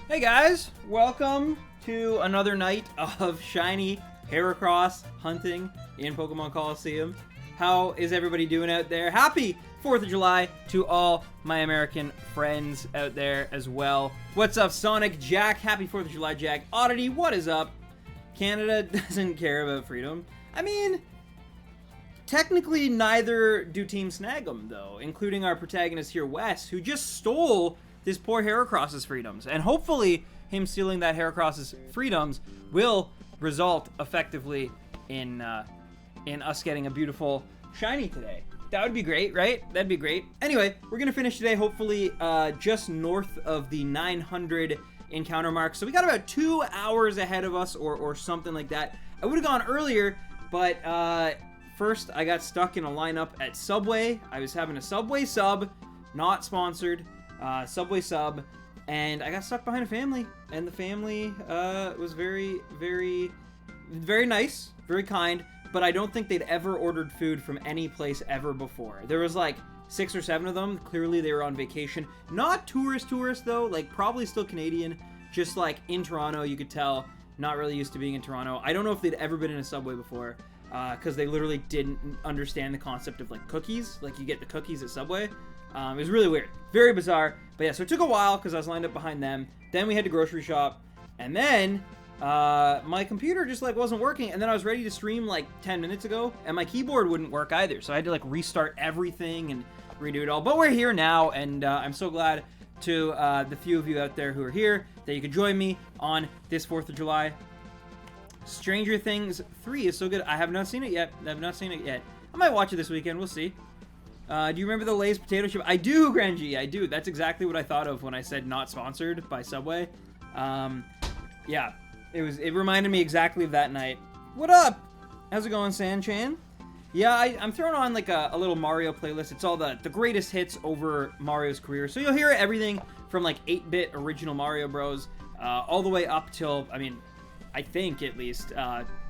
Hey guys, welcome to another night of shiny Heracross hunting in Pokemon Colosseum. How is everybody doing out there? Happy 4th of July to all my American friends out there as well. What's up, Sonic Jack? Happy 4th of July, Jack. Oddity, what is up? Canada doesn't care about freedom. I mean, technically neither do Team Snagem, though, including our protagonist here, Wes, who just stole this poor Heracross's freedoms. And hopefully him stealing that Heracross's freedoms will result effectively in us getting a beautiful shiny today. That would be great, right? That'd be great. Anyway, we're going to finish today hopefully just north of the 900 encounter mark. So we got about 2 hours ahead of us or something like that. I would have gone earlier, but first I got stuck in a lineup at Subway. I was having a Subway sub, not sponsored. Subway sub, and I got stuck behind a family, and the family was very, very, very nice, very kind, but I don't think they'd ever ordered food from any place ever before. There was like 6 or 7 of them. Clearly they were on vacation. Not tourist though, like probably still Canadian, just like in Toronto, you could tell, not really used to being in Toronto. I don't know if they'd ever been in a Subway before, because they literally didn't understand the concept of like cookies, like you get the cookies at Subway. It was really weird. Very bizarre. But yeah, so it took a while because I was lined up behind them. Then we had to grocery shop. And then my computer just like wasn't working. And then I was ready to stream like 10 minutes ago. And my keyboard wouldn't work either. So I had to like restart everything and redo it all. But we're here now. And I'm so glad to the few of you out there who are here that you could join me on this 4th of July. Stranger Things 3 is so good. I have not seen it yet. I might watch it this weekend. We'll see. Do you remember the Lay's potato chip? I do, Granji, I do. That's exactly what I thought of when I said not sponsored by Subway. Yeah, it reminded me exactly of that night. What up? How's it going, San-chan? Yeah, I'm throwing on like a little Mario playlist. It's all the greatest hits over Mario's career. So you'll hear everything from like 8-bit original Mario Bros. All the way up till, I mean, I think at least,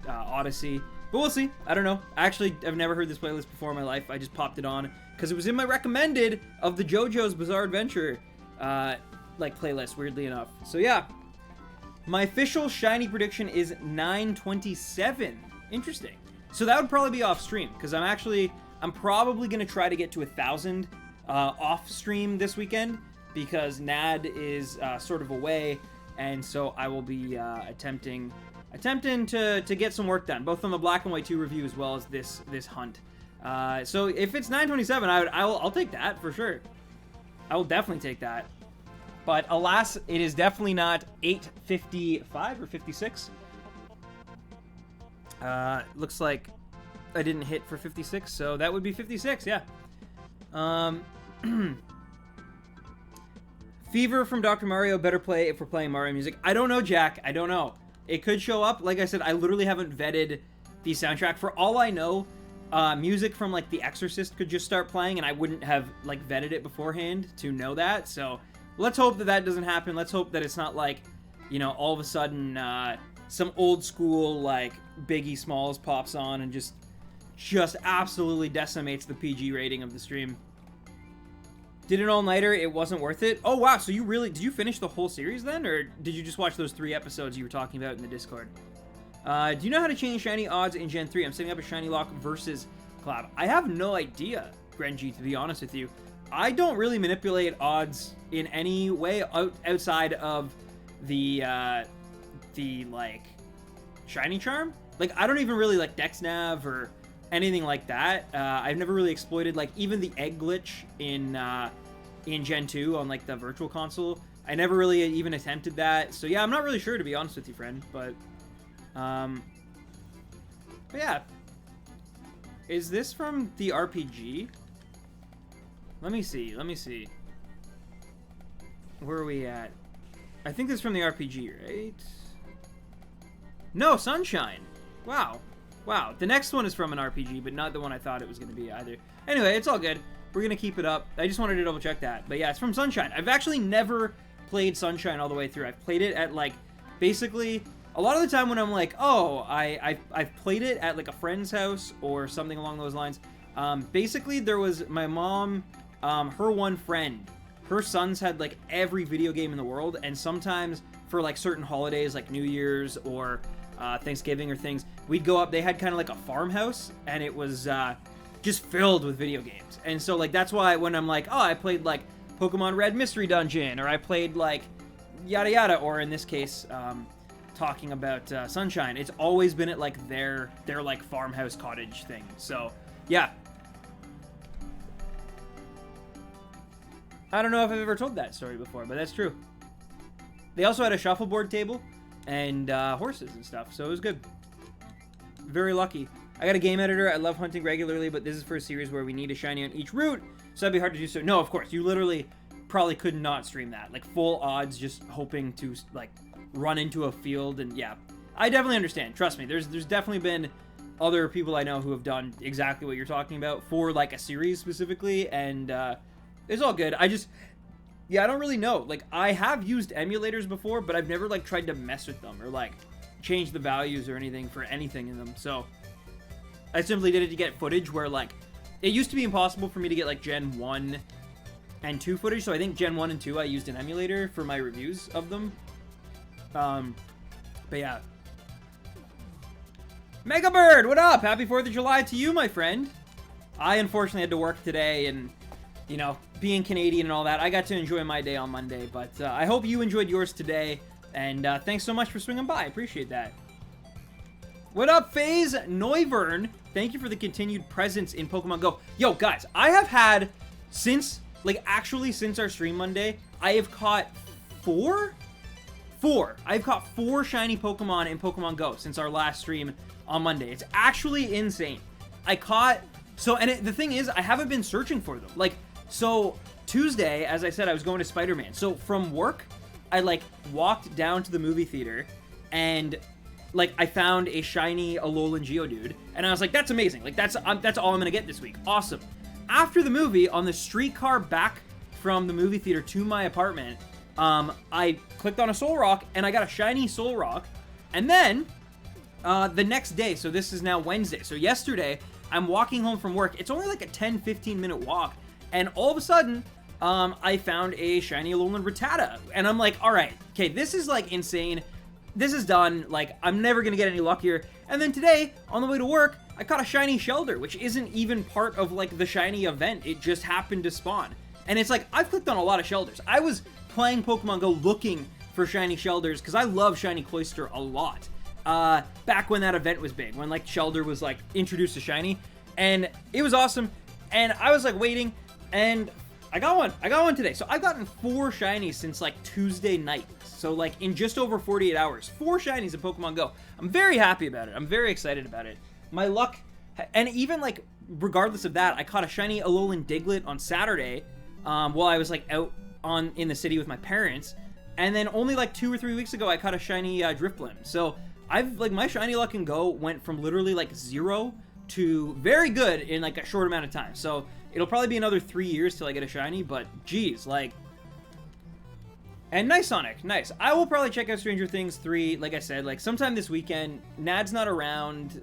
Odyssey. But we'll see. I don't know. Actually, I've never heard this playlist before in my life. I just popped it on because it was in my recommended of the JoJo's Bizarre Adventure like playlist, weirdly enough. So yeah, my official shiny prediction is 927. Interesting. So that would probably be off stream because I'm probably going to try to get to 1,000 off stream this weekend because Nad is sort of away, and so I will be attempting to get some work done, both on the Black and White 2 review as well as this hunt. So if it's 927, I'll take that for sure. I will definitely take that. But alas, it is definitely not 855 or 56. Looks like I didn't hit for 56, so that would be 56, yeah. Fever from Dr. Mario, better play if we're playing Mario music. I don't know, Jack. I don't know. It could show up. Like I said, I literally haven't vetted the soundtrack. For all I know, music from like The Exorcist could just start playing and I wouldn't have like vetted it beforehand to know that. So let's hope that doesn't happen. Let's hope that it's not like, you know, all of a sudden some old school like Biggie Smalls pops on and just absolutely decimates the PG rating of the stream. Did an all-nighter, it wasn't worth it. Oh, wow, so did you finish the whole series then? Or did you just watch those 3 episodes you were talking about in the Discord? Do you know how to change shiny odds in Gen 3? I'm setting up a shiny lock versus collab. I have no idea, Grenji, to be honest with you. I don't really manipulate odds in any way outside of the like, shiny charm. Like, I don't even really like Dex Nav or anything like that. I've never really exploited, like, even the egg glitch in Gen 2 on, like, the Virtual Console. I never really even attempted that. So, yeah, I'm not really sure, to be honest with you, friend. But yeah. Is this from the RPG? Let me see. Where are we at? I think this is from the RPG, right? No, Sunshine. Wow. Wow, the next one is from an RPG, but not the one I thought it was going to be either. Anyway, it's all good. We're going to keep it up. I just wanted to double check that. But yeah, it's from Sunshine. I've actually never played Sunshine all the way through. I've played it at, like, basically, a lot of the time when I'm like, oh, I've played it at, like, a friend's house or something along those lines. Basically, there was my mom, her one friend her sons had like every video game in the world, and sometimes for like certain holidays like New Year's or Thanksgiving or things, we'd go up. They had kind of like a farmhouse, and it was just filled with video games. And so like that's why when I'm like, oh, I played like Pokemon Red Mystery Dungeon, or I played like yada yada, or in this case talking about Sunshine, it's always been at like their like farmhouse cottage thing. So yeah, I don't know if I've ever told that story before, but that's true. They also had a shuffleboard table and horses and stuff, so it was good. Very lucky. I got a game editor. I love hunting regularly, but this is for a series where we need a shiny on each route, so that'd be hard to do. So no, of course, you literally probably could not stream that. Like full odds, just hoping to like run into a field. And yeah, I definitely understand. Trust me, there's definitely been other people I know who have done exactly what you're talking about for like a series specifically, and it's all good. Yeah, I don't really know. Like, I have used emulators before, but I've never, like, tried to mess with them or, like, change the values or anything for anything in them. So, I simply did it to get footage where, like, it used to be impossible for me to get, like, Gen 1 and 2 footage. So, I think Gen 1 and 2, I used an emulator for my reviews of them. But, yeah. Mega Bird, what up? Happy 4th of July to you, my friend. I, unfortunately, had to work today, and you know, being Canadian and all that, I got to enjoy my day on Monday, but I hope you enjoyed yours today, and thanks so much for swinging by. I appreciate that. What up, FaZe Neuvern? Thank you for the continued presence in Pokemon Go. Yo, guys, I have had, since our stream Monday, I have caught four? I've caught 4 shiny Pokemon in Pokemon Go since our last stream on Monday. It's actually insane. The thing is, I haven't been searching for them. Like, so Tuesday, as I said, I was going to Spider-Man. So from work, I like walked down to the movie theater and like I found a shiny Alolan Geodude, and I was like, that's amazing. Like that's all I'm gonna get this week. Awesome. After the movie, on the streetcar back from the movie theater to my apartment, I clicked on a Solrock and I got a shiny Solrock. And then the next day, so this is now Wednesday. So yesterday, I'm walking home from work. It's only like a 10-15 minute walk. And all of a sudden, I found a shiny Alolan Rattata. And I'm like, all right, okay, this is like insane. This is done. Like, I'm never going to get any luckier. And then today, on the way to work, I caught a shiny Shelder, which isn't even part of like the shiny event. It just happened to spawn. And it's like, I've clicked on a lot of Shelders. I was playing Pokemon Go looking for shiny Shelders because I love shiny Cloyster a lot. Back when that event was big, when like Shelder was like introduced to shiny. And it was awesome. And I was like waiting. And I got one today. So I've gotten 4 shinies since like Tuesday night. So like in just over 48 hours, 4 shinies in Pokemon Go. I'm very happy about it. I'm very excited about it. My luck, and even like regardless of that, I caught a shiny Alolan Diglett on Saturday while I was like out in the city with my parents. And then only like 2 or 3 weeks ago, I caught a shiny Drifblim. So I've like my shiny luck and go went from literally like 0 to very good in like a short amount of time. So it'll probably be another 3 years till I get a shiny, but geez, like... And nice, Sonic, nice. I will probably check out Stranger Things 3, like I said, like sometime this weekend. Nad's not around,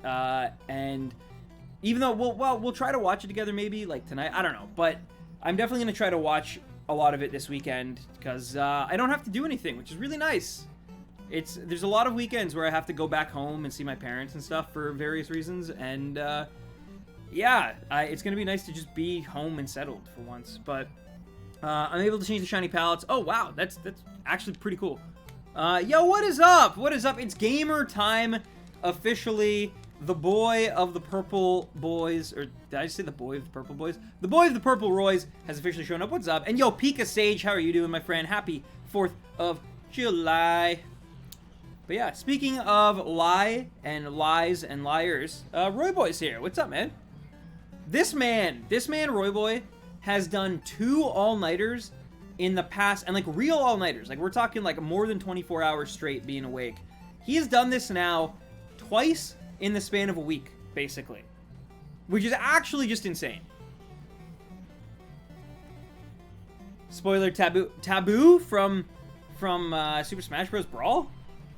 and even though we'll try to watch it together maybe, like tonight, I don't know. But I'm definitely going to try to watch a lot of it this weekend, because I don't have to do anything, which is really nice. There's a lot of weekends where I have to go back home and see my parents and stuff for various reasons, and yeah, it's gonna be nice to just be home and settled for once. But I'm able to change the shiny palettes. Oh wow, that's actually pretty cool. Yo, what is up? What is up? It's gamer time officially. The boy of the purple boys, or did I just say the boy of the purple boys? The boy of the purple Roys has officially shown up. What's up? And yo, Pika Sage, how are you doing, my friend? Happy 4th of July. But yeah, speaking of lie and lies and liars, Roy Boy's here. What's up, man? This man, Roy Boy, has done 2 all-nighters in the past, and like real all-nighters. Like we're talking like more than 24 hours straight being awake. He has done this now twice in the span of a week, basically. Which is actually just insane. Spoiler, Taboo from Super Smash Bros. Brawl?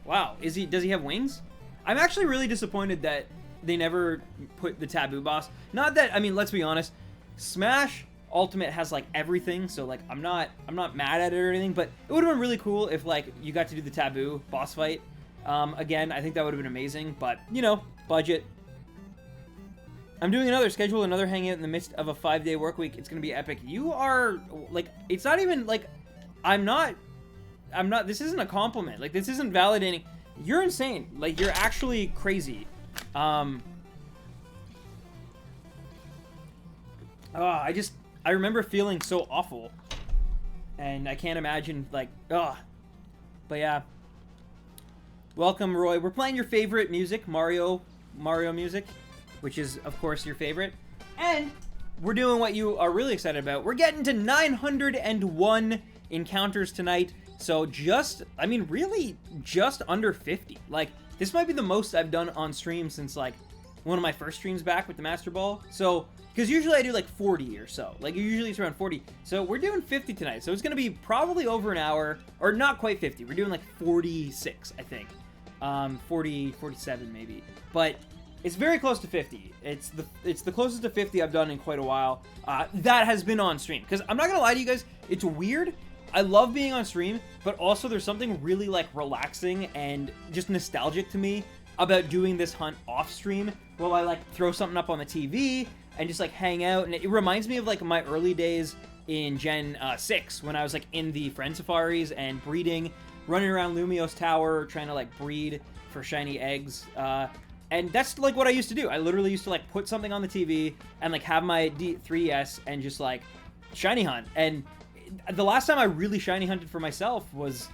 Wow, does he have wings? I'm actually really disappointed that they never put the Taboo boss. Not that, I mean, let's be honest, Smash Ultimate has like everything, so like I'm not mad at it or anything, but it would have been really cool if like you got to do the Taboo boss fight. Again, I think that would have been amazing, but you know, budget. I'm doing another hangout in the midst of a 5-day work week. It's gonna be epic. You are like, it's not even like, I'm not, this isn't a compliment. Like, this isn't validating. You're insane. Like, you're actually crazy. I remember feeling so awful, and I can't imagine, like, but yeah. Welcome, Roy. We're playing your favorite music, Mario music, which is, of course, your favorite. And we're doing what you are really excited about. We're getting to 901 encounters tonight. So really just under 50. Like, this might be the most I've done on stream since, like, one of my first streams back with the Master Ball. So, because usually I do, like, 40 or so. Like, usually it's around 40. So, we're doing 50 tonight. So, it's going to be probably over an hour. Or not quite 50. We're doing, like, 46, I think. 47 maybe. But it's very close to 50. It's the closest to 50 I've done in quite a while. That has been on stream. Because I'm not going to lie to you guys. It's weird. I love being on stream, but also there's something really, like, relaxing and just nostalgic to me about doing this hunt off stream while I, like, throw something up on the TV and just, like, hang out. And it reminds me of, like, my early days in Gen 6 when I was, like, in the Friend Safaris and breeding, running around Lumiose Tower, trying to, like, breed for shiny eggs. And that's, like, what I used to do. I literally used to, like, put something on the TV and, like, have my 3DS and just, like, shiny hunt. And the last time I really shiny hunted for myself was,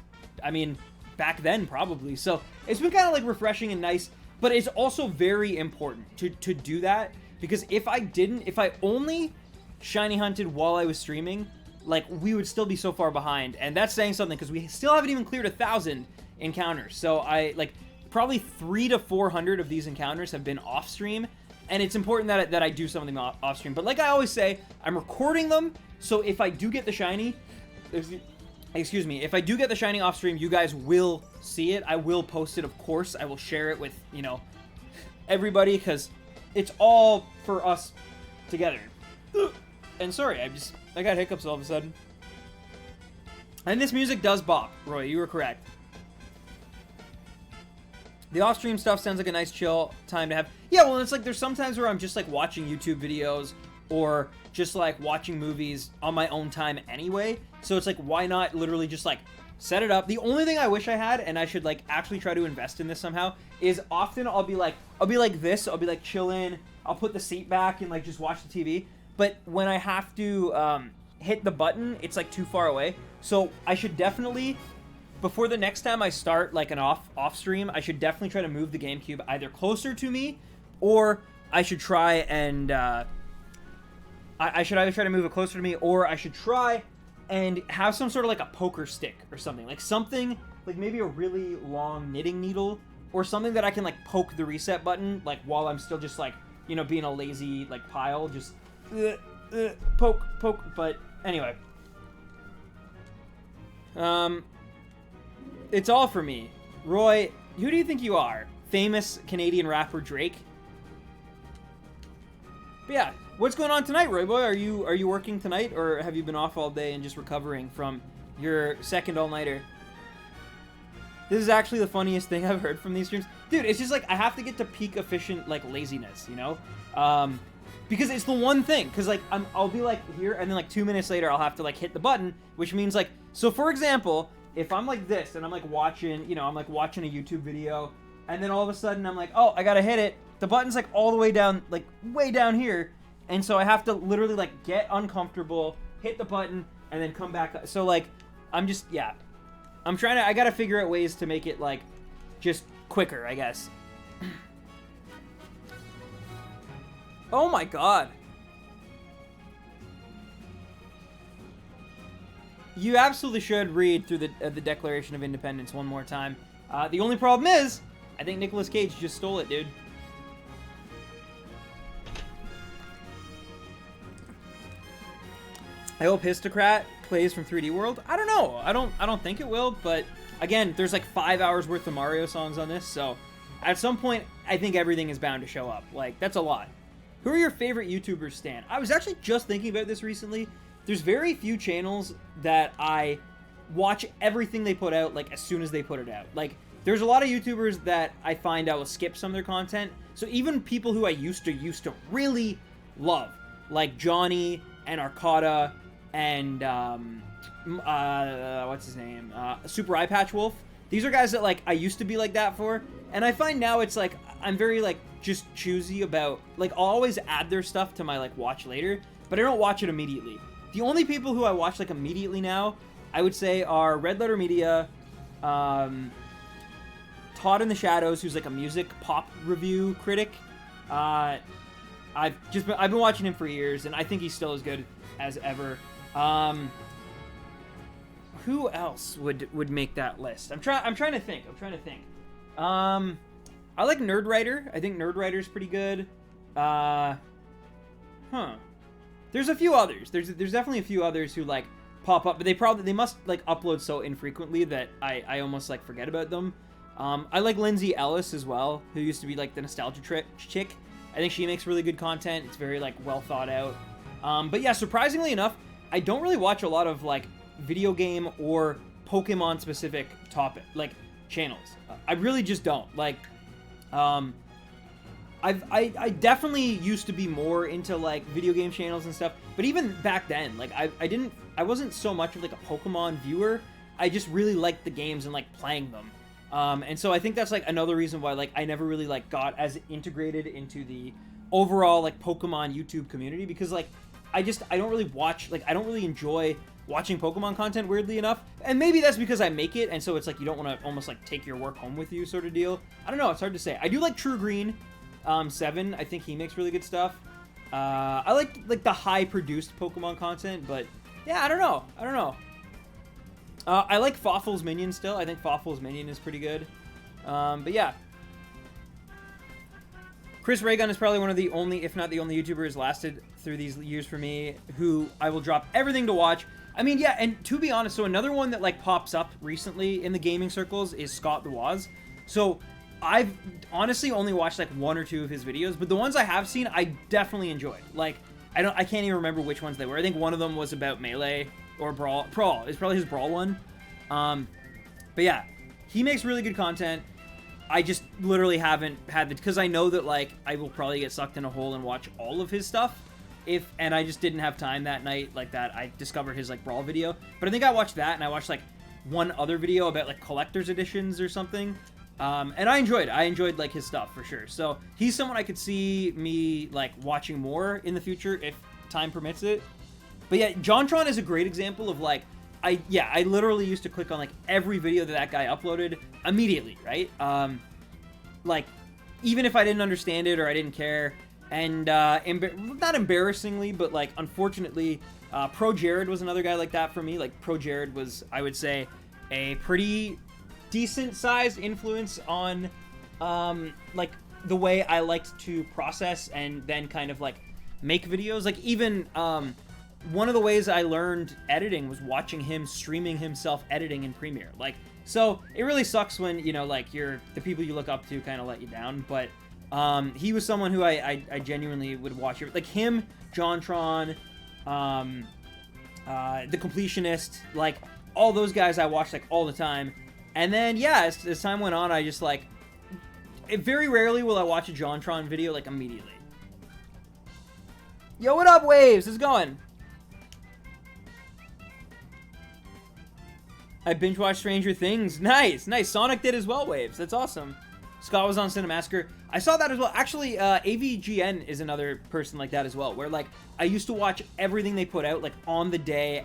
I mean, back then probably. So it's been kind of like refreshing and nice, but it's also very important to do that, because if I only shiny hunted while I was streaming, like, we would still be so far behind. And that's saying something, because we still haven't even cleared 1,000 encounters. So probably 300 to 400 of these encounters have been off stream. And it's important that I do something off stream. But like I always say, I'm recording them. So if I do get the shiny, excuse me, if I do get the shiny off stream, you guys will see it. I will post it, of course. I will share it with, you know, everybody, because it's all for us together. And sorry, I got hiccups all of a sudden. And this music does bop, Roy. You were correct. The off-stream stuff sounds like a nice chill time to have. Yeah, well, it's like there's sometimes where I'm just, like, watching YouTube videos or just, like, watching movies on my own time anyway. So it's like, why not literally just, like, set it up? The only thing I wish I had, and I should, like, actually try to invest in this somehow, is often I'll be like this. I'll be, like, chilling. I'll put the seat back and, like, just watch the TV. But when I have to hit the button, it's, like, too far away. So I should definitely, before the next time I start, like, an off stream, I should definitely try to move the GameCube either closer to me, or I should try and I should either try to move it closer to me, or I should try and have some sort of, like, a poker stick or something. Like, something, like, maybe a really long knitting needle, or something that I can, like, poke the reset button, like, while I'm still just, like, you know, being a lazy, like, pile, just poke. But anyway, it's all for me. Roy, who do you think you are? Famous Canadian rapper Drake? But yeah, what's going on tonight, Roy Boy? Are you working tonight, or have you been off all day and just recovering from your second all-nighter? This is actually the funniest thing I've heard from these streams. Dude, it's just like, I have to get to peak efficient, like, laziness, you know? Because it's the one thing, because, like, I'll be, like, here, and then, like, 2 minutes later, I'll have to, like, hit the button, which means, like, so, for example, if I'm like this, and I'm, like, watching, you know, I'm, like, watching a YouTube video, and then all of a sudden, I'm like, oh, I gotta hit it, the button's, like, all the way down, like, way down here, and so I have to literally, like, get uncomfortable, hit the button, and then come back. So, like, I'm just, yeah. I gotta figure out ways to make it, like, just quicker, I guess. Oh my god. You absolutely should read through the Declaration of Independence one more time. The only problem is, I think Nicolas Cage just stole it, dude. I hope Histocrat plays from 3D World. I don't know. I don't think it will, but again, there's like 5 hours worth of Mario songs on this, so at some point, I think everything is bound to show up. Like, that's a lot. Who are your favorite YouTubers, Stan? I was actually just thinking about this recently. There's very few channels that I watch everything they put out, like, as soon as they put it out. Like, there's a lot of YouTubers that I find I will skip some of their content. So even people who I used to really love, like Johnny and Arcata and, what's his name? Super Eye Patch Wolf. These are guys that, like, I used to be like that for. And I find now it's, like, I'm very, like, just choosy about, like, I'll always add their stuff to my, like, watch later, but I don't watch it immediately. The only people who I watch, like, immediately now, I would say, are Red Letter Media, Todd in the Shadows, who's, like, a music pop review critic. I've been watching him for years, and I think he's still as good as ever. Who else would make that list? I'm trying to think. I like Nerdwriter. I think Nerdwriter's pretty good. There's a few others. There's definitely a few others who, like, pop up, but they must, like, upload so infrequently that I almost, like, forget about them. I like Lindsay Ellis as well, who used to be, like, the nostalgia chick. I think she makes really good content. It's very, like, well thought out. But yeah, surprisingly enough, I don't really watch a lot of, like, video game or Pokemon specific channels. I really just don't. Like, I definitely used to be more into, like, video game channels and stuff, but even back then, like, I wasn't so much of, like, a Pokemon viewer. I just really liked the games and, like, playing them. And so I think that's, like, another reason why, like, I never really, like, got as integrated into the overall, like, Pokemon YouTube community, because, like, I don't really watch, like, I don't really enjoy watching Pokemon content, weirdly enough. And maybe that's because I make it, and so it's like you don't want to almost, like, take your work home with you sort of deal. I don't know, it's hard to say. I do like True Green 7. I think he makes really good stuff. I like the high-produced Pokemon content, but yeah, I don't know. I like Fawful's Minion still. I think Fawful's Minion is pretty good. But yeah. Chris Raygun is probably one of the only, if not the only, YouTuber who's lasted through these years for me, who I will drop everything to watch. I mean, yeah, and to be honest, so another one that, like, pops up recently in the gaming circles is Scott the Woz. So I've honestly only watched, like, 1 or 2 of his videos, but the ones I have seen, I definitely enjoyed. Like, I can't even remember which ones they were. I think one of them was about Melee or Brawl. It's probably his Brawl one. But yeah, he makes really good content. I just literally haven't had because I know that, like, I will probably get sucked in a hole and watch all of his stuff. And I just didn't have time that night, like, that I discovered his, like, Brawl video. But I think I watched that, and I watched, like, one other video about, like, collector's editions or something. And I enjoyed, like, his stuff, for sure. So, he's someone I could see me, like, watching more in the future, if time permits it. But yeah, JonTron is a great example of, like, I literally used to click on, like, every video that guy uploaded immediately, right? Like, even if I didn't understand it or I didn't care. And, not embarrassingly, but, like, unfortunately, Pro Jared was another guy like that for me. Like, Pro Jared was, I would say, a pretty decent-sized influence on, like, the way I liked to process and then kind of, like, make videos. Like, even, one of the ways I learned editing was watching him streaming himself editing in Premiere. Like, so it really sucks when, you know, like, the people you look up to kind of let you down, but he was someone who I genuinely would watch. Like, him, JonTron, The Completionist, like, all those guys I watched, like, all the time. And then, yeah, as time went on, I just, like, very rarely will I watch a JonTron video, like, immediately. Yo, what up, Waves? How's it going? I binge-watched Stranger Things. Nice. Sonic did as well, Waves. That's awesome. Scott was on Cinemassacre. I saw that as well. Actually, AVGN is another person like that as well, where, like, I used to watch everything they put out, like, on the day.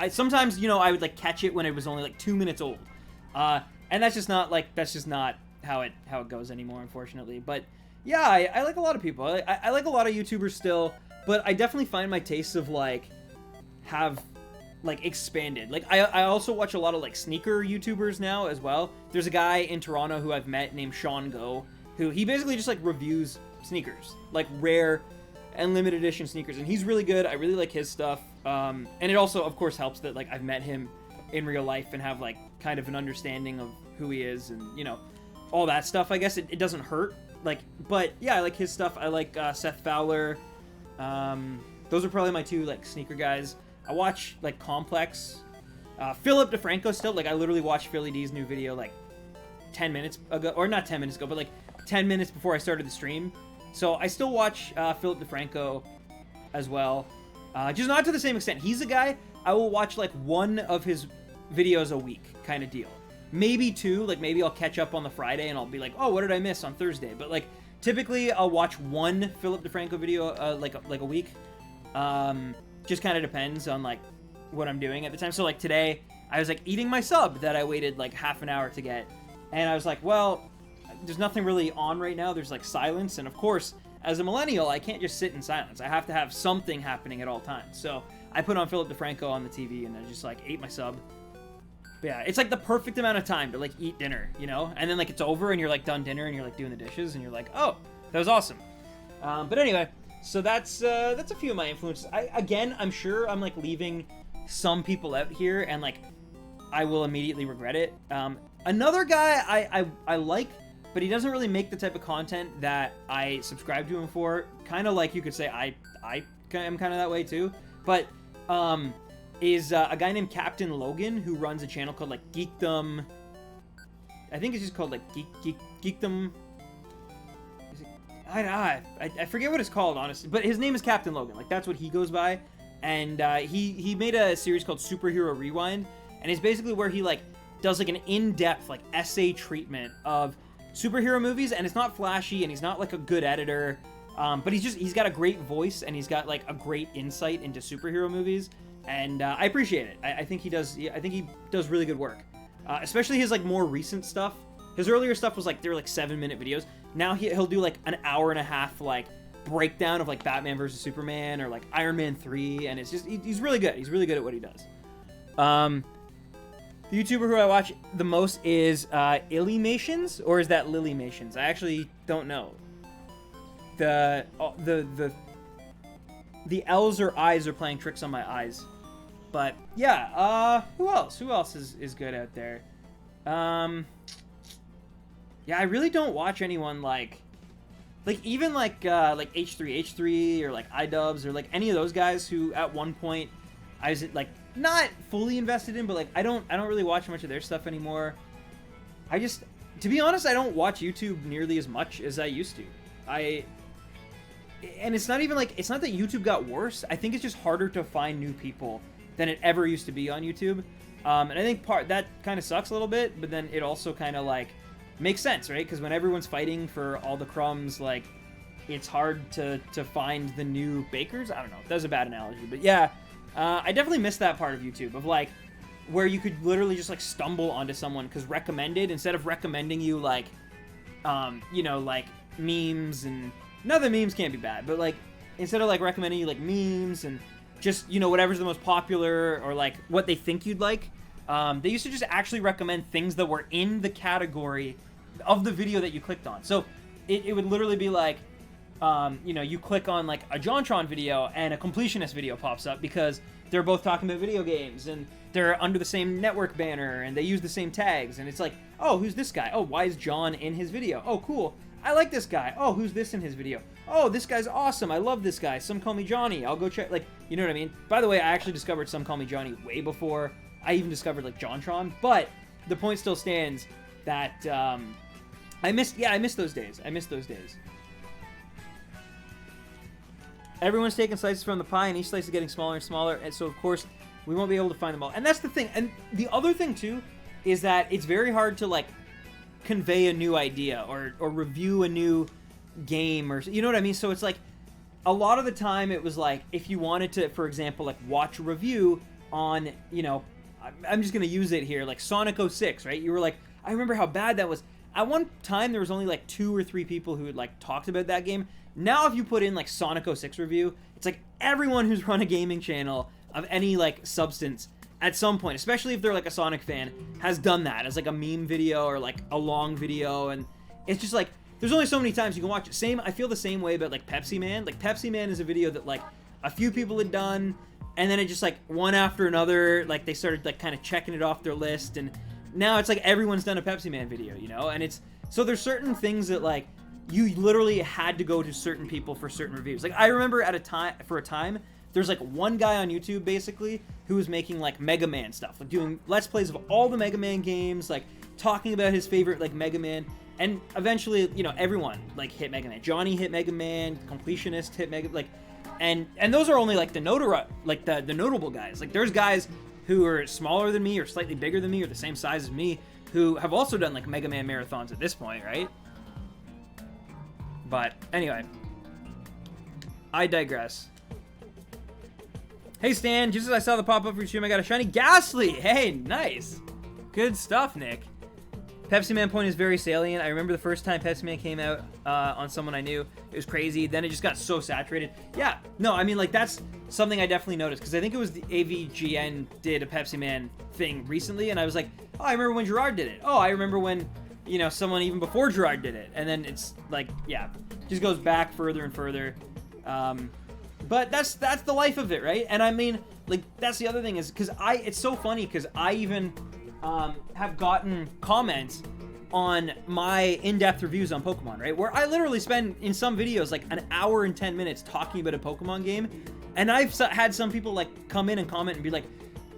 Sometimes, you know, I would, like, catch it when it was only, like, 2 minutes old. And that's just not how it goes anymore, unfortunately. But, yeah, I like a lot of people. I like a lot of YouTubers still, but I definitely find my tastes of, like, have, like, expanded. Like, I also watch a lot of, like, sneaker YouTubers now as well. There's a guy in Toronto who I've met named Sean Go, who he basically just, like, reviews sneakers, like, rare and limited edition sneakers, and he's really good. I really like his stuff. And it also, of course, helps that, like, I've met him in real life and have, like, kind of an understanding of who he is and, you know, all that stuff. I guess it doesn't hurt like, but yeah, I like his stuff. I like Seth Fowler. Those are probably my two like sneaker guys. I watch like Complex. Philip DeFranco still, like I literally watched Philly D's new video like 10 minutes ago, or not 10 minutes ago, but like 10 minutes before I started the stream. So I still watch Philip DeFranco as well. Just not to the same extent. He's a guy I will watch like one of his videos a week kind of deal. Maybe two, like maybe I'll catch up on the Friday and I'll be like, oh, what did I miss on Thursday? But like typically I'll watch one Philip DeFranco video like a week. Just kind of depends on like what I'm doing at the time. So like today I was like eating my sub that I waited like half an hour to get, and I was like, well, there's nothing really on right now. There's like silence, and of course as a millennial I can't just sit in silence. I have to have something happening at all times. So I put on Philip DeFranco on the TV and I just like ate my sub. But yeah, it's like the perfect amount of time to like eat dinner, you know, and then like it's over and you're like done dinner and you're like doing the dishes and you're like, oh, that was awesome. But anyway, so that's a few of my influences. I'm sure I'm like leaving some people out here and like I will immediately regret it. Another guy I like, but he doesn't really make the type of content that I subscribe to him for. Kind of like you could say I am kind of that way too. But is a guy named Captain Logan who runs a channel called like Geekdom. I think it's just called like Geekdom. I forget what it's called, honestly, but his name is Captain Logan. Like that's what he goes by, and he made a series called Superhero Rewind, and it's basically where he like does like an in-depth like essay treatment of superhero movies, and it's not flashy, and he's not like a good editor, but he's got a great voice, and he's got like a great insight into superhero movies, and I appreciate it. I think he does really good work, especially his like more recent stuff. His earlier stuff was like, they were like 7-minute videos. Now he'll do like an hour and a half like breakdown of like Batman versus Superman or like Iron Man 3, and it's just he's really good. He's really good at what he does. The YouTuber who I watch the most is Illymations, or is that Lilymations? I actually don't know. The L's or I's are playing tricks on my eyes. But yeah, who else? Who else is good out there? Yeah, I really don't watch anyone like even like H3H3 or like iDubbbz or like any of those guys who at one point I was like not fully invested in, but like I don't really watch much of their stuff anymore. To be honest, I don't watch YouTube nearly as much as I used to. And it's not even like, it's not that YouTube got worse. I think it's just harder to find new people than it ever used to be on YouTube. And I think that kind of sucks a little bit, but then it also kind of like makes sense, right? Because when everyone's fighting for all the crumbs, like it's hard to find the new bakers. I don't know. That was a bad analogy, but yeah, I definitely miss that part of YouTube of like where you could literally just like stumble onto someone because recommended, instead of recommending you like, you know, like memes, and not that memes can't be bad, but like instead of like recommending you like memes and just, you know, whatever's the most popular or like what they think you'd like, they used to just actually recommend things that were in the category of the video that you clicked on. So it would literally be like, you know, you click on like a JonTron video and a completionist video pops up because they're both talking about video games and they're under the same network banner and they use the same tags, and it's like, oh, who's this guy? Oh, why is John in his video? Oh, cool. I like this guy. Oh, who's this in his video? Oh, this guy's awesome. I love this guy. Some call me Johnny. I'll go check. Like, you know what I mean? By the way, I actually discovered Some Call Me Johnny way before I even discovered like JonTron, but the point still stands that I miss those days. I miss those days. Everyone's taking slices from the pie, and each slice is getting smaller and smaller, and so of course we won't be able to find them all. And that's the thing. And the other thing too is that it's very hard to like convey a new idea or review a new game, or you know what I mean. So it's like a lot of the time it was like if you wanted to, for example, like watch a review on, you know, I'm just gonna use it here, like Sonic 06, right? You were like, I remember how bad that was. At one time there was only like 2 or 3 people who had like talked about that game. Now if you put in like Sonic 06 review, it's like everyone who's run a gaming channel of any like substance at some point, especially if they're like a Sonic fan, has done that as like a meme video or like a long video. And it's just like there's only so many times you can watch it. I feel the same way about like Pepsi Man. Like Pepsi Man is a video that like a few people had done, and then it just like one after another, like they started like kind of checking it off their list, and now it's like everyone's done a Pepsi Man video, you know. And it's so there's certain things that like you literally had to go to certain people for certain reviews. Like I remember for a time, there's like one guy on YouTube basically who was making like Mega Man stuff, like doing Let's Plays of all the Mega Man games, like talking about his favorite like Mega Man. And eventually, you know, everyone like hit Mega Man. Johnny hit Mega Man, Completionist hit Mega, like, and those are only like the notable guys. Like there's guys who are smaller than me or slightly bigger than me or the same size as me who have also done like Mega Man marathons at this point, right? But anyway, I digress. Hey Stan, just as I saw the pop up for your stream, I got a shiny Ghastly. Hey, nice. Good stuff, Nick. Pepsi Man point is very salient. I remember the first time Pepsi Man came out on someone I knew. It was crazy. Then it just got so saturated. Yeah, no, I mean, like, that's something I definitely noticed. Because I think it was the AVGN did a Pepsi Man thing recently. And I was like, oh, I remember when Gerard did it. Oh, I remember when, you know, someone even before Gerard did it. And then it's like, yeah, just goes back further and further. But that's the life of it, right? And I mean, like, that's the other thing is, because it's so funny because I even... have gotten comments on my in-depth reviews on Pokemon, right? Where I literally spend, in some videos, like an hour and 10 minutes talking about a Pokemon game. And I've had some people, like, come in and comment and be like,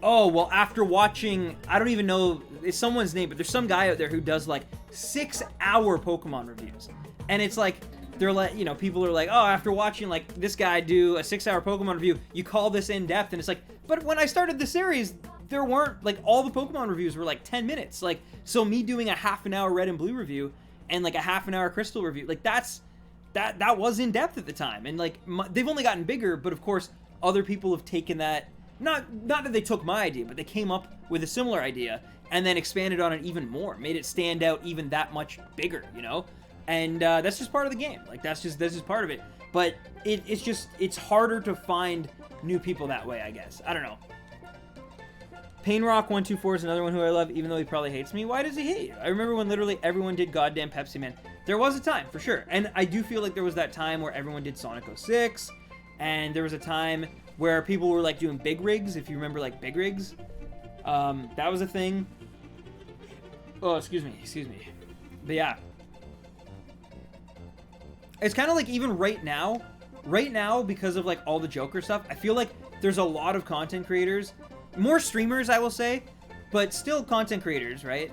oh, well, after watching, I don't even know, it's someone's name, but there's some guy out there who does, like, 6-hour Pokemon reviews. And it's like, they're like, you know, people are like, oh, after watching, like, this guy do a 6-hour Pokemon review, you call this in-depth. And it's like, but when I started the series... there weren't, like, all the Pokemon reviews were like 10 minutes. Like, so me doing a half an hour Red and Blue review and like a half an hour Crystal review, like that was in depth at the time. And like they've only gotten bigger, but of course other people have taken that, not that they took my idea, but they came up with a similar idea and then expanded on it even more, made it stand out even that much bigger, you know? And that's just part of the game. Like that's just part of it. But it's harder to find new people that way, I guess. I don't know. Painrock124 is another one who I love, even though he probably hates me. Why does he hate you? I remember when literally everyone did goddamn Pepsi Man. There was a time, for sure. And I do feel like there was that time where everyone did Sonic 06. And there was a time where people were, like, doing big rigs, if you remember, like, big rigs. That was a thing. Oh, excuse me. But, yeah. It's kind of like even right now, because of, like, all the Joker stuff, I feel like there's a lot of content creators... more streamers, I will say, but still content creators, right?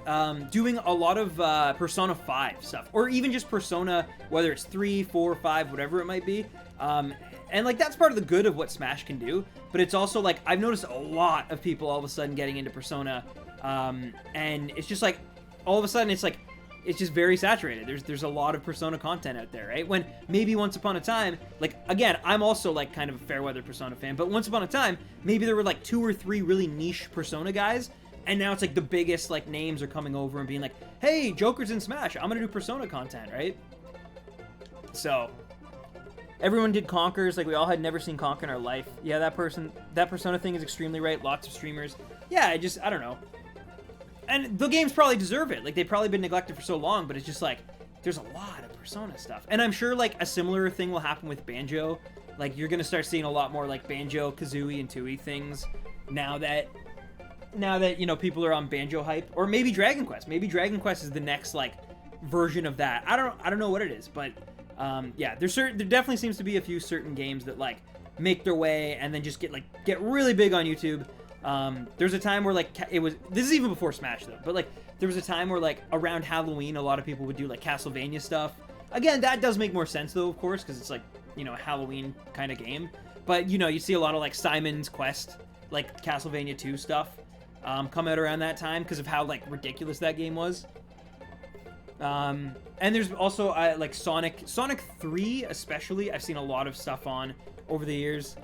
Doing a lot of Persona 5 stuff, or even just Persona, whether it's 3, 4, 5, whatever it might be. And like that's part of the good of what Smash can do, but it's also like I've noticed a lot of people all of a sudden getting into Persona, and it's just like all of a sudden it's like it's just very saturated. There's a lot of Persona content out there, right? When maybe once upon a time, like, again, I'm also, like, kind of a Fairweather Persona fan, but once upon a time, maybe there were, like, 2 or 3 really niche Persona guys, and now it's, like, the biggest, like, names are coming over and being like, hey, Joker's in Smash, I'm gonna do Persona content, right? So, everyone did Conkers, like, we all had never seen Conker in our life. Yeah, that Persona thing is extremely right, lots of streamers. Yeah, I don't know. And the games probably deserve it. Like, they've probably been neglected for so long, but it's just like, there's a lot of Persona stuff. And I'm sure, like, a similar thing will happen with Banjo. Like, you're gonna start seeing a lot more, like, Banjo, Kazooie, and Tooie things now that, you know, people are on Banjo hype. Or maybe Dragon Quest. Maybe Dragon Quest is the next, like, version of that. I don't know what it is, but, yeah, there definitely seems to be a few certain games that, like, make their way and then just get really big on YouTube. There's a time where, like, this is even before Smash, though, but, like, there was a time where, like, around Halloween, a lot of people would do, like, Castlevania stuff. Again, that does make more sense, though, of course, because it's, like, you know, a Halloween kind of game. But, you know, you see a lot of, like, Simon's Quest, like, Castlevania 2 stuff, come out around that time because of how, like, ridiculous that game was. And there's also, like, Sonic 3, especially, I've seen a lot of stuff on over the years.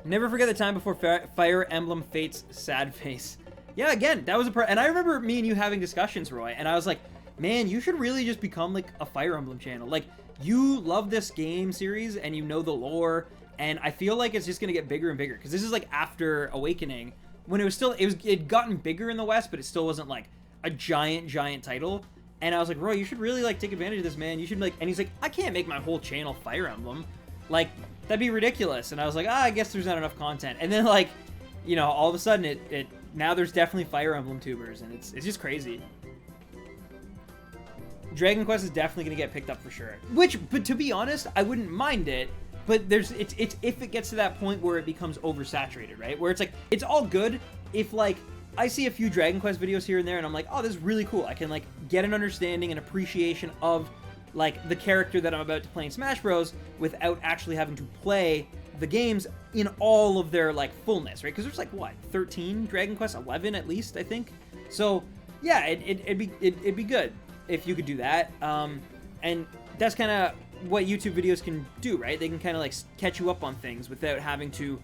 Never forget the time before Fire Emblem Fate's sad face. Yeah, again, that was and I remember me and you having discussions, Roy, and I was like, man, you should really just become, like, a Fire Emblem channel. Like, you love this game series, and you know the lore, and I feel like it's just gonna get bigger and bigger, because this is, like, after Awakening, when it'd gotten bigger in the West, but it still wasn't, like, a giant title, and I was like, Roy, you should really, like, take advantage of this, man. You should, like, and he's like, I can't make my whole channel Fire Emblem. Like, that'd be ridiculous. And I was like, I guess there's not enough content. And then, like, you know, all of a sudden, now there's definitely Fire Emblem tubers, and it's just crazy. Dragon Quest is definitely going to get picked up for sure. But to be honest, I wouldn't mind it. But it's if it gets to that point where it becomes oversaturated, right? Where it's like, it's all good if, like, I see a few Dragon Quest videos here and there, and I'm like, oh, this is really cool. I can, like, get an understanding and appreciation of, like, the character that I'm about to play in Smash Bros. Without actually having to play the games in all of their, like, fullness, right? Because there's, like, what, 13 Dragon Quest? 11 at least, I think. So, yeah, it'd be good if you could do that. And that's kind of what YouTube videos can do, right? They can kind of, like, catch you up on things without having to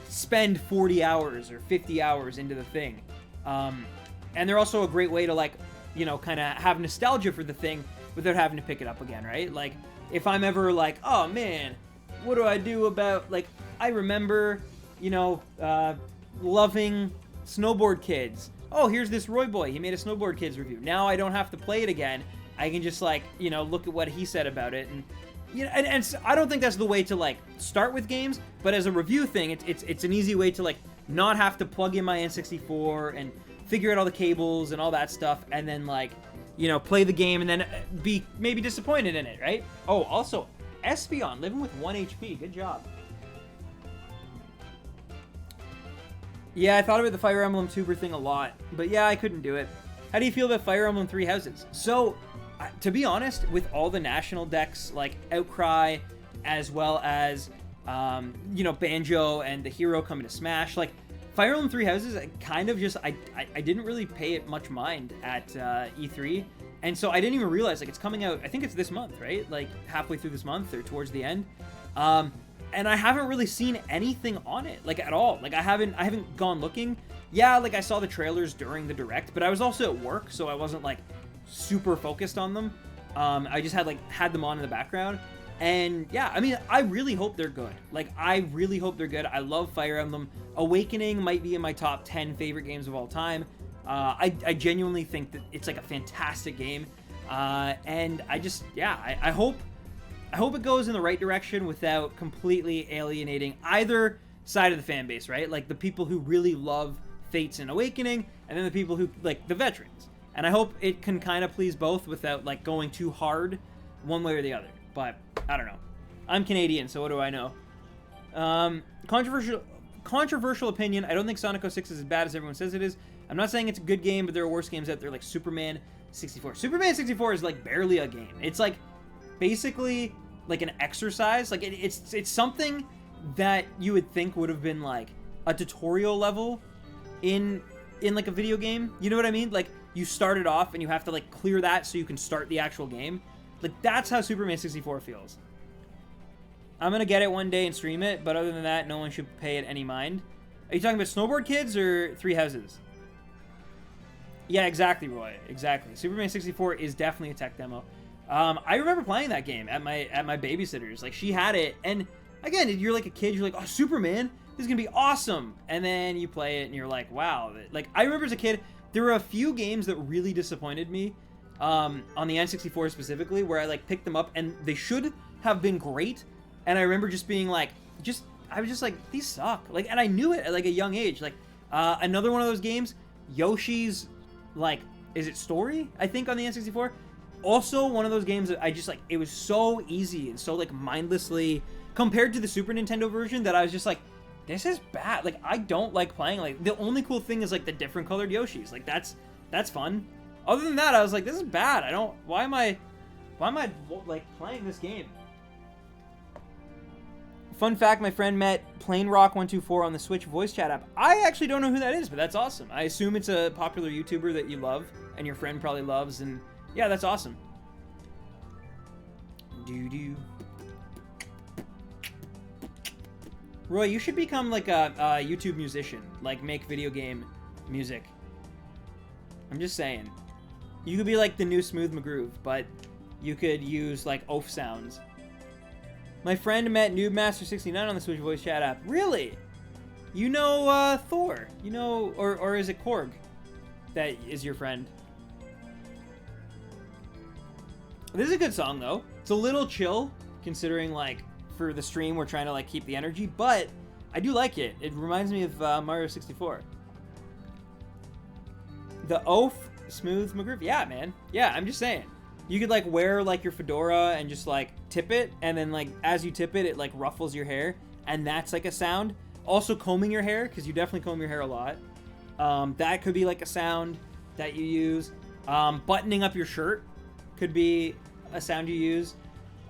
spend 40 hours or 50 hours into the thing. And they're also a great way to, like, you know, kind of have nostalgia for the thing without having to pick it up again, right? Like, if I'm ever like, oh man, what do I do about, like, I remember, you know, loving Snowboard Kids. Oh, here's this Roy Boy, he made a Snowboard Kids review. Now I don't have to play it again. I can just, like, you know, look at what he said about it, and you know, and I don't think that's the way to, like, start with games, but as a review thing, it's an easy way to, like, not have to plug in my N64 and figure out all the cables and all that stuff, and then, like, you know, play the game and then be maybe disappointed in it, right? Oh, also, Espeon, living with 1 HP, good job. Yeah, I thought about the Fire Emblem Tuber thing a lot, but yeah, I couldn't do it. How do you feel about Fire Emblem Three Houses? So, to be honest, with all the national decks, like Outcry, as well as, you know, Banjo and the Hero coming to Smash, like, Fire Emblem Three Houses, kind of just, I didn't really pay it much mind at E3, and so I didn't even realize, like, it's coming out, I think it's this month, right? Like, halfway through this month, or towards the end, and I haven't really seen anything on it, like, at all. Like, I haven't gone looking. Yeah, like, I saw the trailers during the Direct, but I was also at work, so I wasn't, like, super focused on them. I just had them on in the background, and yeah, I mean, I really hope they're good. Like, I really hope they're good. I love Fire Emblem. Awakening might be in my top 10 favorite games of all time. I genuinely think that it's, like, a fantastic game, and I just, yeah, I hope it goes in the right direction without completely alienating either side of the fan base, right? Like, the people who really love Fates and Awakening, and then the people who, like, the veterans. And I hope it can kind of please both without, like, going too hard one way or the other. But, I don't know. I'm Canadian, so what do I know? Controversial opinion. I don't think Sonic 06 is as bad as everyone says it is. I'm not saying it's a good game, but there are worse games out there, like Superman 64. Superman 64 is, like, barely a game. It's, like, basically, like, an exercise. Like, it's something that you would think would have been, like, a tutorial level in like, a video game. You know what I mean? Like, you start it off and you have to, like, clear that so you can start the actual game. Like, that's how Superman 64 feels. I'm gonna get it one day and stream it, but other than that, no one should pay it any mind. Are you talking about Snowboard Kids or Three Houses? Yeah, exactly, Roy. Exactly. Superman 64 is definitely a tech demo. I remember playing that game at my babysitter's. Like, she had it, and again, you're like a kid, you're like, oh, Superman, this is gonna be awesome. And then you play it and you're like, wow. Like, I remember as a kid, there were a few games that really disappointed me, on the N64 specifically, where I, like, picked them up and they should have been great, and I remember just being like, I was just like, these suck. Like, and I knew it at, like, a young age. Like, another one of those games, Yoshi's, like, is it Story? I think on the N64. Also, one of those games that I just, like, it was so easy and so, like, mindlessly compared to the Super Nintendo version that I was just like, this is bad. Like, I don't like playing. Like, the only cool thing is, like, the different colored Yoshis. Like, that's fun. Other than that, I was like, this is bad. Why am I, like, playing this game? Fun fact, my friend met PlainRock124 on the Switch voice chat app. I actually don't know who that is, but that's awesome. I assume it's a popular YouTuber that you love, and your friend probably loves, and yeah, that's awesome. Doo-doo. Roy, you should become, like, a YouTube musician. Like, make video game music. I'm just saying. You could be, like, the new Smooth McGroove, but you could use, like, oaf sounds. My friend met NoobMaster69 on the Switch voice chat app. Really? You know, Thor. You know, or is it Korg that is your friend? This is a good song, though. It's a little chill, considering, like, for the stream, we're trying to, like, keep the energy, but I do like it. It reminds me of Mario 64. The oaf Smooth McGriff. Yeah, man. Yeah, I'm just saying. You could, like, wear, like, your fedora and just, like, tip it, and then, like, as you tip it, it, like, ruffles your hair, and that's, like, a sound. Also, combing your hair, because you definitely comb your hair a lot. That could be, like, a sound that you use. Buttoning up your shirt could be a sound you use.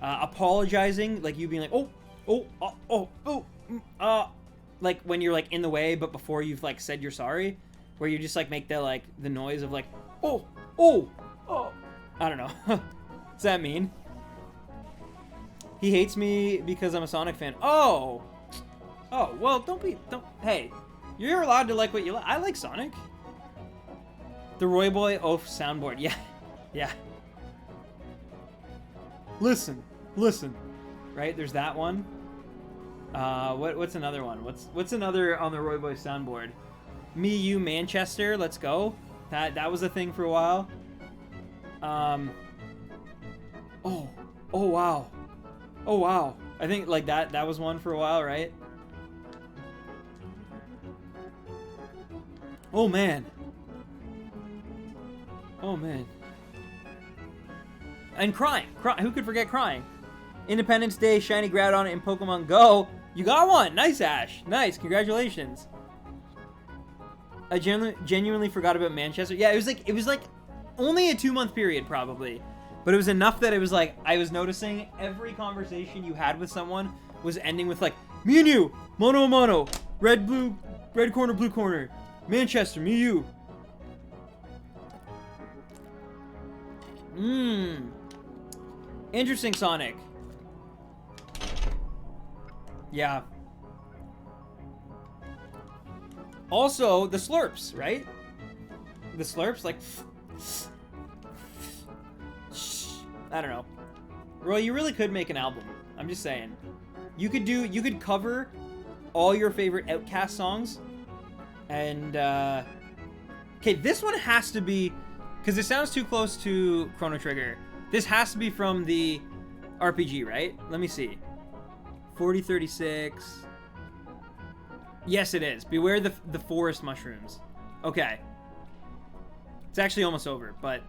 Apologizing, like, you being like, like, when you're, like, in the way, but before you've, like, said you're sorry, where you just, like, make the, like, the noise of, like, I don't know. What's that mean? He hates me because I'm a Sonic fan. Oh, well, don't, hey, you're allowed to like what you like. I like Sonic. The Roy Boy Oaf soundboard. Yeah. Listen. Right, there's that one. What's another one? What's another on the Roy Boy soundboard? Me, You, Manchester, let's go. That was a thing for a while. Oh wow. I think like that was one for a while, right? Oh man. And crying. Who could forget crying? Independence Day, Shiny Groudon in Pokemon Go. You got one. Nice, Ash. Nice. Congratulations. I genuinely forgot about Manchester. Yeah, it was like only a 2-month period probably. But it was enough that it was like, I was noticing every conversation you had with someone was ending with like, me and you, mono a mono, red corner, blue corner, Manchester, me, you. Interesting, Sonic. Yeah. Also, the slurps, right? The slurps, like... I don't know. Roy, you really could make an album. I'm just saying. You could cover all your favorite Outcast songs. And, okay, this one has to be... Because it sounds too close to Chrono Trigger. This has to be from the RPG, right? Let me see. 4036. Yes, it is. Beware the forest mushrooms. Okay. It's actually almost over, but...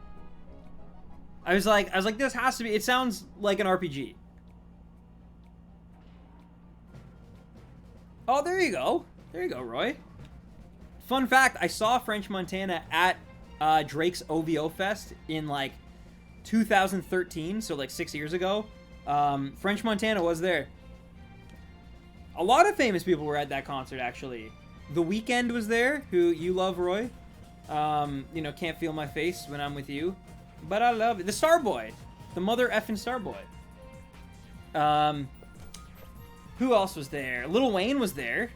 I was like, this has to be... It sounds like an RPG. Oh, there you go. There you go, Roy. Fun fact, I saw French Montana at Drake's OVO Fest in, like, 2013, so, like, 6 years ago. French Montana was there. A lot of famous people were at that concert, actually. The Weeknd was there, who you love, Roy. You know, Can't Feel My Face When I'm With You. But I love it. The Starboy. The mother effing Starboy. Who else was there? Lil Wayne was there.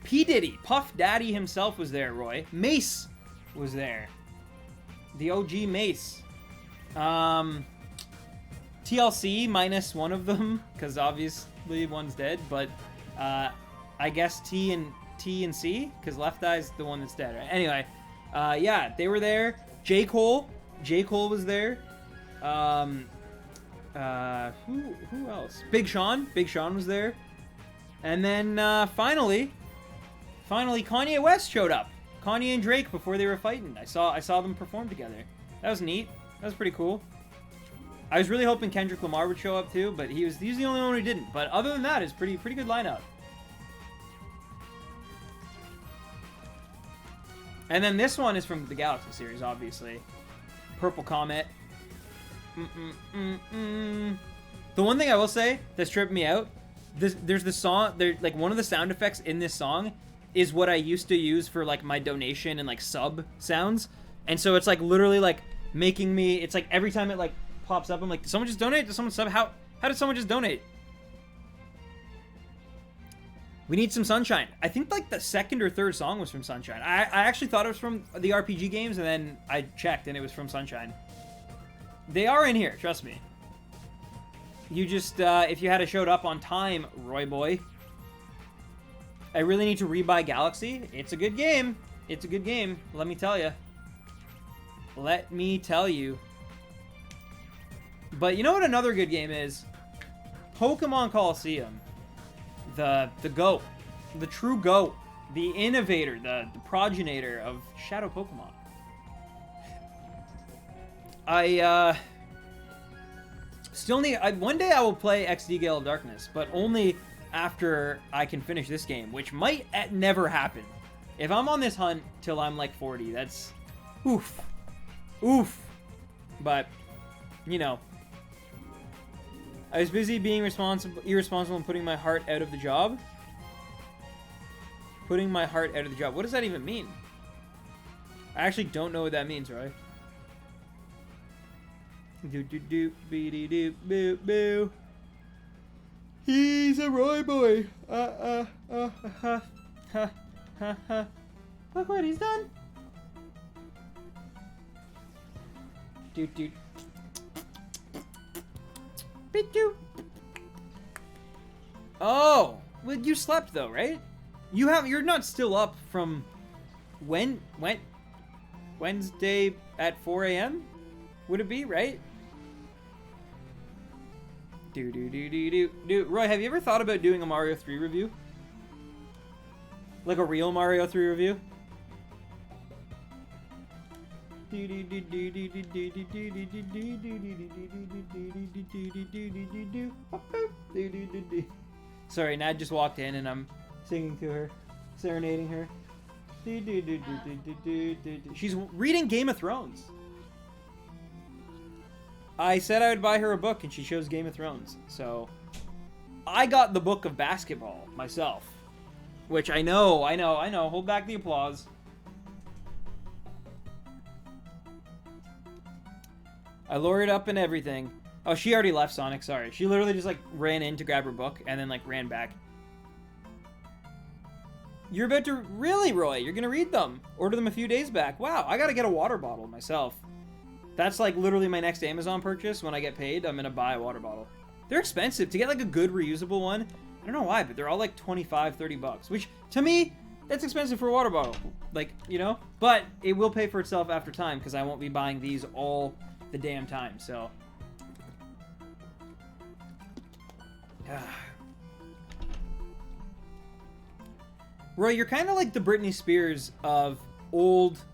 P. Diddy. Puff Daddy himself was there, Roy. Mace was there. The OG Mace. TLC minus one of them, because obviously one's dead, but I guess T and C, because Left Eye's the one that's dead, right? Anyway, yeah, they were there. J. Cole was there. Who else? Big Sean was there. And then finally Kanye West showed up. Kanye and Drake before they were fighting. I saw them perform together. That was neat. That was pretty cool. I was really hoping Kendrick Lamar would show up too, but he's the only one who didn't. But other than that, it's pretty good lineup. And then this one is from the Galaxy series, obviously. Purple Comet. The one thing I will say that's tripped me out, there's the song, like one of the sound effects in this song is what I used to use for like my donation and like sub sounds. And so it's like literally like making me, it's like every time it like pops up, I'm like, did someone just donate? Did someone sub? How did someone just donate? We need some Sunshine. I think like the second or third song was from Sunshine. I actually thought it was from the RPG games, and then I checked and it was from Sunshine. They are in here, trust me. You just, if you had showed up on time, Roy boy. I really need to rebuy Galaxy. It's a good game. It's a good game, let me tell you. Let me tell you. But you know what another good game is? Pokemon Colosseum. The GOAT. The true GOAT. The innovator. The progenitor of Shadow Pokemon. Still need... one day I will play XD Gale of Darkness, but only after I can finish this game, which might never happen. If I'm on this hunt till I'm like 40, that's... Oof. Oof. But, you know. I was busy being irresponsible and putting my heart out of the job. Putting my heart out of the job. What does that even mean? I actually don't know what that means, right? Do do do be dee doo boo boo. He's a Roy boy. Ha ha ha. Look what he's done. Do do. Beep doo. Oh, well, you slept though, right? You're not still up from Wednesday at 4 a.m. Would it be, right? Do. Roy, have you ever thought about doing a Mario 3 review? Like a real Mario 3 review? Sorry, Nad just walked in and I'm singing to her, serenading her. She's reading Game of Thrones. I said I would buy her a book, and she chose Game of Thrones. So, I got the book of basketball myself. Which I know. Hold back the applause. I lured up and everything. Oh, she already left Sonic, sorry. She literally just, like, ran in to grab her book, and then, like, ran back. You're about to... Really, Roy? You're gonna read them? Order them a few days back. Wow, I gotta get a water bottle myself. That's like literally my next Amazon purchase. When I get paid, I'm gonna buy a water bottle. They're expensive. To get like a good reusable one, I don't know why, but they're all like 25, 30 bucks. Which, to me, that's expensive for a water bottle. Like, you know? But it will pay for itself after time, because I won't be buying these all the damn time, so... Roy, you're kind of like the Britney Spears of old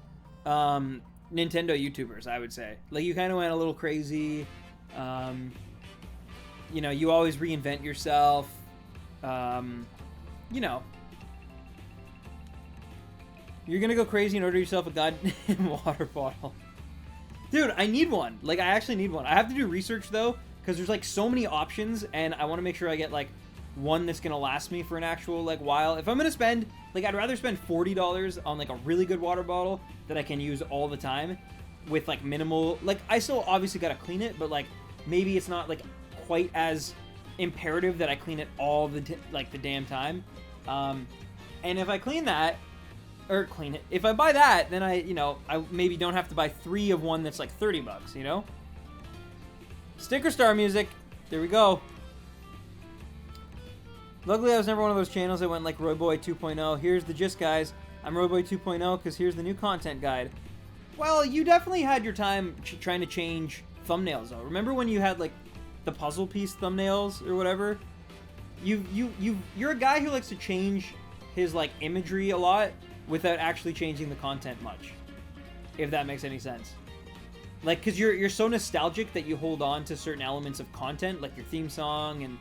Nintendo YouTubers, I would say. Like, you kind of went a little crazy. You know, you always reinvent yourself. You know. You're gonna go crazy and order yourself a goddamn water bottle. Dude, I need one. Like, I actually need one. I have to do research, though, because there's, like, so many options, and I want to make sure I get, like, one that's gonna last me for an actual, like, while. If I'm gonna spend, like, I'd rather spend $40 on, like, a really good water bottle that I can use all the time with, like, minimal, like, I still obviously gotta clean it, but, like, maybe it's not, like, quite as imperative that I clean it all the damn time. And if I clean that, or clean it, if I buy that, then I maybe don't have to buy 3 of one that's, like, 30 bucks, you know? Sticker star music. There we go. Luckily, I was never one of those channels that went like Royboy 2.0. Here's the gist, guys. I'm Royboy 2.0 because here's the new content guide. Well, you definitely had your time trying to change thumbnails, though. Remember when you had, like, the puzzle piece thumbnails or whatever? You're a guy who likes to change his, like, imagery a lot without actually changing the content much. If that makes any sense. Like, because you're so nostalgic that you hold on to certain elements of content, like your theme song and...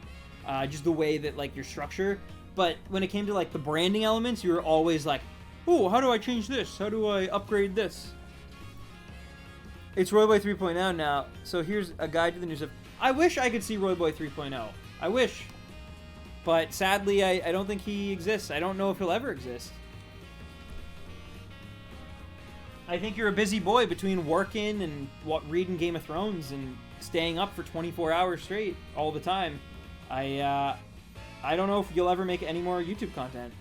just the way that, like, your structure. But when it came to, like, the branding elements, you were always like, oh, how do I change this? How do I upgrade this? It's Royboy 3.0 now, so here's a guide to the new stuff. I wish I could see Royboy 3.0. I wish. But sadly, I don't think he exists. I don't know if he'll ever exist. I think you're a busy boy between working and reading Game of Thrones and staying up for 24 hours straight all the time. I don't know if you'll ever make any more YouTube content.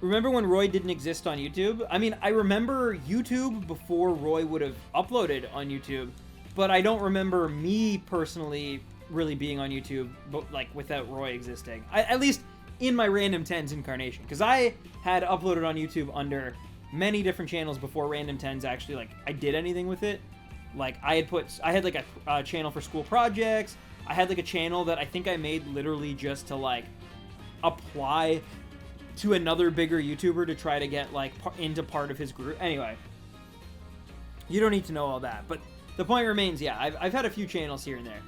Remember when Roy didn't exist on YouTube? I mean, I remember YouTube before Roy would have uploaded on YouTube, but I don't remember me personally really being on YouTube, but, like, without Roy existing. At least in my Random Tens incarnation, because I had uploaded on YouTube under many different channels before Random Tens actually, like, I did anything with it. Like, I had like a channel for school projects. I had like a channel that I think I made literally just to, like, apply to another bigger YouTuber to try to get, like, into part of his group. Anyway, you don't need to know all that. But the point remains, yeah, I've had a few channels here and there.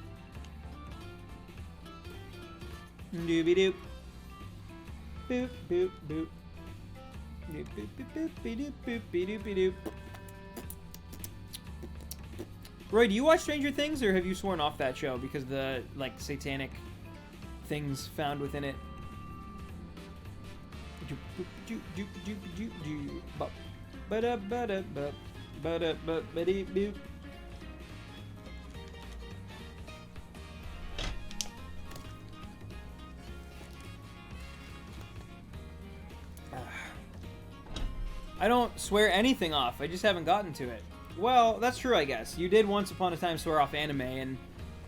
Doobie-doop. Boop, boop, boop. Doop, boop, boop, boop, doop, boop, doop, doop. Roy, do you watch Stranger Things, or have you sworn off that show because of the, like, satanic things found within it? I don't swear anything off. I just haven't gotten to it. Well, that's true, I guess. You did once upon a time swear off anime, and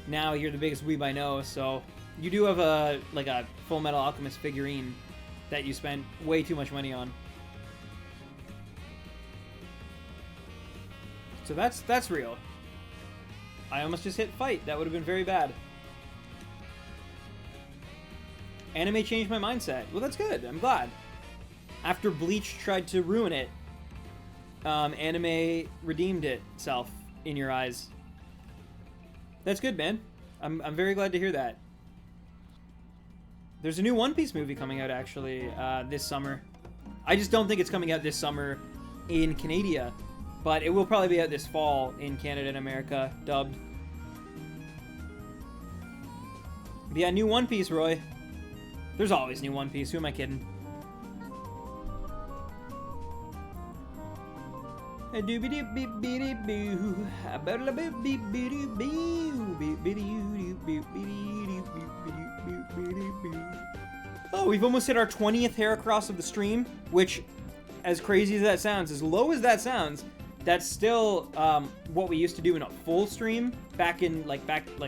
now you're the biggest weeb I know, so you do have a Full Metal Alchemist figurine that you spent way too much money on. So that's real. I almost just hit fight. That would have been very bad. Anime changed my mindset. Well, that's good. I'm glad. After Bleach tried to ruin it, anime redeemed itself in your eyes. That's good, man. I'm very glad to hear that. There's a new One Piece movie coming out, actually, this summer. I just don't think it's coming out this summer in Canada, but it will probably be out this fall in Canada and America, dubbed. But yeah, new One Piece, Roy. There's always new One Piece. Who am I kidding? Oh, we've almost hit our 20th Heracross of the stream, which, as crazy as that sounds, as low as that sounds, that's still what we used to do in a full stream back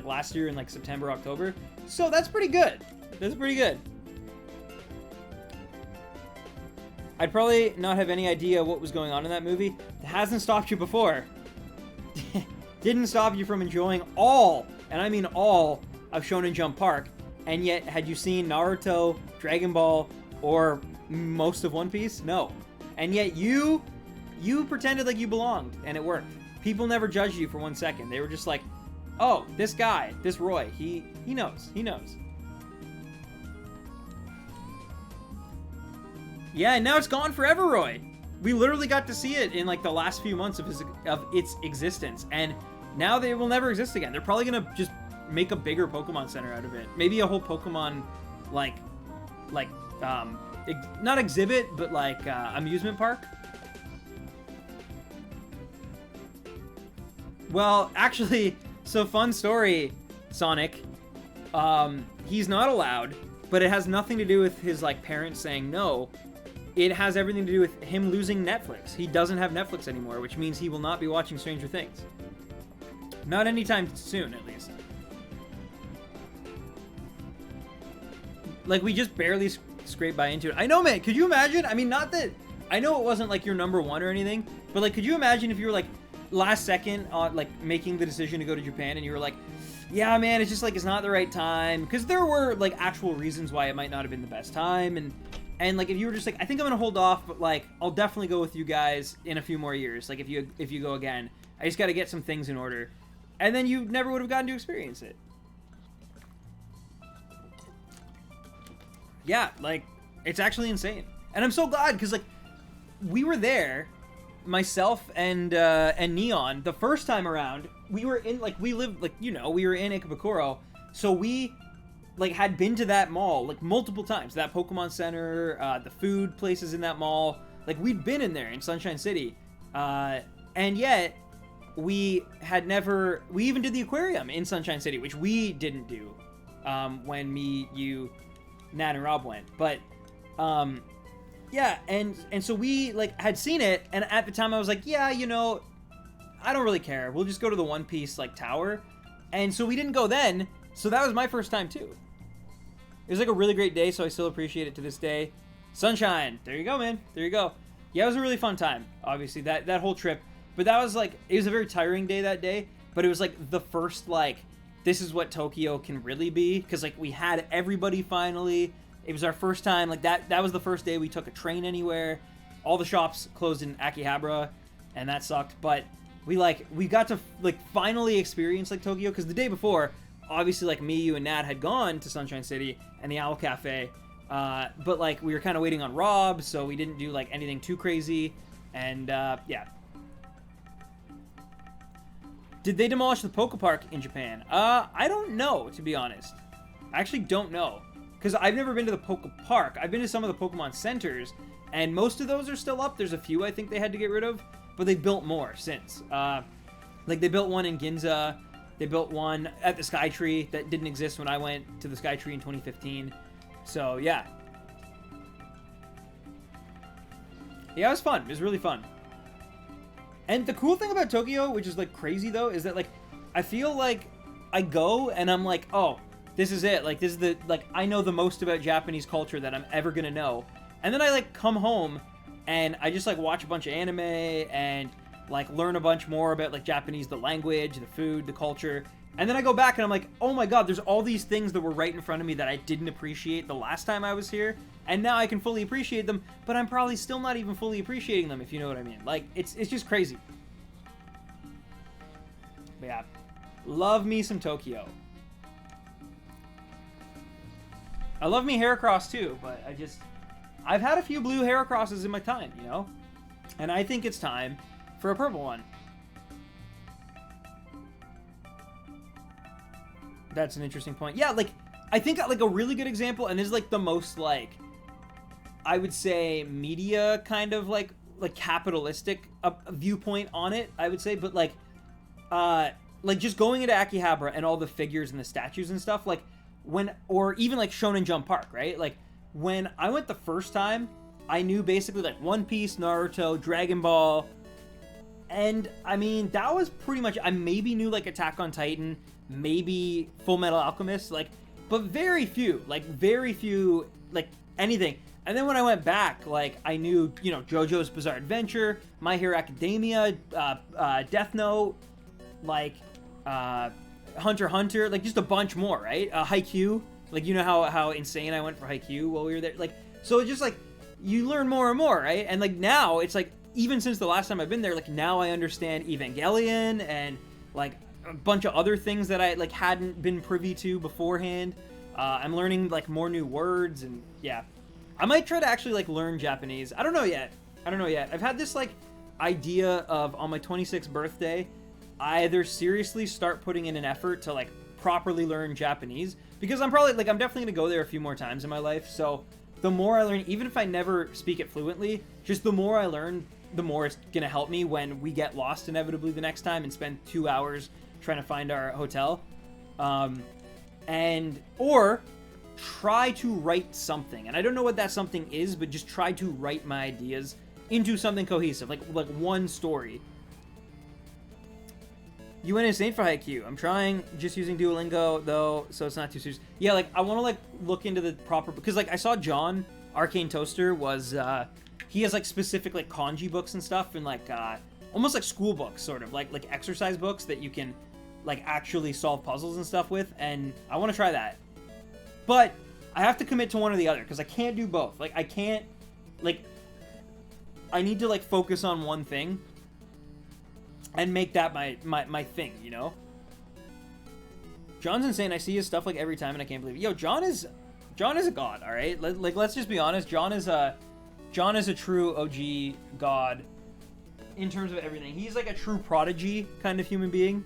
last year in like September, October. So that's pretty good. That's pretty good. I'd probably not have any idea what was going on in that movie. It hasn't stopped you before. Didn't stop you from enjoying all, and I mean all, of Shonen Jump Park. And yet, had you seen Naruto, Dragon Ball, or most of One Piece? No. And yet you pretended like you belonged, and it worked. People never judged you for 1 second. They were just like, oh, this guy, this Roy, he knows. He knows. Yeah, and now it's gone forever, Roy. We literally got to see it in like the last few months of its existence, and now they will never exist again. They're probably gonna just make a bigger Pokemon Center out of it. Maybe a whole Pokemon not exhibit, but like amusement park. Well, actually, so fun story, Sonic. He's not allowed, but it has nothing to do with his like parents saying no. It has everything to do with him losing Netflix. He doesn't have Netflix anymore, which means he will not be watching Stranger Things. Not anytime soon, at least. Like, we just barely scraped by into it. I know, man. Could you imagine? I mean, not that... I know it wasn't, like, your number one or anything, but, like, could you imagine if you were, like, last second on, like, making the decision to go to Japan, and you were like, yeah, man, it's just, like, it's not the right time. Because there were, like, actual reasons why it might not have been the best time, and like, if you were just like, I think I'm gonna hold off, but like, I'll definitely go with you guys in a few more years. Like, if you go again, I just got to get some things in order, and then you never would have gotten to experience it. Yeah, like, it's actually insane, and I'm so glad because like, we were there, myself and Neon, the first time around. We were in like, we lived like, you know, we were in Ikebukuro, so we like had been to that mall like multiple times, that Pokemon Center, the food places in that mall. Like, we'd been in there in Sunshine City, and yet we had never, we even did the aquarium in Sunshine City, which we didn't do when me, you, Nat, and Rob went. But yeah, and so we like had seen it, and at the time I was like, yeah, you know, I don't really care, we'll just go to the One Piece like tower. And so we didn't go then, so that was my first time too. It was like a really great day, so I still appreciate it to this day. Sunshine, there you go, man, there you go. Yeah, it was a really fun time, obviously, that whole trip. But that was like, it was a very tiring day that day, but it was like the first, like, this is what Tokyo can really be, because like, we had everybody finally. It was our first time, like, that was the first day we took a train anywhere. All the shops closed in Akihabara, and that sucked, but we got to like finally experience like Tokyo, because the day before, obviously like me, you, and Nat had gone to Sunshine City and the Owl Cafe, but like we were kind of waiting on Rob, so we didn't do like anything too crazy, and yeah. Did they demolish the Poke Park in Japan? I don't know, to be honest. I actually don't know, because I've never been to the Poke Park. I've been to some of the Pokemon centers, and most of those are still up. There's a few I think they had to get rid of, but they built more since. Like they built one in Ginza. They built one at the Skytree that didn't exist when I went to the Skytree in 2015. So yeah. Yeah, it was fun. It was really fun. And the cool thing about Tokyo, which is like crazy though, is that like I feel like I go and I'm like, oh, this is it. Like this is the like I know the most about Japanese culture that I'm ever gonna know. And then I like come home and I just like watch a bunch of anime and like learn a bunch more about like Japanese, the language, the food, the culture. And then I go back and I'm like, oh my god, there's all these things that were right in front of me that I didn't appreciate the last time I was here. And now I can fully appreciate them, but I'm probably still not even fully appreciating them, if you know what I mean. Like, it's just crazy. But yeah, love me some Tokyo. I love me Heracross too, but I've had a few blue Heracrosses in my time, you know? And I think it's time for a purple one. That's an interesting point. Yeah, like, I think like a really good example, and this is like the most like, I would say media kind of like capitalistic viewpoint on it, I would say, but like just going into Akihabara and all the figures and the statues and stuff, like or even like Shonen Jump Park, right? Like when I went the first time, I knew basically like One Piece, Naruto, Dragon Ball, and I mean that was pretty much. I maybe knew like Attack on Titan, maybe Full Metal Alchemist, like, but very few like anything. And then when I went back, like, I knew, you know, JoJo's Bizarre Adventure, My Hero Academia, Death Note, like, Hunter x Hunter, like, just a bunch more, right? Haikyuu, like, you know how insane I went for Haikyuu while we were there? Like, so it's just, like, you learn more and more, right? And, like, now, it's, like, even since the last time I've been there, like, now I understand Evangelion and, like, a bunch of other things that I, like, hadn't been privy to beforehand. I'm learning, like, more new words, and, yeah. I might try to actually, like, learn Japanese. I don't know yet. I've had this, like, idea of, on my 26th birthday, I either seriously start putting in an effort to, like, properly learn Japanese, because I'm definitely gonna go there a few more times in my life, so the more I learn, even if I never speak it fluently, just the more I learn, the more it's gonna help me when we get lost inevitably the next time and spend 2 hours trying to find our hotel. Or try to write something, and I don't know what that something is, but just try to write my ideas into something cohesive, like one story. You went insane for Haikyuu. I'm trying, just using Duolingo though, so it's not too serious. Yeah, like I want to like look into the proper, because like I saw John Arcane Toaster was he has like specific like kanji books and stuff, and like almost like school books, sort of like exercise books that you can like actually solve puzzles and stuff with, and I want to try that. But I have to commit to one or the other, because I can't do both. Like, I can't, like, I need to, like, focus on one thing and make that my thing, you know? John's insane. I see his stuff, like, every time, and I can't believe it. Yo, John is a god, all right? Like, let's just be honest. John is a true OG god in terms of everything. He's, like, a true prodigy kind of human being.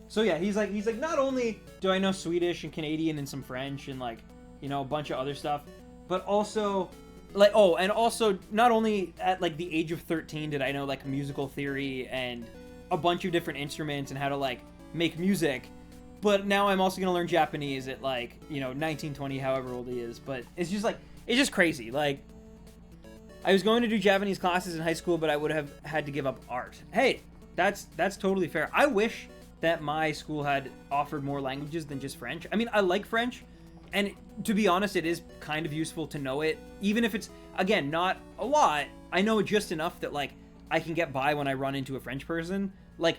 So yeah, he's like, not only do I know Swedish and Canadian and some French and like, you know, a bunch of other stuff, but also like, oh, and also not only at like the age of 13 did I know like musical theory and a bunch of different instruments and how to like make music, but now I'm also going to learn Japanese at like, you know, 19, 20, however old he is. But it's just like, it's just crazy. Like, I was going to do Japanese classes in high school, but I would have had to give up art. Hey, that's totally fair. I wish that my school had offered more languages than just French. I mean, I like French, and to be honest, it is kind of useful to know it, even if it's, again, not a lot. I know it just enough that, like, I can get by when I run into a French person. Like,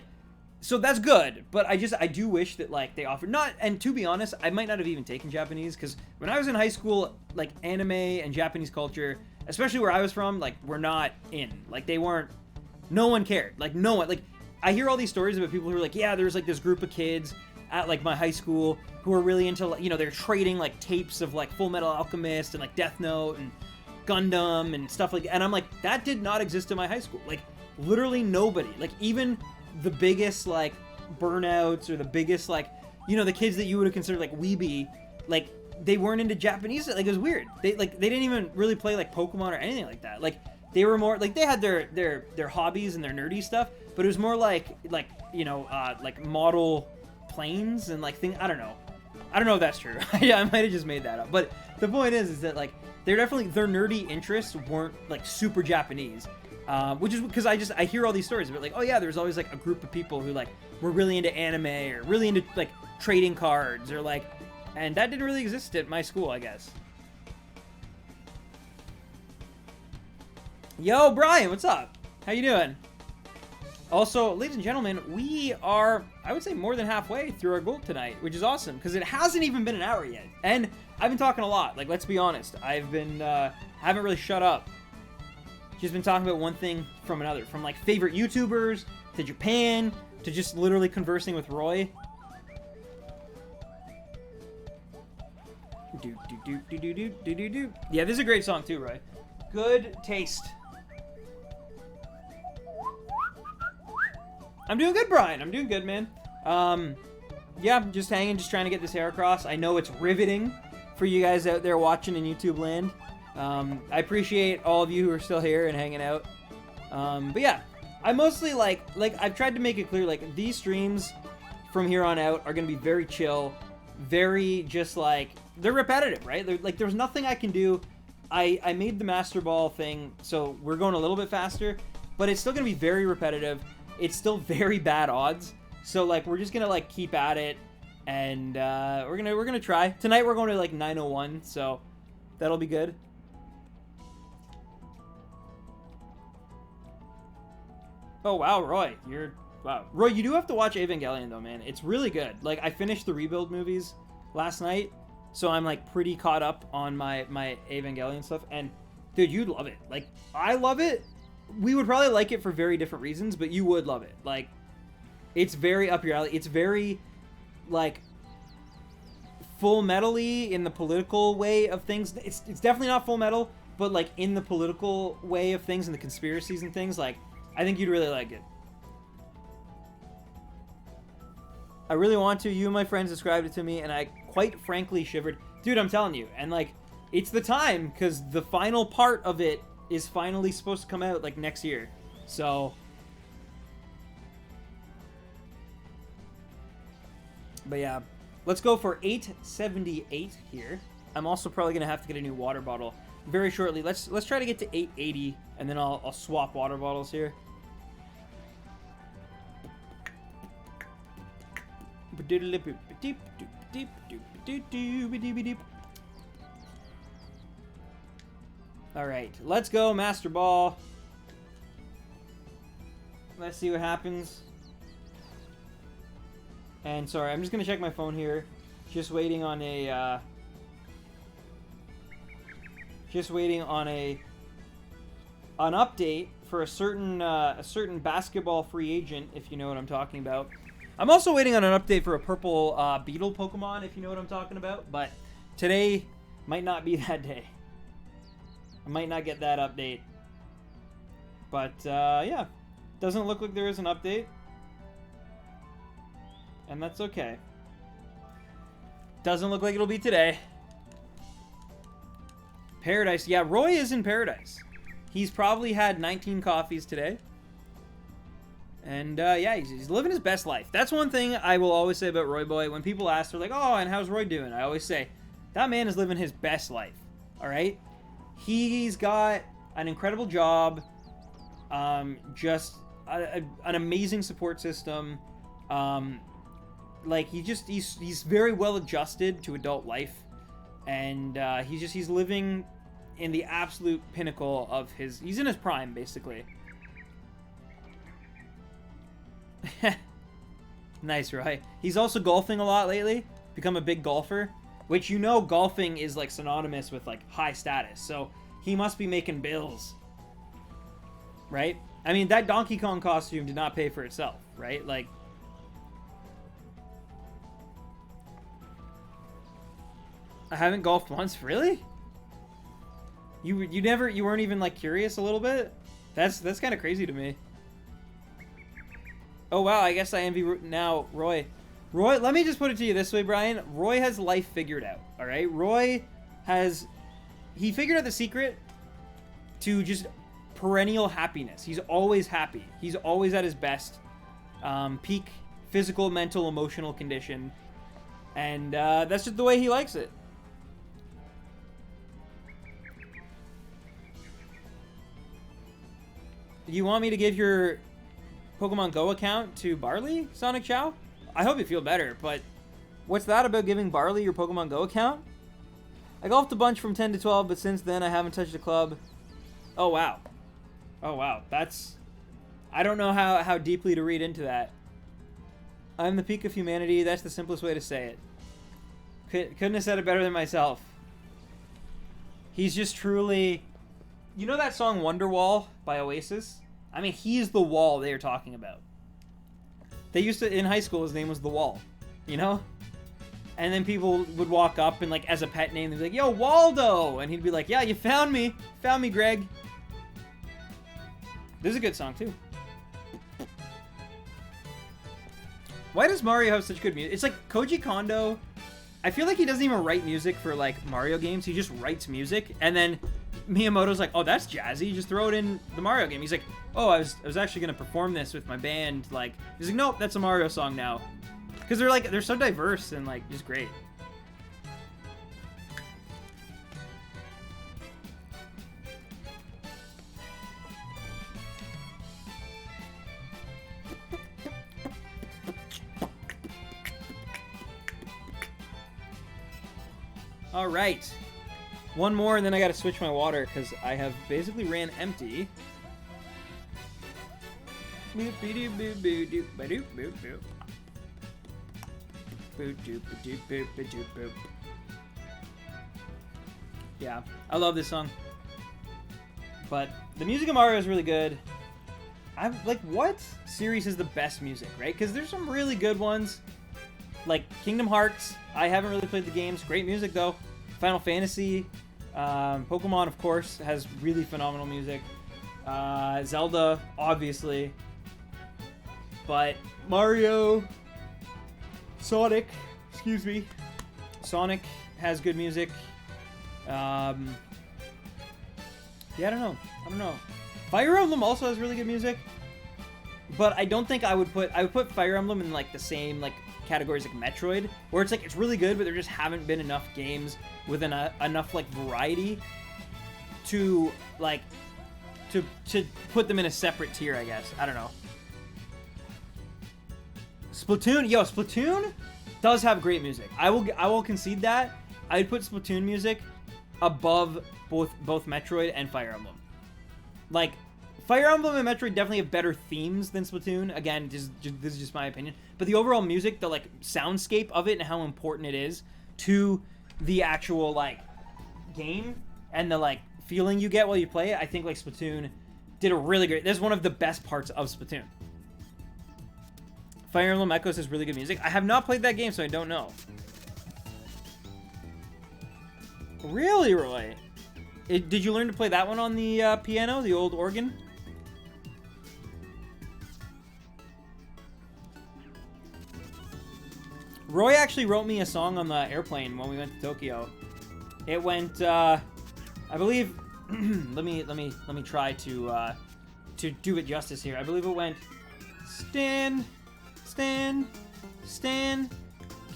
so that's good, but I do wish that, like, they offered, not, and to be honest, I might not have even taken Japanese, because when I was in high school, like, anime and Japanese culture, especially where I was from, like, were not in. Like, they weren't, no one cared. Like, no one, like, I hear all these stories about people who are like, yeah, there's like this group of kids at like my high school who are really into, you know, they're trading like tapes of like Full Metal Alchemist and like Death Note and Gundam and stuff like that. And I'm like, that did not exist in my high school. Like, literally nobody. Like, even the biggest like burnouts or the biggest like, you know, the kids that you would have considered like weeby, like, they weren't into Japanese. Like, it was weird. They didn't even really play like Pokemon or anything like that. Like, they were more like, they had their hobbies and their nerdy stuff, but it was more like you know, like model planes and like I don't know if that's true. Yeah, I might have just made that up, but the point is that like they're definitely, their nerdy interests weren't like super Japanese, which is because I hear all these stories about like, oh yeah, there's always like a group of people who like were really into anime or really into like trading cards or like, and that didn't really exist at my school, I guess. Yo, Brian, what's up? How you doing? Also, ladies and gentlemen, we are, I would say, more than halfway through our goal tonight, which is awesome, because it hasn't even been an hour yet. And I've been talking a lot, like, let's be honest. I've been, haven't really shut up. Just been talking about one thing from another, from, like, favorite YouTubers, to Japan, to just literally conversing with Roy. Yeah, this is a great song, too, Roy. Good taste. I'm doing good, Brian. I'm doing good, man. Yeah, just hanging, just trying to get this Heracross. I know it's riveting for you guys out there watching in YouTube land. I appreciate all of you who are still here and hanging out. But yeah, I mostly like I've tried to make it clear, like, these streams from here on out are going to be very chill, very just like, they're repetitive, right? Like, there's nothing I can do. I made the Master Ball thing, so we're going a little bit faster, but it's still going to be very repetitive. It's still very bad odds, so like we're just gonna like keep at it, and we're gonna try. Tonight we're going to like 901, so that'll be good. Oh wow, Roy, Roy, you do have to watch Evangelion though, man. It's really good. Like, I finished the Rebuild movies last night, so I'm like pretty caught up on my Evangelion stuff, and dude, you'd love it. Like, I love it. We would probably like it for very different reasons, but you would love it. Like, it's very up your alley. It's very, like, Full Metal-y in the political way of things. It's definitely not Full Metal, but, like, in the political way of things and the conspiracies and things. Like, I think you'd really like it. I really want to. You and my friends described it to me, and I quite frankly shivered. Dude, I'm telling you. And, like, it's the time, because the final part of it is finally supposed to come out like next year. So, but yeah, let's go for 878 here. I'm also probably gonna have to get a new water bottle very shortly. Let's try to get to 880, and then I'll swap water bottles here. Alright, let's go, Master Ball. Let's see what happens. And sorry, I'm just gonna check my phone here. Just waiting on a an update for a certain basketball free agent, if you know what I'm talking about. I'm also waiting on an update for a purple beetle Pokemon, if you know what I'm talking about. But today might not be that day. I might not get that update. But yeah, doesn't look like there is an update. And that's okay. Doesn't look like it'll be today. Paradise. Yeah, Roy is in paradise. He's probably had 19 coffees today. And yeah, he's living his best life. That's one thing I will always say about Roy Boy. When people ask, they're like, oh, and how's Roy doing? I always say, that man is living his best life. All right? He's got an incredible job. Just an amazing support system. Like, he's very well adjusted to adult life. And he's living in the absolute pinnacle of he's in his prime, basically. Nice, right? He's also golfing a lot lately. Become a big golfer, which, you know, golfing is like synonymous with like high status. So he must be making bills. Right? I mean, that Donkey Kong costume did not pay for itself, right? Like, I haven't golfed once, really? You weren't even like curious a little bit? That's kind of crazy to me. Oh wow, I guess I envy now Roy. Roy, let me just put it to you this way, Brian. Roy has life figured out, all right? Roy he figured out the secret to just perennial happiness. He's always happy. He's always at his best. Peak physical, mental, emotional condition. And that's just the way he likes it. You want me to give your Pokemon Go account to Barley, Sonic Chow? I hope you feel better, but what's that about giving Barley your Pokemon Go account? I golfed a bunch from 10 to 12, but since then I haven't touched a club. Oh, wow. Oh, wow. That's... I don't know how deeply to read into that. I'm the peak of humanity. That's the simplest way to say it. Couldn't have said it better than myself. He's just truly... You know that song Wonderwall by Oasis? I mean, he's the wall they are talking about. They used to, in high school, his name was The Wall. You know? And then people would walk up and, like, as a pet name, they'd be like, yo, Waldo! And he'd be like, yeah, you found me. Found me, Greg. This is a good song, too. Why does Mario have such good music? It's like Koji Kondo. I feel like he doesn't even write music for, like, Mario games. He just writes music. And then Miyamoto's like, oh, that's jazzy. Just throw it in the Mario game. He's like, oh, I was actually going to perform this with my band. Like, he's like, nope, that's a Mario song now. Because they're so diverse and, like, just great. All right. One more, and then I got to switch my water because I have basically ran empty. Yeah, I love this song. But the music of Mario is really good. I'm like, what series is the best music, right? Because there's some really good ones. Like Kingdom Hearts. I haven't really played the games. Great music, though. Final Fantasy. Pokemon, of course, has really phenomenal music. Zelda, obviously. But Mario, Sonic, excuse me. Sonic has good music. Yeah, I don't know. Fire Emblem also has really good music. But I don't think I would put Fire Emblem in like the same like categories like Metroid, where it's like it's really good, but there just haven't been enough games with enough like variety to like to put them in a separate tier, I guess. I don't know. Splatoon does have great music. I will concede that. I'd put Splatoon music above both Metroid and Fire Emblem. Like, Fire Emblem and Metroid definitely have better themes than Splatoon. Again, this is just my opinion. But the overall music, the like soundscape of it and how important it is to the actual like game and the like feeling you get while you play it, I think like Splatoon did a really great. That's one of the best parts of Splatoon. Fire Emblem Echoes has really good music. I have not played that game, so I don't know. Really, Roy? Did you learn to play that one on the piano, the old organ? Roy actually wrote me a song on the airplane when we went to Tokyo. It went, I believe. let me try to do it justice here. I believe it went. Stan,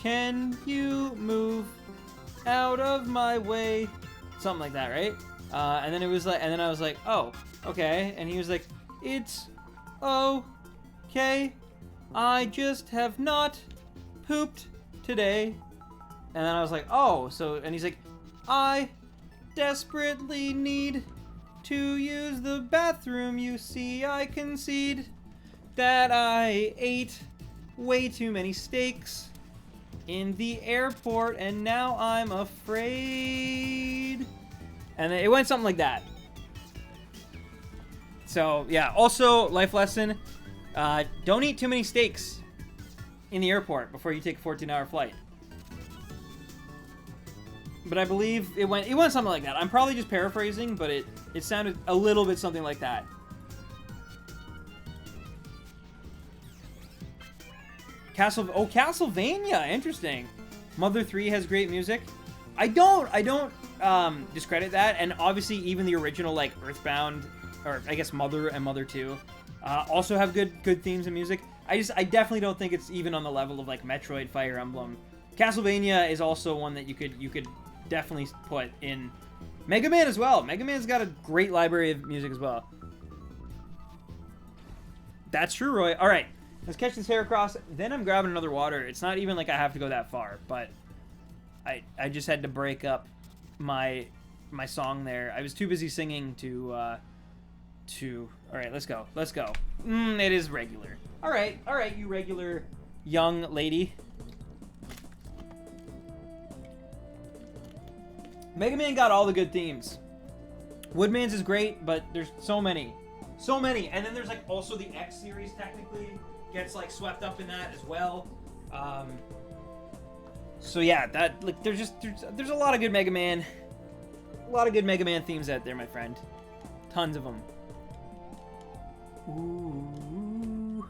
can you move out of my way? Something like that, right? And then it was like, and then I was like, oh, okay. And he was like, it's okay. I just have not pooped today. And then I was like, oh, so, and he's like, I desperately need to use the bathroom. You see, I concede that I ate way too many steaks in the airport, and now I'm afraid And it went something like that. So, yeah. Also, life lesson, don't eat too many steaks in the airport before you take a 14-hour flight. But I believe it went something like that. I'm probably just paraphrasing, but it sounded a little bit something like that. Castlevania, interesting. Mother 3 has great music. I don't discredit that, and obviously even the original like Earthbound, or I guess Mother and Mother 2, also have good themes and music. I definitely don't think it's even on the level of like Metroid, Fire Emblem. Castlevania is also one that you could definitely put in. Mega Man as well. Mega Man's got a great library of music as well. That's true, Roy. All right. Let's catch this Heracross, then I'm grabbing another water. It's not even like I have to go that far, but I just had to break up my song there. I was too busy singing to all right, let's go. It is regular. All right, you regular young lady. Mega Man got all the good themes. Woodman's is great, but there's so many. And then there's like also the X series technically gets like swept up in that as well. So yeah, that like there's a lot of good Mega Man, themes out there, my friend. Tons of them. Ooh.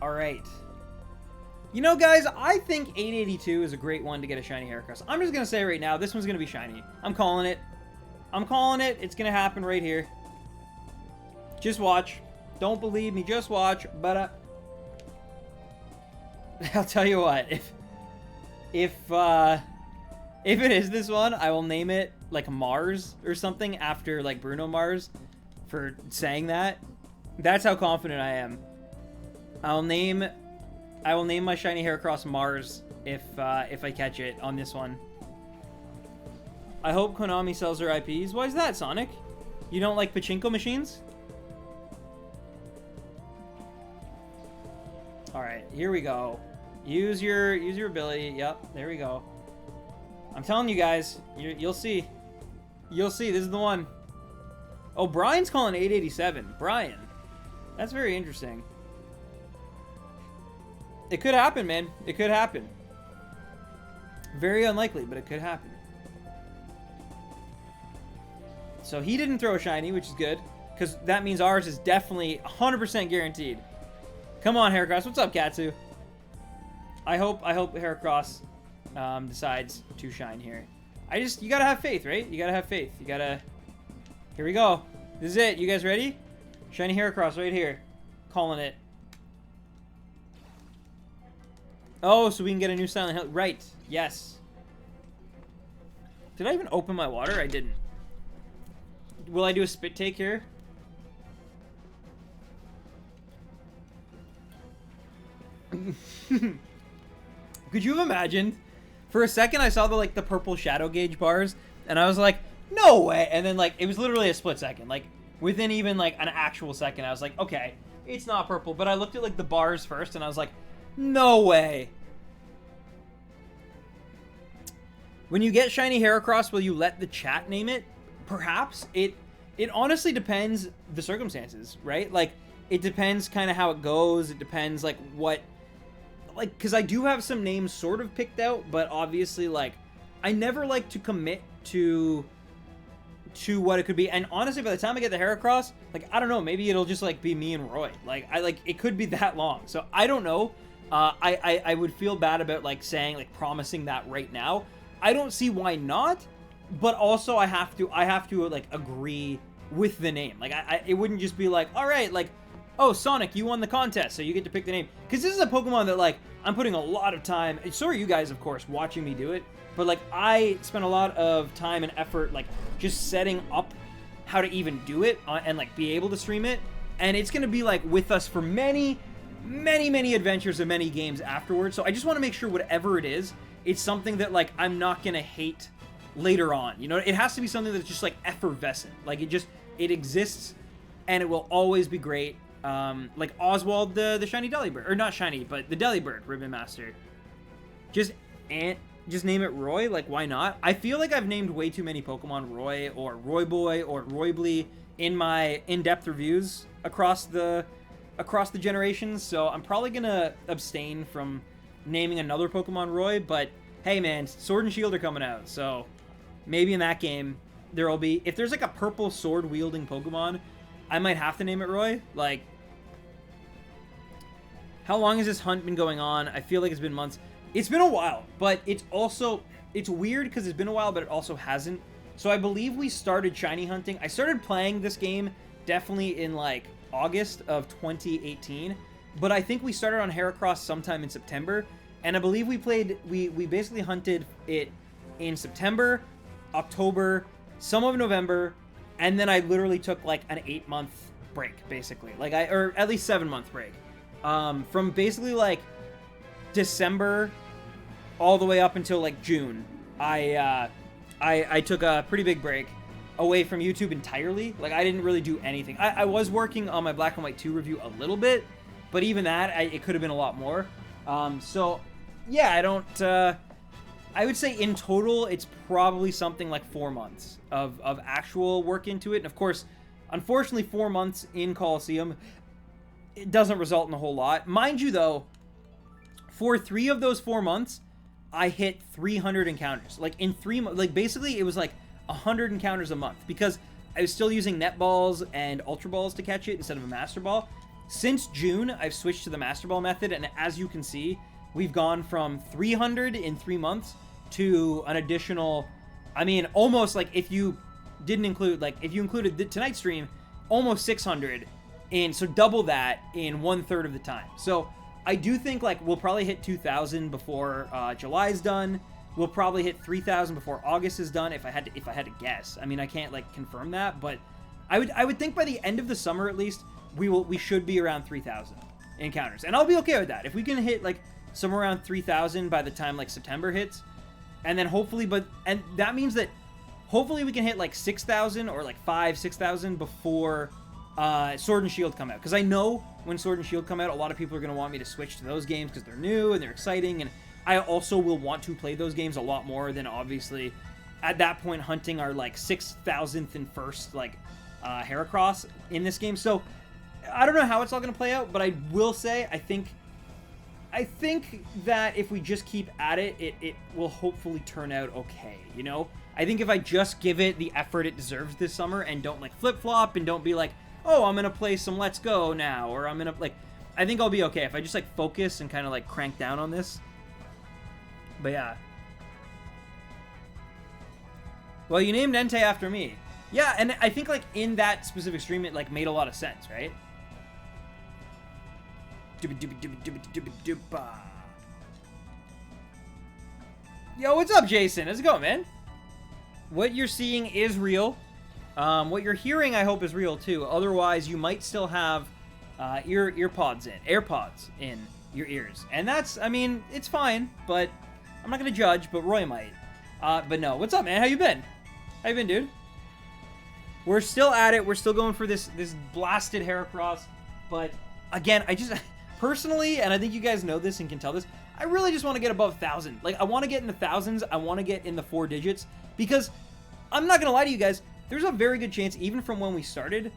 All right. You know, guys, I think 882 is a great one to get a shiny Heracross. I'm just gonna say right now, this one's gonna be shiny. I'm calling it. It's gonna happen right here. Just watch. Don't believe me, just watch. But I'll tell you what, if it is this one, I will name it like Mars or something after like Bruno Mars for saying that. That's how confident I am. I will name my shiny Heracross Mars if I catch it on this one. I hope Konami sells their IPs. Why is that, Sonic? You don't like pachinko machines? Alright, here we go. Use your ability. Yep, there we go. I'm telling you guys, you'll see. You'll see, this is the one. Oh, Brian's calling 887. Brian. That's very interesting. It could happen, man. It could happen. Very unlikely, but it could happen. So he didn't throw a shiny, which is good, because that means ours is definitely 100% guaranteed. Come on, Heracross. What's up, Katsu? I hope Heracross decides to shine here. You gotta have faith, right? You gotta have faith. You gotta... Here we go. This is it. You guys ready? Shiny Heracross right here. Calling it. Oh, so we can get a new Silent Hill. Right. Yes. Did I even open my water? I didn't. Will I do a spit take here? Could you have imagined? For a second, I saw the purple shadow gauge bars, and I was like, no way. And then it was literally a split second. Within even an actual second, I was like, okay, it's not purple. But I looked at the bars first, and I was like, no way. When you get shiny Heracross, will you let the chat name it? Perhaps. It honestly depends the circumstances, right? It depends kind of how it goes. It depends what, because I do have some names sort of picked out, but obviously I never like to commit to what it could be. And honestly, by the time I get the Heracross, I don't know, maybe it'll just be me and Roy. It could be that long. So I don't know. I would feel bad about saying promising that right now. I don't see why not, but also I have to agree with the name. It wouldn't just be all right, oh, Sonic, you won the contest, so you get to pick the name. Because this is a Pokemon that I'm putting a lot of time, so are you guys, of course, watching me do it. But I spent a lot of time and effort just setting up how to even do it and be able to stream it. And it's gonna be with us for many adventures and many games afterwards. So I just want to make sure whatever it is, it's something that I'm not gonna hate later on. You know, it has to be something that's just effervescent. It exists and it will always be great. Oswald the shiny Delibird, or not shiny, but the Delibird Ribbon Master. Just just name it Roy. Like, why not? I feel like I've named way too many Pokemon Roy or Roy Boy or Roybly in my in-depth reviews across the generations, so I'm probably gonna abstain from naming another Pokemon Roy, but hey man, Sword and Shield are coming out, so maybe in that game there will be, if there's like a purple sword wielding Pokemon, I might have to name it Roy. Like, how long has this hunt been going on? I feel like it's been months. It's been a while, but it's weird because it's been a while, but it also hasn't. So I believe we started shiny hunting. I started playing this game definitely in like August of 2018, but I think we started on Heracross sometime in September, and I believe we basically hunted it in September, October, some of November, and then I literally took like an 8-month break, basically, or at least 7-month break, from basically like December all the way up until like June. I took a pretty big break away from YouTube entirely. Like, I didn't really do anything. I was working on my Black and White 2 review a little bit, but even that, it could have been a lot more. So, yeah, I would say in total, it's probably something like 4 months of actual work into it. And of course, unfortunately, 4 months in Colosseum, it doesn't result in a whole lot. Mind you, though, for 3 of those 4 months, I hit 300 encounters. Like, in 3 months, like, basically, it was like 100 encounters a month, because I was still using net balls and ultra balls to catch it instead of a master ball. Since June, I've switched to the master ball method, and as you can see, we've gone from 300 in 3 months to an additional, I mean, almost, like, if you included tonight's stream, almost 600 so double that in 1/3 of the time. So I do think, like, we'll probably hit 2,000 before July's done. We'll probably hit 3,000 before August is done, if I had to guess. I mean, I can't, like, confirm that, but I would think by the end of the summer, at least, we should be around 3,000 encounters, and I'll be okay with that. If we can hit, like, somewhere around 3,000 by the time, like, September hits, and then hopefully, and that means that hopefully we can hit, like, 6,000 or, like, 6,000 before Sword and Shield come out, because I know when Sword and Shield come out, a lot of people are going to want me to switch to those games because they're new and they're exciting, and I also will want to play those games a lot more than, obviously, at that point, hunting our, like, 6,000th and first, like, Heracross in this game. So, I don't know how it's all going to play out, but I will say, I think that if we just keep at it, it will hopefully turn out okay, you know? I think if I just give it the effort it deserves this summer and don't, like, flip-flop and don't be like, oh, I'm going to play some Let's Go now, or I'm going to, like, I think I'll be okay if I just, like, focus and kind of, like, crank down on this. But yeah. Well, you named Entei after me. Yeah, and I think, like, in that specific stream, it, like, made a lot of sense, right? Yo, what's up, Jason? How's it going, man? What you're seeing is real. What you're hearing, I hope, is real, too. Otherwise, you might still have AirPods in your ears. And that's, I mean, it's fine, but I'm not going to judge, but Roy might. But no, what's up, man? How you been? How you been, dude? We're still at it. We're still going for this blasted Heracross. But, again, I just, personally, and I think you guys know this and can tell this, I really just want to get above 1,000. Like, I want to get in the thousands. I want to get in the 4 digits. Because, I'm not going to lie to you guys, there's a very good chance, even from when we started,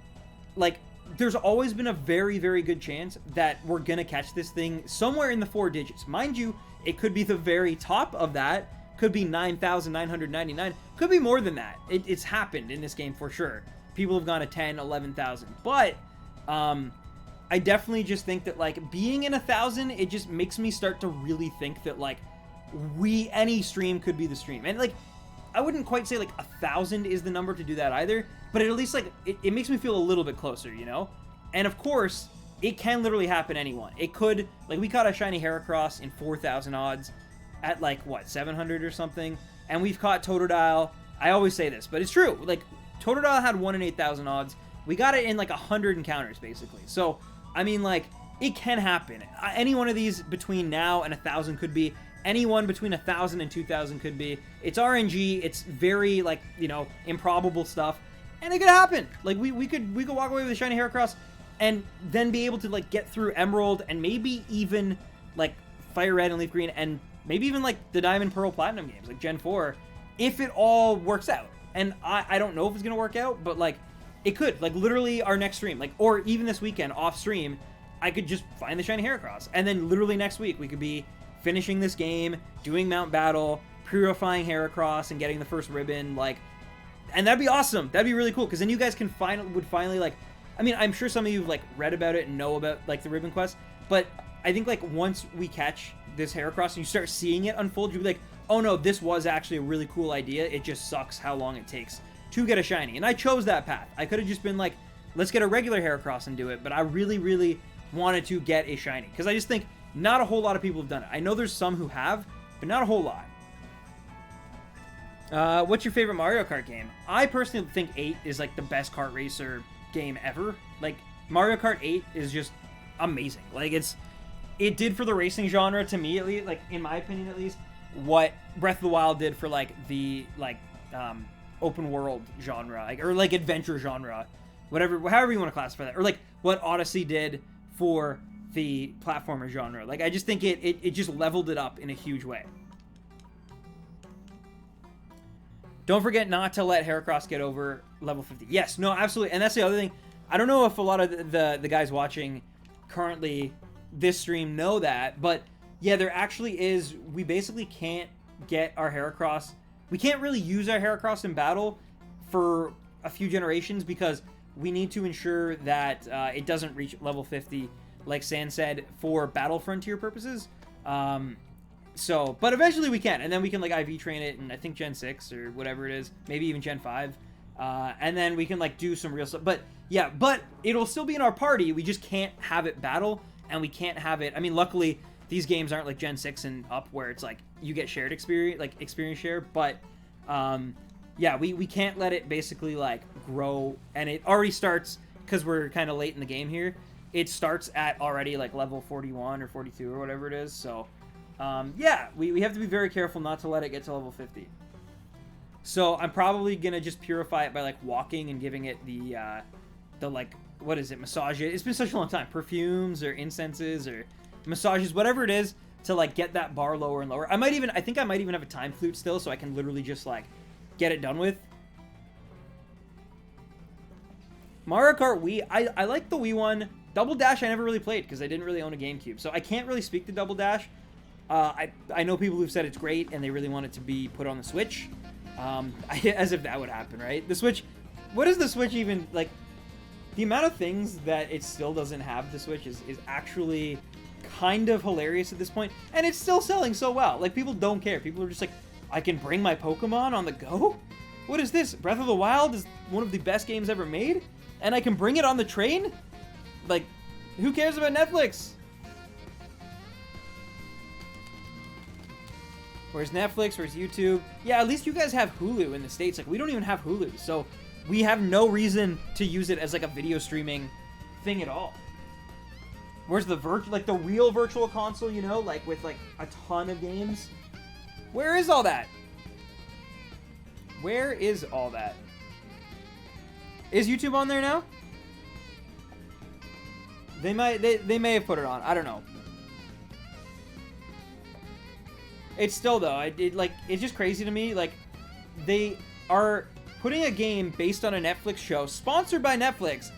like, there's always been a very, very good chance that we're going to catch this thing somewhere in the 4 digits. Mind you, it could be the very top of that. Could be 9,999. Could be more than that. It's happened in this game for sure. People have gone to 10, 11,000. But, I definitely just think that, like, being in 1,000, it just makes me start to really think that, like, any stream could be the stream. And, like, I wouldn't quite say, like, 1,000 is the number to do that either, but at least, like, it makes me feel a little bit closer, you know? And, of course, it can literally happen anyone. It could, like, we caught a shiny Heracross in 4,000 odds at, like, what, 700 or something? And we've caught Totodile. I always say this, but it's true. Like, Totodile had 1 in 8,000 odds. We got it in, like, 100 encounters, basically. So, I mean, like, it can happen. Any one of these between now and 1,000 could be. Anyone between 1,000 and 2,000 could be. It's RNG. It's very, like, you know, improbable stuff. And it could happen. Like, we could walk away with a shiny Heracross and then be able to, like, get through Emerald and maybe even, like, Fire Red and Leaf Green and maybe even like the Diamond Pearl Platinum games, like Gen 4, if it all works out. And I don't know if it's gonna work out, but like it could. Like literally our next stream, like, or even this weekend off stream, I could just find the shiny Heracross, and then literally next week we could be finishing this game, doing Mount Battle, purifying Heracross, and getting the first ribbon, like, and that'd be awesome. That'd be really cool, because then you guys can finally like, I mean, I'm sure some of you like read about it and know about like the ribbon quest, but I think like once we catch this Heracross and you start seeing it unfold, you'll be like, oh no, this was actually a really cool idea. It just sucks how long it takes to get a shiny. And I chose that path. I could have just been like, let's get a regular Heracross and do it, but I really, really wanted to get a shiny, because I just think not a whole lot of people have done it. I know there's some who have, but not a whole lot. What's your favorite Mario Kart game? I personally think 8 is like the best kart racer game ever. Like Mario Kart 8 is just amazing. Like it did for the racing genre, to me at least, like in my opinion at least, what Breath of the Wild did for like the open world genre, like, or like adventure genre, however you want to classify that, or like what Odyssey did for the platformer genre. Like I just think it just leveled it up in a huge way. Don't forget not to let Heracross get over level 50. Yes, no, absolutely. And that's the other thing. I don't know if a lot of the guys watching currently this stream know that, but yeah, there actually is, we basically can't get our Heracross, we can't really use our Heracross in battle for a few generations, because we need to ensure that it doesn't reach level 50, like San said, for Battle Frontier purposes. But eventually we can, and then we can like IV train it, and I think Gen 6 or whatever it is, maybe even Gen 5, and then we can like do some real stuff. But yeah, but it'll still be in our party. We just can't have it battle, and we can't have it, I mean, luckily these games aren't like Gen 6 and up where it's like you get shared experience, like experience share, but yeah, we can't let it basically like grow, and it already starts, because we're kind of late in the game here, it starts at already like level 41 or 42 or whatever it is. So yeah, we have to be very careful not to let it get to level 50. So I'm probably gonna just purify it by like walking and giving it the like, what is it, massage it. It's been such a long time. Perfumes or incenses or massages, whatever it is, to like get that bar lower and lower. I think I might even have a time flute still, so I can literally just like get it done with. Mario Kart Wii, I like the Wii one. Double Dash I never really played because I didn't really own a GameCube, so I can't really speak to Double Dash. I know people who've said it's great and they really want it to be put on the Switch. As if that would happen, right? The Switch, what is the Switch even, like, the amount of things that it still doesn't have, the Switch, is actually kind of hilarious at this point, and it's still selling so well. Like, people don't care. People are just like, I can bring my Pokemon on the go? What is this? Breath of the Wild is one of the best games ever made, and I can bring it on the train? Like, who cares about Netflix? Where's Netflix? Where's YouTube? Yeah, at least you guys have Hulu in the States. Like, we don't even have Hulu, so we have no reason to use it as like a video streaming thing at all. Where's the the real virtual console, you know, like with like a ton of games? Where is all that? Where is all that? Is YouTube on there now? They may have put it on. I don't know. It's still, though, it's just crazy to me. Like, they are putting a game based on a Netflix show, sponsored by Netflix,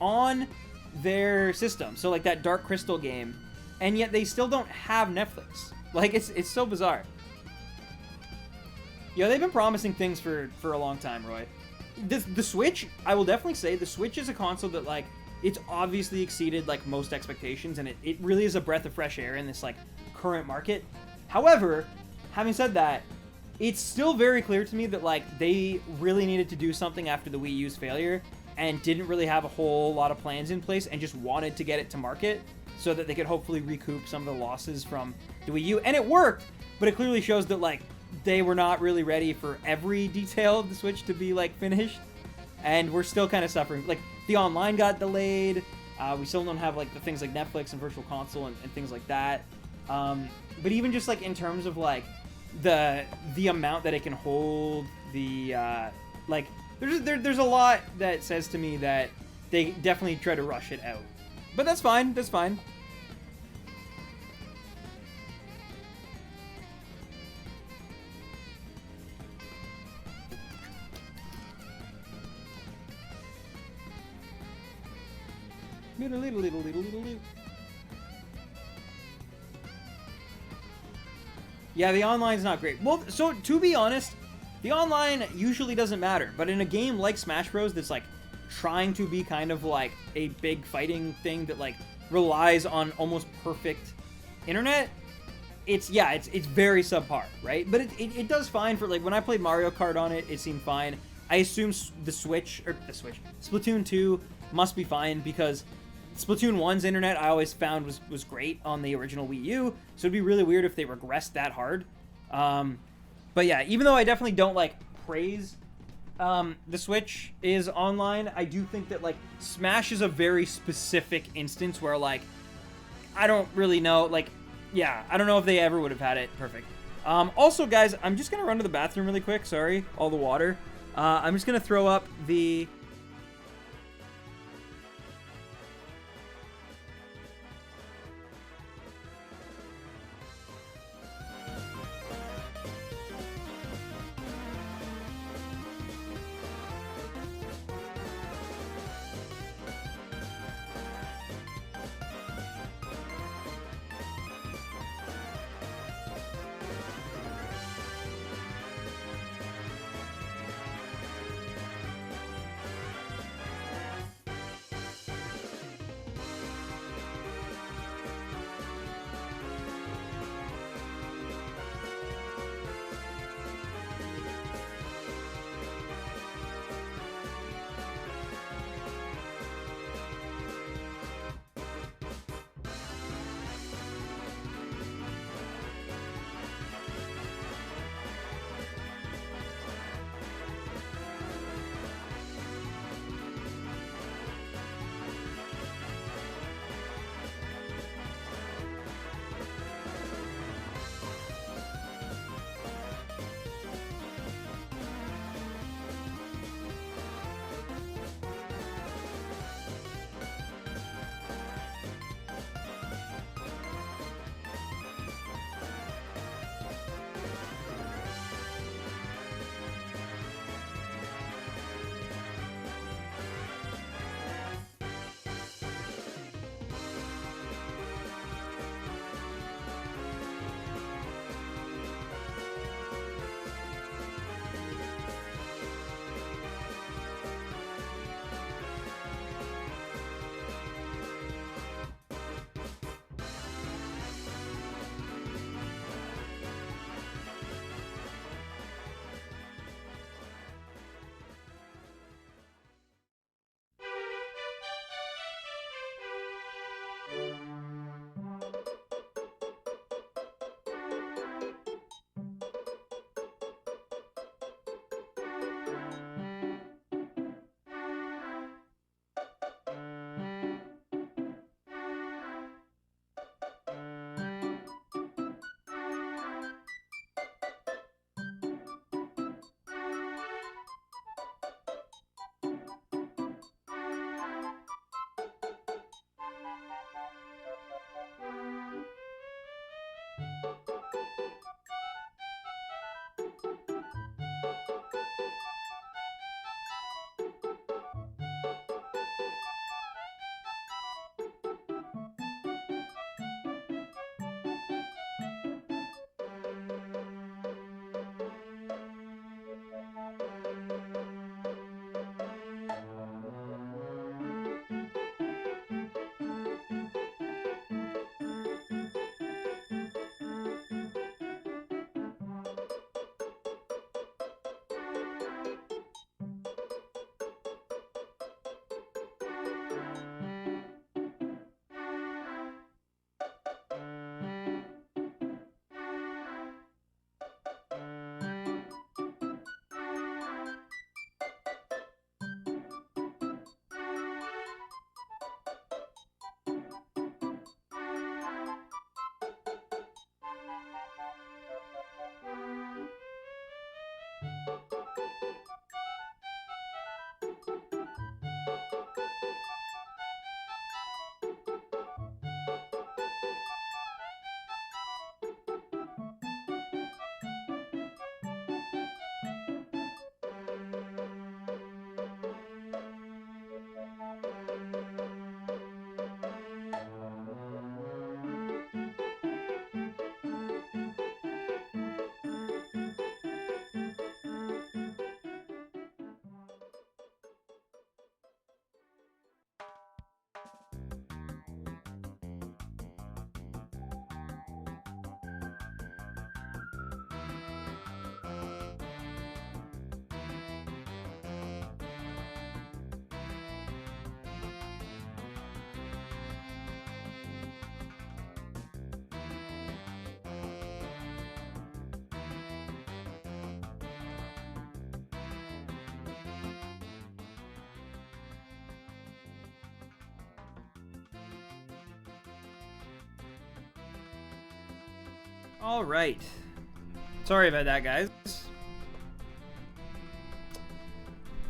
on their system. So, like, that Dark Crystal game, and yet they still don't have Netflix. Like, it's so bizarre. Yeah, they've been promising things for a long time, Roy. The Switch, I will definitely say, the Switch is a console that, like, it's obviously exceeded, like, most expectations, and it really is a breath of fresh air in this, like, current market. However, having said that, it's still very clear to me that, like, they really needed to do something after the Wii U's failure and didn't really have a whole lot of plans in place and just wanted to get it to market so that they could hopefully recoup some of the losses from the Wii U. And it worked, but it clearly shows that, like, they were not really ready for every detail of the Switch to be, like, finished. And we're still kind of suffering. Like, the online got delayed. We still don't have, like, the things like Netflix and Virtual Console and things like that. But even just, like, in terms of, like, the amount that it can hold, like, there's a lot that says to me that they definitely try to rush it out. But that's fine. That's fine. Yeah, the online's not great. Well, so to be honest, the online usually doesn't matter. But in a game like Smash Bros. That's like trying to be kind of like a big fighting thing that like relies on almost perfect internet, it's very subpar, right? But it does fine for like when I played Mario Kart on it, it seemed fine. I assume Splatoon 2 must be fine because Splatoon 1's internet I always found was great on the original Wii U, so it'd be really weird if they regressed that hard. But yeah, even though I definitely don't like praise the Switch is online, I do think that like Smash is a very specific instance where like I don't really know, like, yeah, I don't know if they ever would have had it perfect. Also, guys, I'm just gonna run to the bathroom really quick. Sorry, all the water. I'm just gonna throw up the. All right. Sorry about that, guys.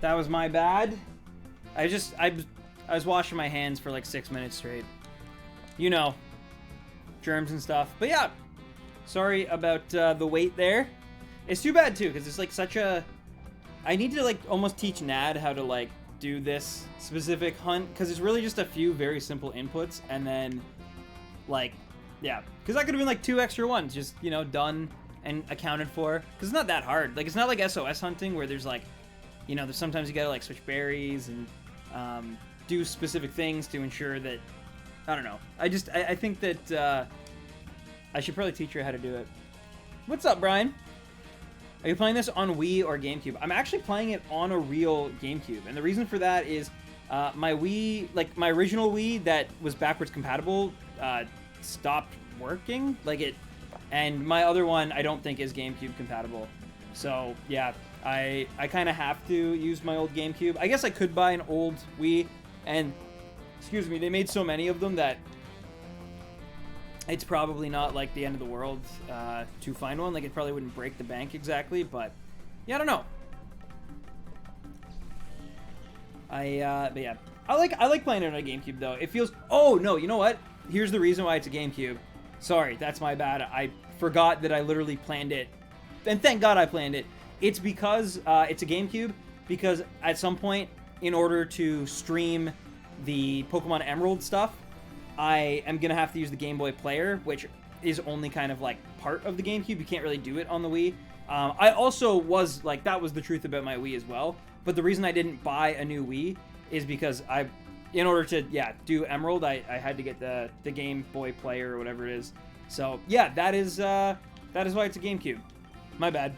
That was my bad. I was washing my hands for like 6 minutes straight. You know, germs and stuff. But yeah, sorry about the wait there. It's too bad too, because it's like such a... I need to like almost teach Nad how to like do this specific hunt, because it's really just a few very simple inputs, and then like, yeah, because that could have been like 2 extra ones, just, you know, done and accounted for, because it's not that hard. Like, it's not like SOS hunting where there's like, you know, there's sometimes you gotta like switch berries and do specific things to ensure that, I don't know. I think that I should probably teach her how to do it. What's up, Brian? Are you playing this on Wii or GameCube? I'm actually playing it on a real GameCube, and the reason for that is my Wii, like my original Wii that was backwards compatible, stopped working. Like it, and my other one I don't think is GameCube compatible. So yeah, I kind of have to use my old GameCube. I guess I could buy an old Wii, and excuse me, they made so many of them that it's probably not like the end of the world to find one. Like, it probably wouldn't break the bank exactly, but yeah, I don't know. But yeah, I like playing it on a GameCube though. It feels. Oh no, you know what? Here's the reason why it's a GameCube. Sorry, that's my bad. I forgot that I literally planned it, and thank God I planned it. It's because it's a GameCube. Because at some point, in order to stream the Pokemon Emerald stuff, I am going to have to use the Game Boy Player, which is only kind of like part of the GameCube. You can't really do it on the Wii. I also was like, that was the truth about my Wii as well. But the reason I didn't buy a new Wii is because in order to, yeah, do Emerald, I had to get the Game Boy Player or whatever it is. So yeah, that is why it's a GameCube. My bad.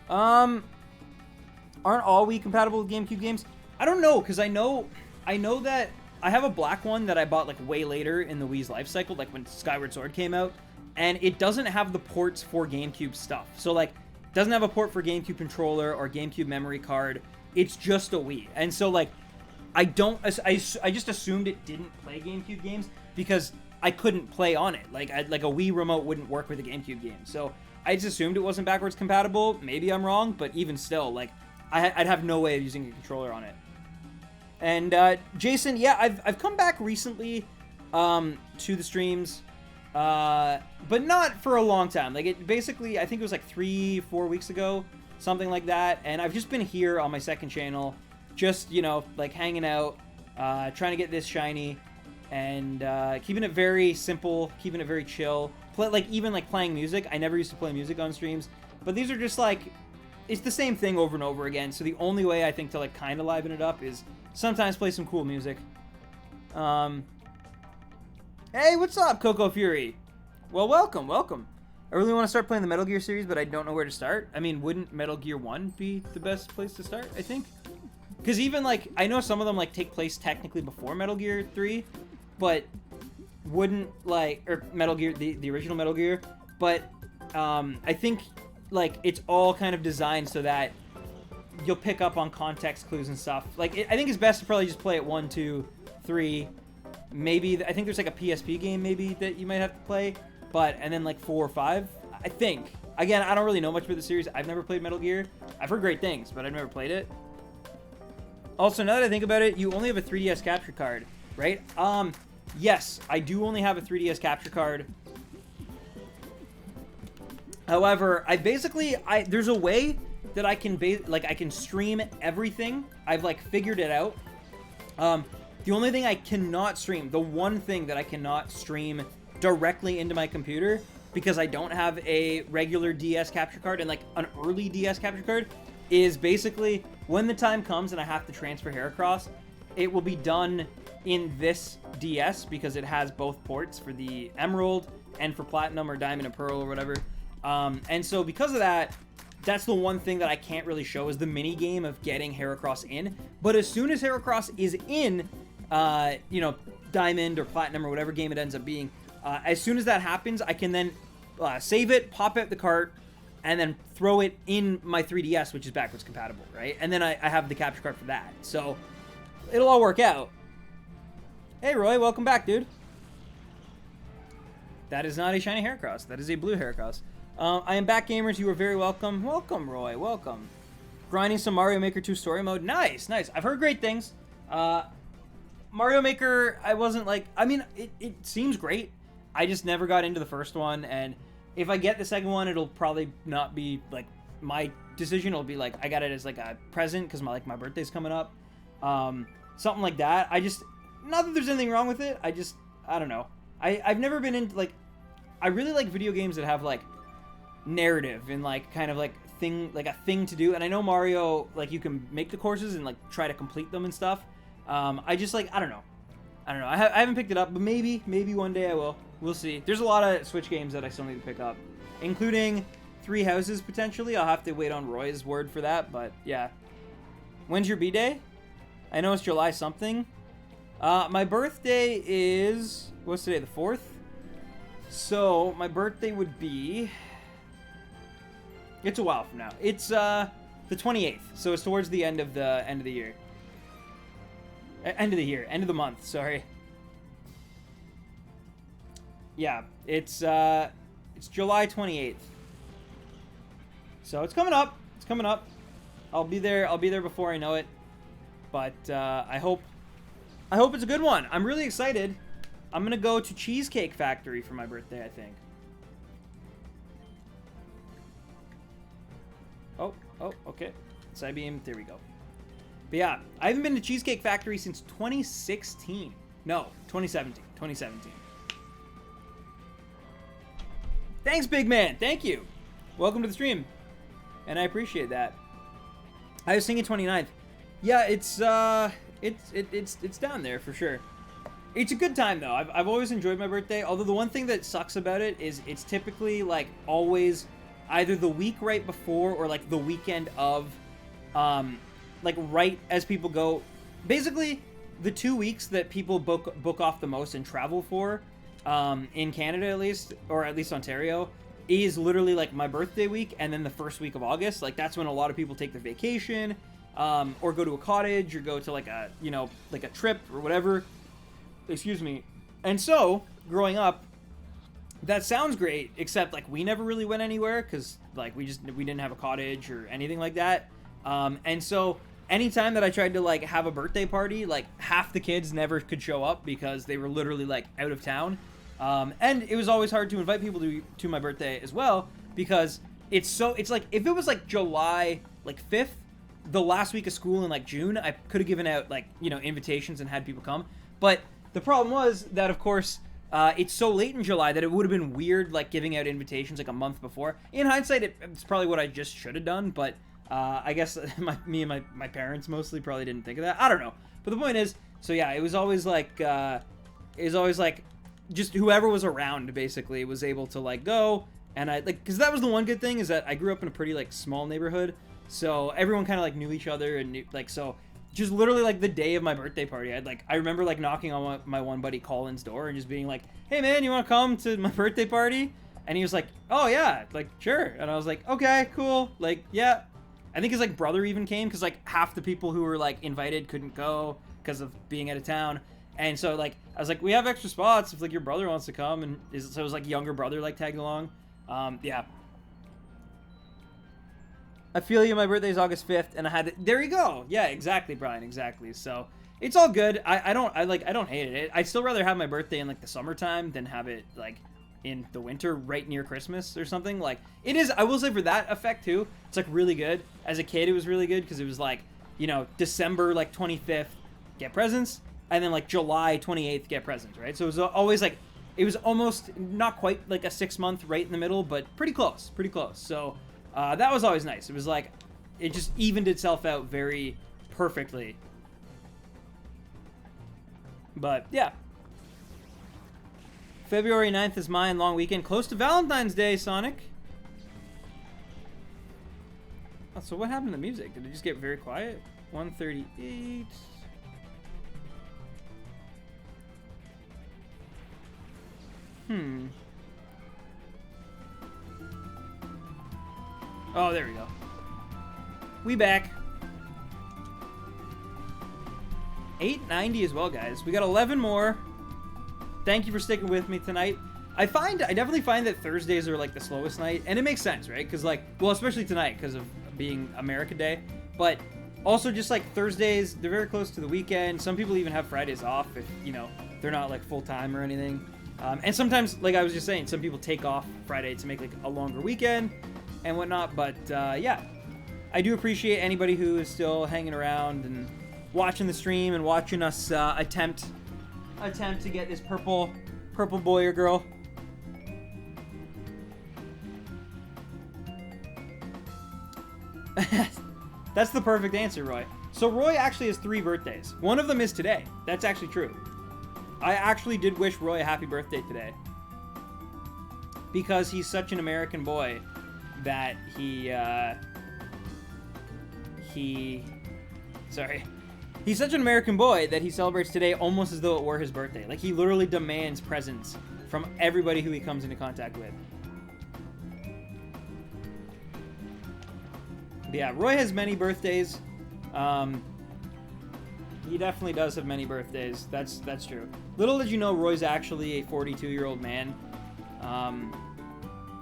Aren't all Wii compatible with GameCube games? I don't know, because I know that I have a black one that I bought like way later in the Wii's life cycle, like when Skyward Sword came out, and it doesn't have the ports for GameCube stuff. So like, it doesn't have a port for GameCube controller or GameCube memory card. It's just a Wii. And so like, I just assumed it didn't play GameCube games because I couldn't play on it. Like a Wii remote wouldn't work with a GameCube game. So I just assumed it wasn't backwards compatible. Maybe I'm wrong, but even still, like, I'd have no way of using a controller on it. And Jason, yeah, I've come back recently to the streams, but not for a long time. Like, it basically, I think it was like 3-4 weeks ago, something like that. And I've just been here on my second channel, just, you know, like hanging out, trying to get this shiny, and keeping it very simple, keeping it very chill. Even playing music. I never used to play music on streams, but these are just like, it's the same thing over and over again. So the only way I think to like kind of liven it up is sometimes play some cool music. Hey, what's up, Coco Fury? Well, welcome. I really want to start playing the Metal Gear series, but I don't know where to start. I mean, wouldn't Metal Gear 1 be the best place to start, I think? Because even, like, I know some of them, like, take place technically before Metal Gear 3, but wouldn't, like, or Metal Gear, the original Metal Gear, but I think, like, it's all kind of designed so that you'll pick up on context clues and stuff. Like, I think it's best to probably just play it 1, 2, 3, maybe, I think there's, like, a PSP game, maybe, that you might have to play, and then, like, 4 or 5, I think. Again, I don't really know much about the series. I've never played Metal Gear. I've heard great things, but I've never played it. Also, now that I think about it, you only have a 3DS capture card, right? Yes, I do only have a 3DS capture card. However, there's a way that I can, I can stream everything. I've, like, figured it out. The only thing I cannot stream, the one thing that I cannot stream directly into my computer, because I don't have a regular DS capture card and, like, an early DS capture card, is basically when the time comes and I have to transfer Heracross, it will be done in this DS because it has both ports for the Emerald and for Platinum or Diamond and Pearl or whatever. And so because of that, that's the one thing that I can't really show is the mini game of getting Heracross in. But as soon as Heracross is in, you know, Diamond or Platinum or whatever game it ends up being, as soon as that happens, I can then save it, pop out the cart, and then throw it in my 3DS, which is backwards compatible, right? And then I have the capture card for that. So it'll all work out. Hey, Roy, welcome back, dude. That is not a shiny Heracross. That is a blue Heracross. I am back, gamers. You are very welcome. Welcome, Roy. Welcome. Grinding some Mario Maker 2 story mode. Nice, nice. I've heard great things. Mario Maker, I wasn't like... I mean, it seems great. I just never got into the first one, and if I get the second one, it'll probably not be, like, my decision. It'll be, like, I got it as, like, a present, because my birthday's coming up. Something like that. Not that there's anything wrong with it. I don't know. I've never been into, like... I really like video games that have, like, narrative and, like, kind of, like, a thing to do. And I know Mario, like, you can make the courses and, like, try to complete them and stuff. I just, like, I don't know. I haven't picked it up, but maybe one day I will. We'll see. There's a lot of Switch games that I still need to pick up, including Three Houses, potentially. I'll have to wait on Roy's word for that, but yeah. When's your B-Day? I know it's July something. My birthday is... What's today, the 4th? So, my birthday would be... It's a while from now. It's, the 28th, so it's towards the end of the year. End of the month, sorry. Yeah, it's July 28th. So it's coming up. It's coming up. I'll be there before I know it. But I hope it's a good one. I'm really excited. I'm gonna go to Cheesecake Factory for my birthday, I think. Oh, okay. Psybeam, there we go. But yeah, I haven't been to Cheesecake Factory since 2016. No, 2017. 2017. Thanks, big man. Thank you. Welcome to the stream. And I appreciate that. I was thinking 29th. Yeah, it's down there for sure. It's a good time though. I've always enjoyed my birthday. Although the one thing that sucks about it is it's typically like always either the week right before or like the weekend of, like right as people go. Basically, the 2 weeks that people book off the most and travel for, in Canada at least, or at least Ontario, is literally like my birthday week and then the first week of August. Like that's when a lot of people take their vacation, or go to a cottage or go to like a, you know, like a trip or whatever. Excuse me. And so, growing up, that sounds great, except like we never really went anywhere because like we didn't have a cottage or anything like that. And so anytime that I tried to like have a birthday party, like half the kids never could show up because they were literally like out of town. And it was always hard to invite people to my birthday as well because it's like if it was like July like 5th, the last week of school in like June, I could have given out like, you know, invitations and had people come. But the problem was that of course it's so late in July that it would have been weird like giving out invitations like a month before. In hindsight, it's probably what I just should have done, but I guess me and my parents mostly probably didn't think of that. I don't know. But the point is, so yeah, it was always like just whoever was around basically was able to like go. And I like, because that was the one good thing is that I grew up in a pretty like small neighborhood, so everyone kind of like knew each other and knew, like, so just literally like the day of my birthday party, I remember like knocking on my one buddy Colin's door and just being like, hey man, you want to come to my birthday party? And he was like, oh yeah, like sure. And I was like, okay, cool, like yeah. I think his like brother even came because like half the people who were like invited couldn't go because of being out of town. And so like I was like, we have extra spots if like your brother wants to come. And so it was like younger brother like tagged along. Yeah. I feel you. My birthday is August 5th, and I had it. There you go. Yeah, exactly, Brian. Exactly. So it's all good. I don't hate it. I'd still rather have my birthday in like the summertime than have it like in the winter right near Christmas or something. Like it is. I will say for that effect too, it's like really good. As a kid, it was really good because it was like, you know, December like 25th, get presents, and then like July 28th, get presents, right? So it was always like, it was almost not quite like a 6 month right in the middle, but pretty close. So. That was always nice. It was like, it just evened itself out very perfectly. But, yeah. February 9th is mine, long weekend. Close to Valentine's Day, Sonic. Oh, so what happened to the music? Did it just get very quiet? 138. Oh, there we go. We back. 890 as well, guys. We got 11 more. Thank you for sticking with me tonight. I definitely find that Thursdays are like the slowest night, and it makes sense, right? Because like, well, especially tonight because of being America Day, but also just like Thursdays, they're very close to the weekend. Some people even have Fridays off if, you know, they're not like full time or anything. And sometimes, like I was just saying, some people take off Friday to make like a longer weekend and whatnot. But yeah, I do appreciate anybody who is still hanging around and watching the stream and watching us attempt to get this purple boy or girl. That's the perfect answer, Roy. So Roy actually has 3 birthdays. One of them is today. That's actually true. I actually did wish Roy a happy birthday today. Because he's such an American boy that he's such an American boy that he celebrates today almost as though it were his birthday. Like, he literally demands presents from everybody who he comes into contact with. Yeah, Roy has many birthdays. He definitely does have many birthdays. That's true. Little did you know, Roy's actually a 42-year-old man.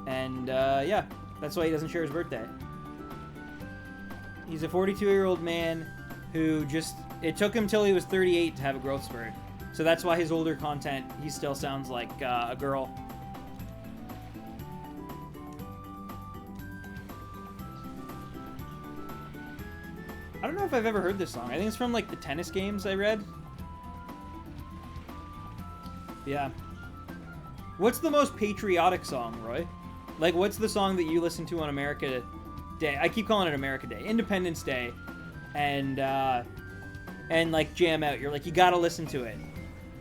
Yeah, that's why he doesn't share his birthday. He's a 42-year-old man who it took him till he was 38 to have a growth spurt. So that's why his older content, he still sounds like a girl. I don't know if I've ever heard this song. I think it's from like the tennis games I read. Yeah. What's the most patriotic song, Roy? Like, what's the song that you listen to on America Day? I keep calling it America Day. Independence Day. And like jam out. You're like, you gotta listen to it.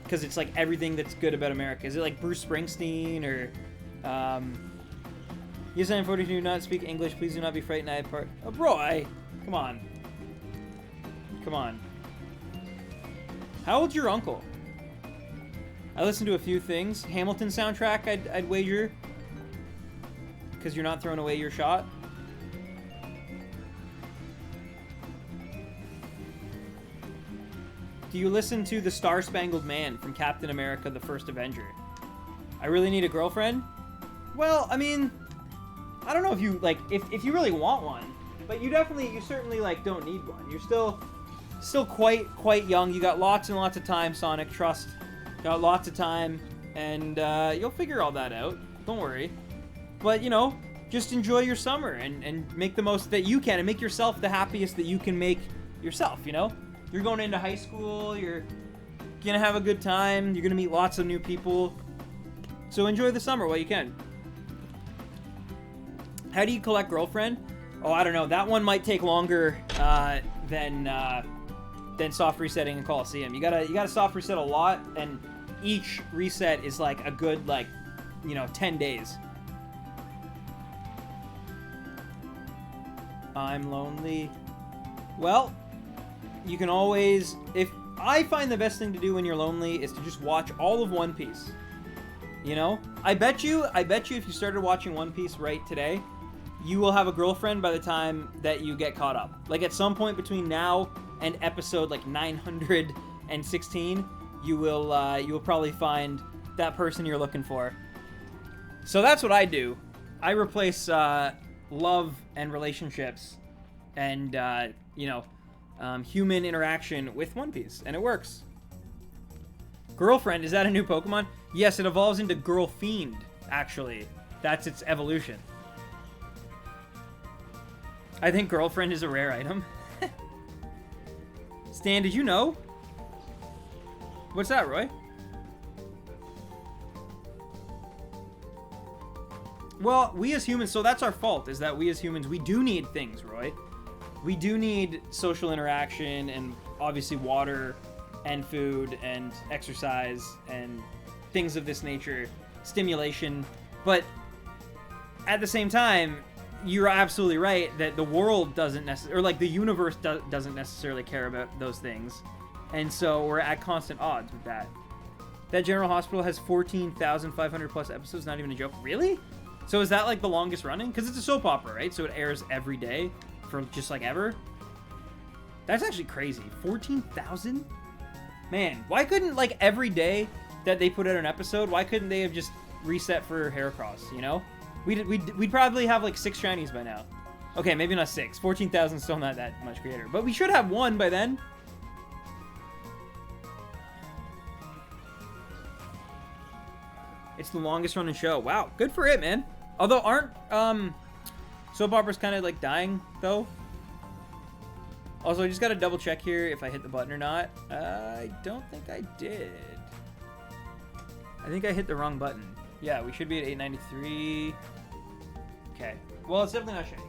Because it's like everything that's good about America. Is it like Bruce Springsteen or... Yes, I am 42, do not speak English. Please do not be frightened. I part... Oh, Roy! Come on. Come on. How old's your uncle? I listened to a few things. Hamilton soundtrack, I'd wager. Because you're not throwing away your shot. Do you listen to The Star-Spangled Man from Captain America: The First Avenger? I really need a girlfriend? Well, I mean, I don't know if you, like, if you really want one. But you certainly, like, don't need one. You're still quite young. You got lots and lots of time, Sonic. Trust. Got lots of time. And you'll figure all that out. Don't worry. But, you know, just enjoy your summer and make the most that you can. And make yourself the happiest that you can make yourself, you know? You're going into high school. You're going to have a good time. You're going to meet lots of new people. So enjoy the summer while you can. How do you collect girlfriend? Oh, I don't know. That one might take longer than soft resetting in Colosseum. You gotta soft reset a lot, and each reset is like a good 10 days. I'm lonely. Well, you can always, I find the best thing to do when you're lonely is to just watch all of One Piece. You know, I bet you if you started watching One Piece right today, you will have a girlfriend by the time that you get caught up. Like, at some point between now and episode like 916, you will probably find that person you're looking for. So that's what I do. I replace love and relationships and human interaction with One Piece, and it works. Girlfriend, is that a new Pokemon? Yes, it evolves into Girl Fiend, actually. That's its evolution. I think girlfriend is a rare item. Stan, did you know? What's that, Roy? Well, we as humans, so that's our fault, is that we as humans, we do need things, Roy. We do need social interaction and obviously water and food and exercise and things of this nature, stimulation. But at the same time, you're absolutely right that the world doesn't necessarily, or like the universe doesn't necessarily care about those things. And so we're at constant odds with that. That General Hospital has 14,500 plus episodes, not even a joke. Really? So is that like the longest running? Because it's a soap opera, right? So it airs every day for just like ever. That's actually crazy. 14,000? Man, why couldn't like every day that they put out an episode, why couldn't they have just reset for Heracross, you know? We'd probably have like 6 shinies by now. Okay, maybe not 6. 14,000 is still not that much greater. But we should have 1 by then. It's the longest running show. Wow, good for it, man. Although aren't soap operas kind of like dying though? Also, I just gotta double check here if I hit the button or not. I don't think I did. I think I hit the wrong button. Yeah, we should be at 893. Okay. Well, it's definitely not shiny.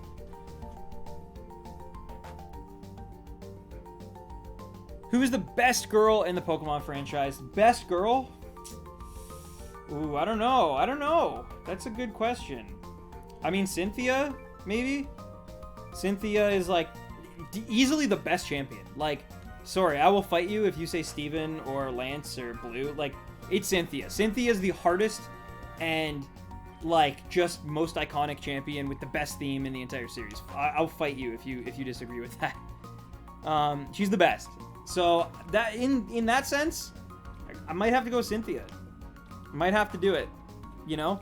Who is the best girl in the Pokemon franchise? Best girl? Ooh, I don't know. I don't know. That's a good question. I mean, Cynthia, maybe? Cynthia is, like, easily the best champion. Like, sorry, I will fight you if you say Steven or Lance or Blue. Like, it's Cynthia. Cynthia is the hardest and, like, just most iconic champion with the best theme in the entire series. I'll fight you if you disagree with that. She's the best. So, that in that sense, I might have to go with Cynthia. Might have to do it, you know?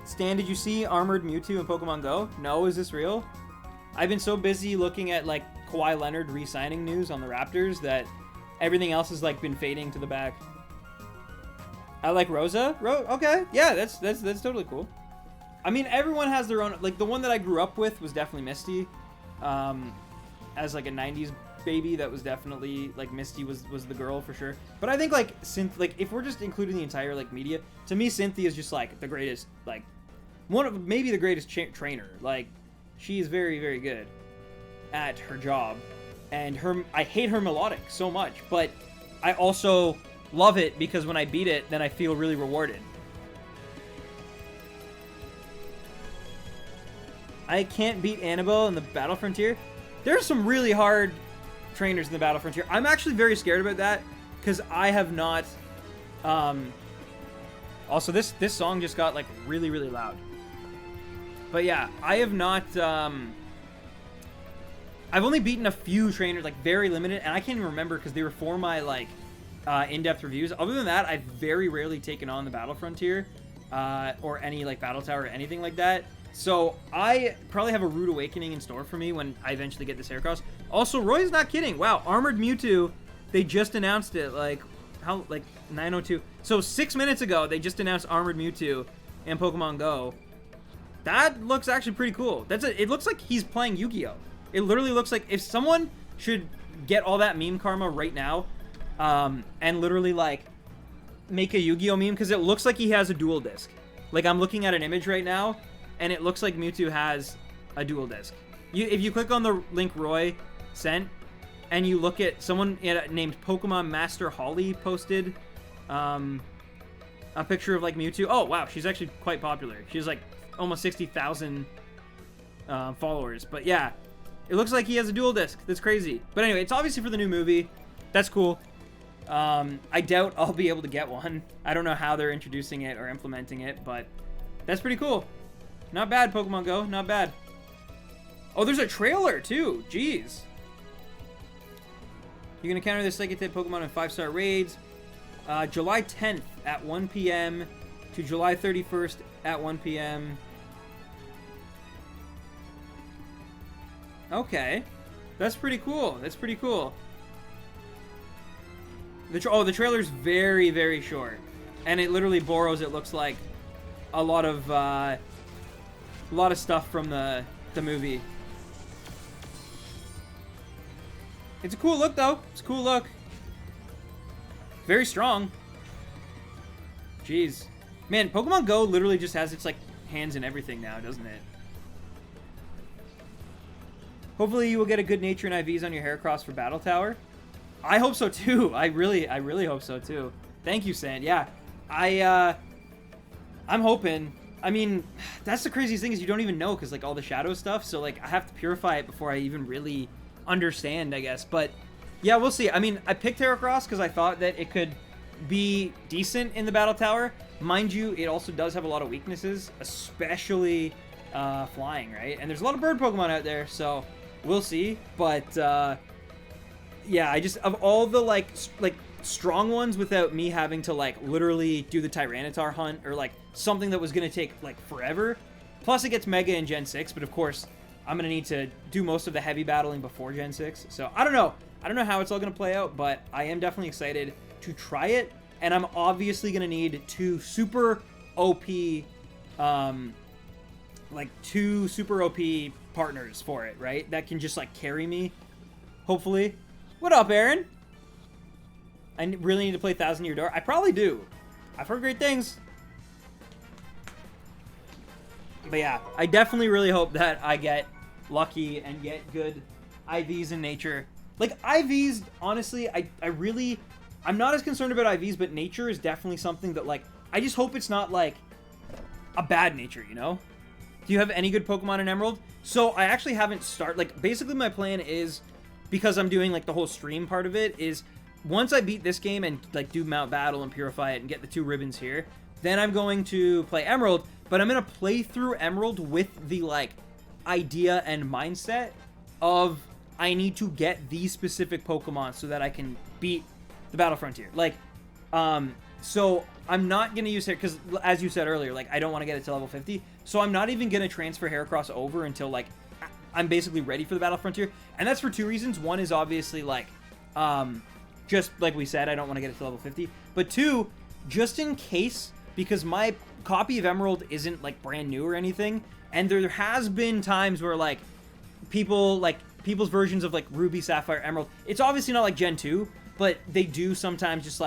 Stan, did you see Armored Mewtwo in Pokemon Go? No, is this real? I've been so busy looking at, like, Kawhi Leonard re-signing news on the Raptors that everything else has, like, been fading to the back. I like Rosa? Okay, yeah, that's totally cool. I mean, everyone has their own... Like, the one that I grew up with was definitely Misty. As, like, a 90s baby, that was definitely... Like, Misty was the girl, for sure. But I think, like, if we're just including the entire, like, media... To me, Cynthia is just, like, the greatest, like... maybe the greatest trainer. Like, she is very, very good at her job. And I hate her melodic so much. But I also love it because when I beat it, then I feel really rewarded. I can't beat Annabelle in the Battle Frontier. There's some really hard trainers in the Battle Frontier. I'm actually very scared about that because I have not... Also, this song just got, like, really, really loud. But yeah, I have not... I've only beaten a few trainers, like, very limited, and I can't even remember because they were for my, like, in-depth reviews. Other than that, I've very rarely taken on the Battle Frontier or any, like, Battle Tower or anything like that. So I probably have a rude awakening in store for me when I eventually get this Heracross. Also, Roy's not kidding. Wow, Armored Mewtwo, they just announced it, like, 9:02. So 6 minutes ago, they just announced Armored Mewtwo in Pokemon Go. That looks actually pretty cool. It looks like he's playing Yu-Gi-Oh! It literally looks like if someone should get all that meme karma right now, and literally, like, make a Yu-Gi-Oh! Meme, because it looks like he has a dual disc. Like, I'm looking at an image right now, and it looks like Mewtwo has a dual disc. If you click on the link Roy sent, and you look at someone named Pokemon Master Holly posted a picture of, like, Mewtwo. Oh, wow, she's actually quite popular. She has, like, almost 60,000 followers. But, yeah, it looks like he has a dual disc. That's crazy. But anyway, it's obviously for the new movie. That's cool. I doubt I'll be able to get one. I don't know how they're introducing it or implementing it, but that's pretty cool. Not bad, Pokemon Go. Not bad. Oh, there's a trailer, too. Jeez. You can encounter this psychic-type Pokemon in 5-star raids. July 10th at 1 p.m. to July 31st at 1 p.m. Okay. That's pretty cool. That's pretty cool. The trailer's very, very short. And it literally borrows, it looks like, a lot of stuff from the movie. It's a cool look, though. It's a cool look. Very strong. Jeez. Man, Pokemon Go literally just has its, like, hands in everything now, doesn't it? Hopefully you will get a good nature and IVs on your Heracross for Battle Tower. I hope so, too. I really hope so, too. Thank you, Sand. Yeah. I'm hoping. I mean, that's the craziest thing is you don't even know because, like, all the shadow stuff. So, like, I have to purify it before I even really understand, I guess. But, yeah, we'll see. I mean, I picked Heracross because I thought that it could be decent in the Battle Tower. Mind you, it also does have a lot of weaknesses, especially flying, right? And there's a lot of bird Pokemon out there, so we'll see. But yeah, I just, of all the like strong ones without me having to like literally do the Tyranitar hunt or like something that was gonna take like forever. Plus it gets Mega in Gen 6, but of course I'm gonna need to do most of the heavy battling before Gen 6. So I don't know. I don't know how it's all gonna play out, but I am definitely excited to try it. And I'm obviously gonna need two super OP partners for it, right? That can just like carry me, hopefully. What up, Aaron? I really need to play Thousand Year Door. I probably do. I've heard great things. But yeah, I definitely really hope that I get lucky and get good IVs in nature. Like, IVs, honestly, I'm not as concerned about IVs, but nature is definitely something that, like, I just hope it's not, like, a bad nature, you know? Do you have any good Pokemon in Emerald? So, I actually haven't started, like, basically my plan is, because I'm doing, like, the whole stream part of it, is once I beat this game and, like, do Mount Battle and Purify it and get the 2 ribbons here, then I'm going to play Emerald, but I'm going to play through Emerald with the, like, idea and mindset of I need to get these specific Pokemon so that I can beat the Battle Frontier. Like, so I'm not going to use it because, as you said earlier, like, I don't want to get it to level 50, so I'm not even going to transfer Heracross over until, like, I'm basically ready for the Battle Frontier, and that's for 2 reasons. One is obviously, like, just like we said, I don't want to get it to level 50. But 2, just in case, because my copy of Emerald isn't, like, brand new or anything, and there has been times where, like, people's versions of, like, Ruby, Sapphire, Emerald, it's obviously not like Gen 2, but they do sometimes just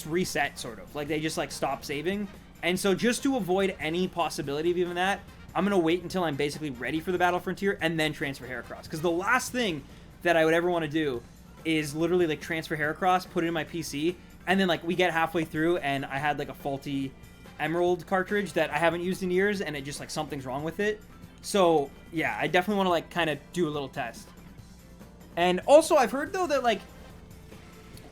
reset, sort of. Like, they just, like, stop saving. And so just to avoid any possibility of even that, I'm going to wait until I'm basically ready for the Battle Frontier and then transfer Heracross. Because the last thing that I would ever want to do is literally, like, transfer Heracross, put it in my PC, and then, like, we get halfway through and I had, like, a faulty Emerald cartridge that I haven't used in years and it just, like, something's wrong with it. So, yeah, I definitely want to, like, kind of do a little test. And also, I've heard, though, that, like,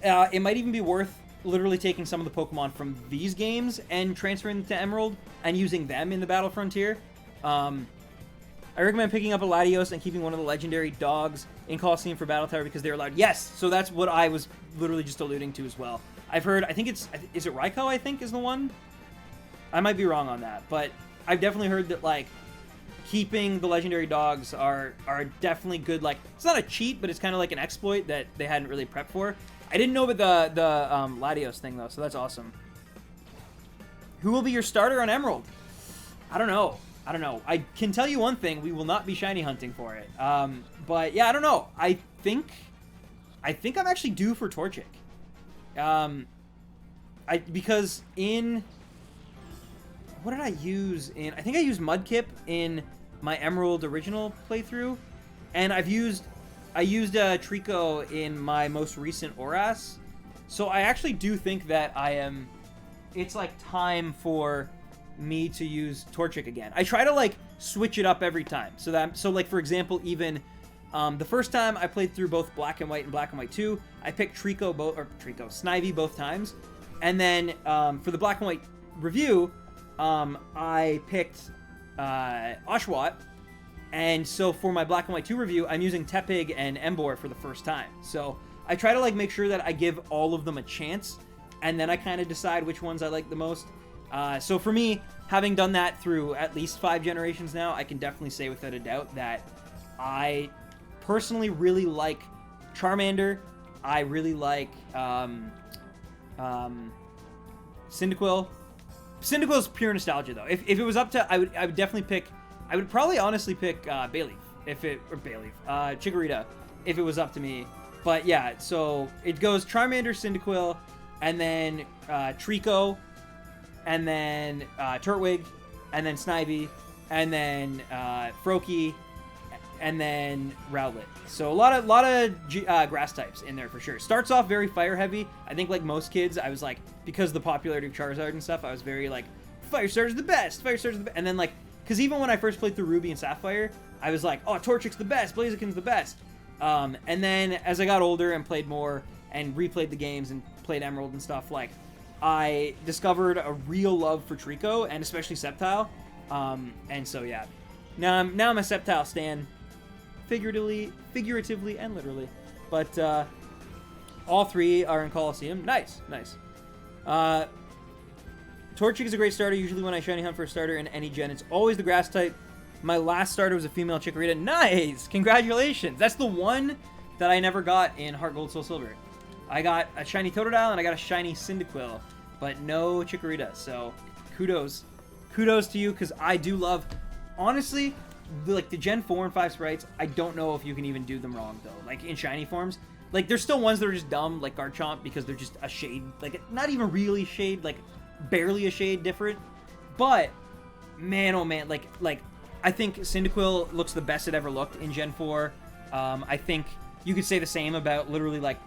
it might even be worth literally taking some of the Pokemon from these games and transferring them to Emerald and using them in the Battle Frontier. I recommend picking up a Latios and keeping one of the legendary dogs in Colosseum for Battle Tower because they're allowed. Yes, so that's what I was literally just alluding to as well. I've heard, I think is it Raikou, I think, is the one? I might be wrong on that, but I've definitely heard that, like, keeping the legendary dogs are definitely good. Like, it's not a cheat, but it's kind of like an exploit that they hadn't really prepped for. I didn't know about the Latios thing, though, so that's awesome. Who will be your starter on Emerald? I don't know. I can tell you one thing. We will not be shiny hunting for it. But, yeah, I don't know. I think I'm actually due for Torchic. Because in... What did I use in... I think I used Mudkip in my Emerald original playthrough. And I used Trico in my most recent Oras. So I actually do think that it's like time for me to use Torchic again. I try to, like, switch it up every time. So like, for example, even the first time I played through both Black and White and Black and White 2, I picked Snivy both times. And then for the Black and White review, I picked Oshawott. And so for my Black and White 2 review, I'm using Tepig and Emboar for the first time. So I try to, like, make sure that I give all of them a chance, and then I kind of decide which ones I like the most. So for me, having done that through at least 5 generations now, I can definitely say without a doubt that I personally really like Charmander. I really like Cyndaquil. Cyndaquil's pure nostalgia, though. If it was up to, I would definitely pick... I would probably honestly pick Bayleaf, Chikorita, if it was up to me. But yeah, so it goes Charmander, Cyndaquil, and then Trico, and then Turtwig, and then Snivy, and then Froakie, and then Rowlet. So a lot of grass types in there for sure. Starts off very fire heavy. I think, like most kids, I was like, because of the popularity of Charizard and stuff, I was very like, Fire Starter's the best, and then, like, because even when I first played through Ruby and Sapphire, I was like, oh, Torchic's the best, Blaziken's the best. And then as I got older and played more and replayed the games and played Emerald and stuff, like, I discovered a real love for Trico and especially Sceptile. And so, yeah. Now I'm a Sceptile stan, figuratively and literally. But all 3 are in Colosseum. Nice. Torchic is a great starter. Usually when I shiny hunt for a starter in any gen, it's always the grass type. My last starter was a female Chikorita. Nice! Congratulations! That's the one that I never got in Heart Gold, Soul Silver. I got a shiny Totodile and I got a shiny Cyndaquil, but no Chikorita. So kudos to you, because I do love, honestly, the Gen 4 and 5 sprites. I don't know if you can even do them wrong though. Like in shiny forms, like there's still ones that are just dumb, like Garchomp, because they're just a shade, like not even really shade, like barely a shade different. But man, oh man, like I think Cyndaquil looks the best it ever looked in Gen 4. I think you could say the same about literally like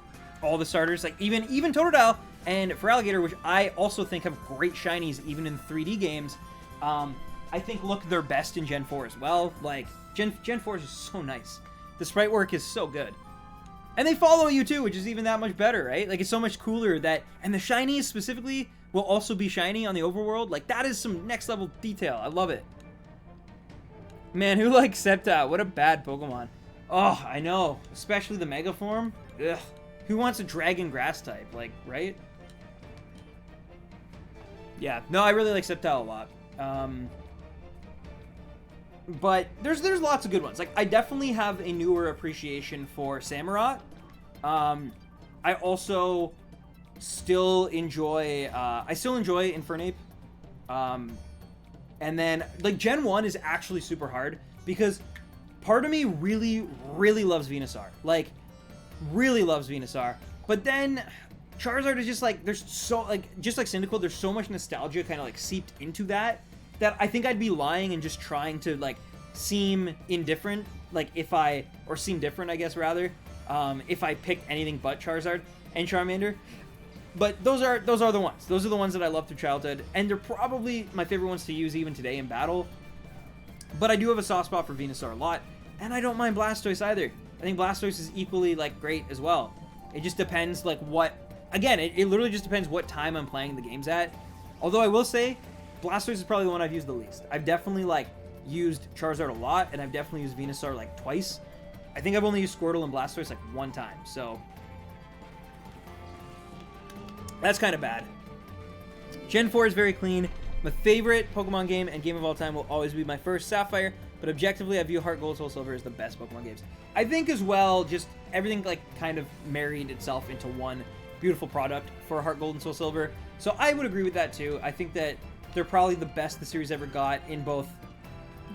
all the starters, like even Totodile and Feraligatr, which I also think have great shinies even in 3D games. I think look their best in Gen 4 as well. Like Gen 4 is just so nice. The sprite work is so good. And they follow you too, which is even that much better, right? Like it's so much cooler that, and the shinies specifically will also be shiny on the overworld. Like that is some next level detail. I love it. Man, who likes Sceptile? What a bad Pokemon. Oh, I know. Especially the Mega form. Ugh. Who wants a Dragon Grass type? Like, right? Yeah. No, I really like Sceptile a lot. But there's lots of good ones. Like, I definitely have a newer appreciation for Samurott. I also still enjoy... I still enjoy Infernape. And then, like, Gen 1 is actually super hard because part of me really, really loves Venusaur. Like, really loves Venusaur. But then Charizard is just, like, there's so, like, just like Cyndaquil, there's so much nostalgia kind of, like, seeped into that I think I'd be lying and just trying to, like, seem indifferent, like, or seem different, I guess, rather, if I picked anything but Charizard and Charmander. But those are the ones. Those are the ones that I love through childhood, and they're probably my favorite ones to use even today in battle. But I do have a soft spot for Venusaur a lot, and I don't mind Blastoise either. I think Blastoise is equally, like, great as well. It just depends, like, again, it literally just depends what time I'm playing the games at. Although I will say, Blastoise is probably the one I've used the least. I've definitely, like, used Charizard a lot, and I've definitely used Venusaur, like, twice. I think I've only used Squirtle and Blastoise, like, one time, so... that's kind of bad. Gen 4 is very clean. My favorite Pokemon game and game of all time will always be my first, Sapphire, but objectively, I view Heart Gold, Soul Silver as the best Pokemon games. I think as well, just everything, like, kind of married itself into one beautiful product for Heart Gold and Soul Silver. So I would agree with that, too. I think that they're probably the best the series ever got in both,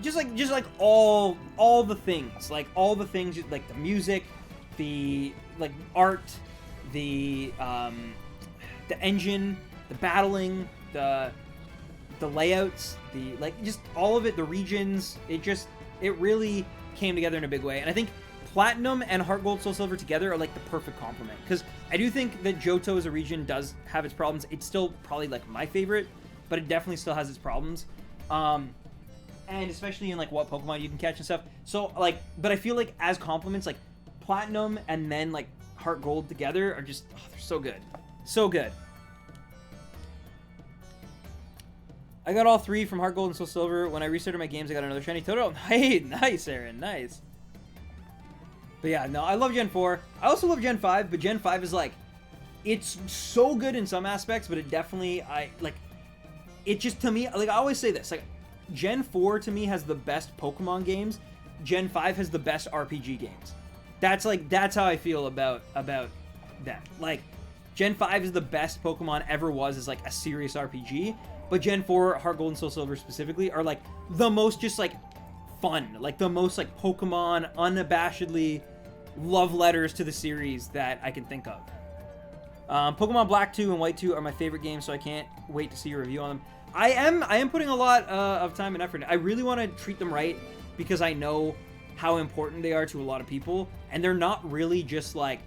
just like all the things. Like, all the things, like the music, the, like, art, the engine, the battling, the layouts, the, like, just all of it, the regions, it really came together in a big way. And I think Platinum and Heart Gold, Soul Silver together are, like, the perfect complement. Because I do think that Johto as a region does have its problems. It's still probably, like, my favorite, but it definitely still has its problems. And especially in, like, what Pokemon you can catch and stuff. So, like, but I feel like as complements, like, Platinum and then, like, Heart Gold together are just, oh, they're so good. So good. I got all 3 from Heart Gold and Soul Silver. When I restarted my games, I got another shiny Toto. Hey, nice, Aaron, nice. But yeah, no, I love Gen 4. I also love Gen 5, but Gen 5 is, like, it's so good in some aspects, but it definitely, it just, to me, like, I always say this, like, Gen 4 to me has the best Pokemon games. Gen 5 has the best RPG games. That's how I feel about them. Like, Gen 5 is the best Pokemon ever was as, like, a serious RPG. But Gen 4, Heart Gold and Soul Silver specifically, are, like, the most just, like, fun. Like, the most, like, Pokemon unabashedly love letters to the series that I can think of. Pokemon Black 2 and White 2 are my favorite games, so I can't wait to see your review on them. I am putting a lot of time and effort. I really want to treat them right because I know how important they are to a lot of people. And they're not really just, like...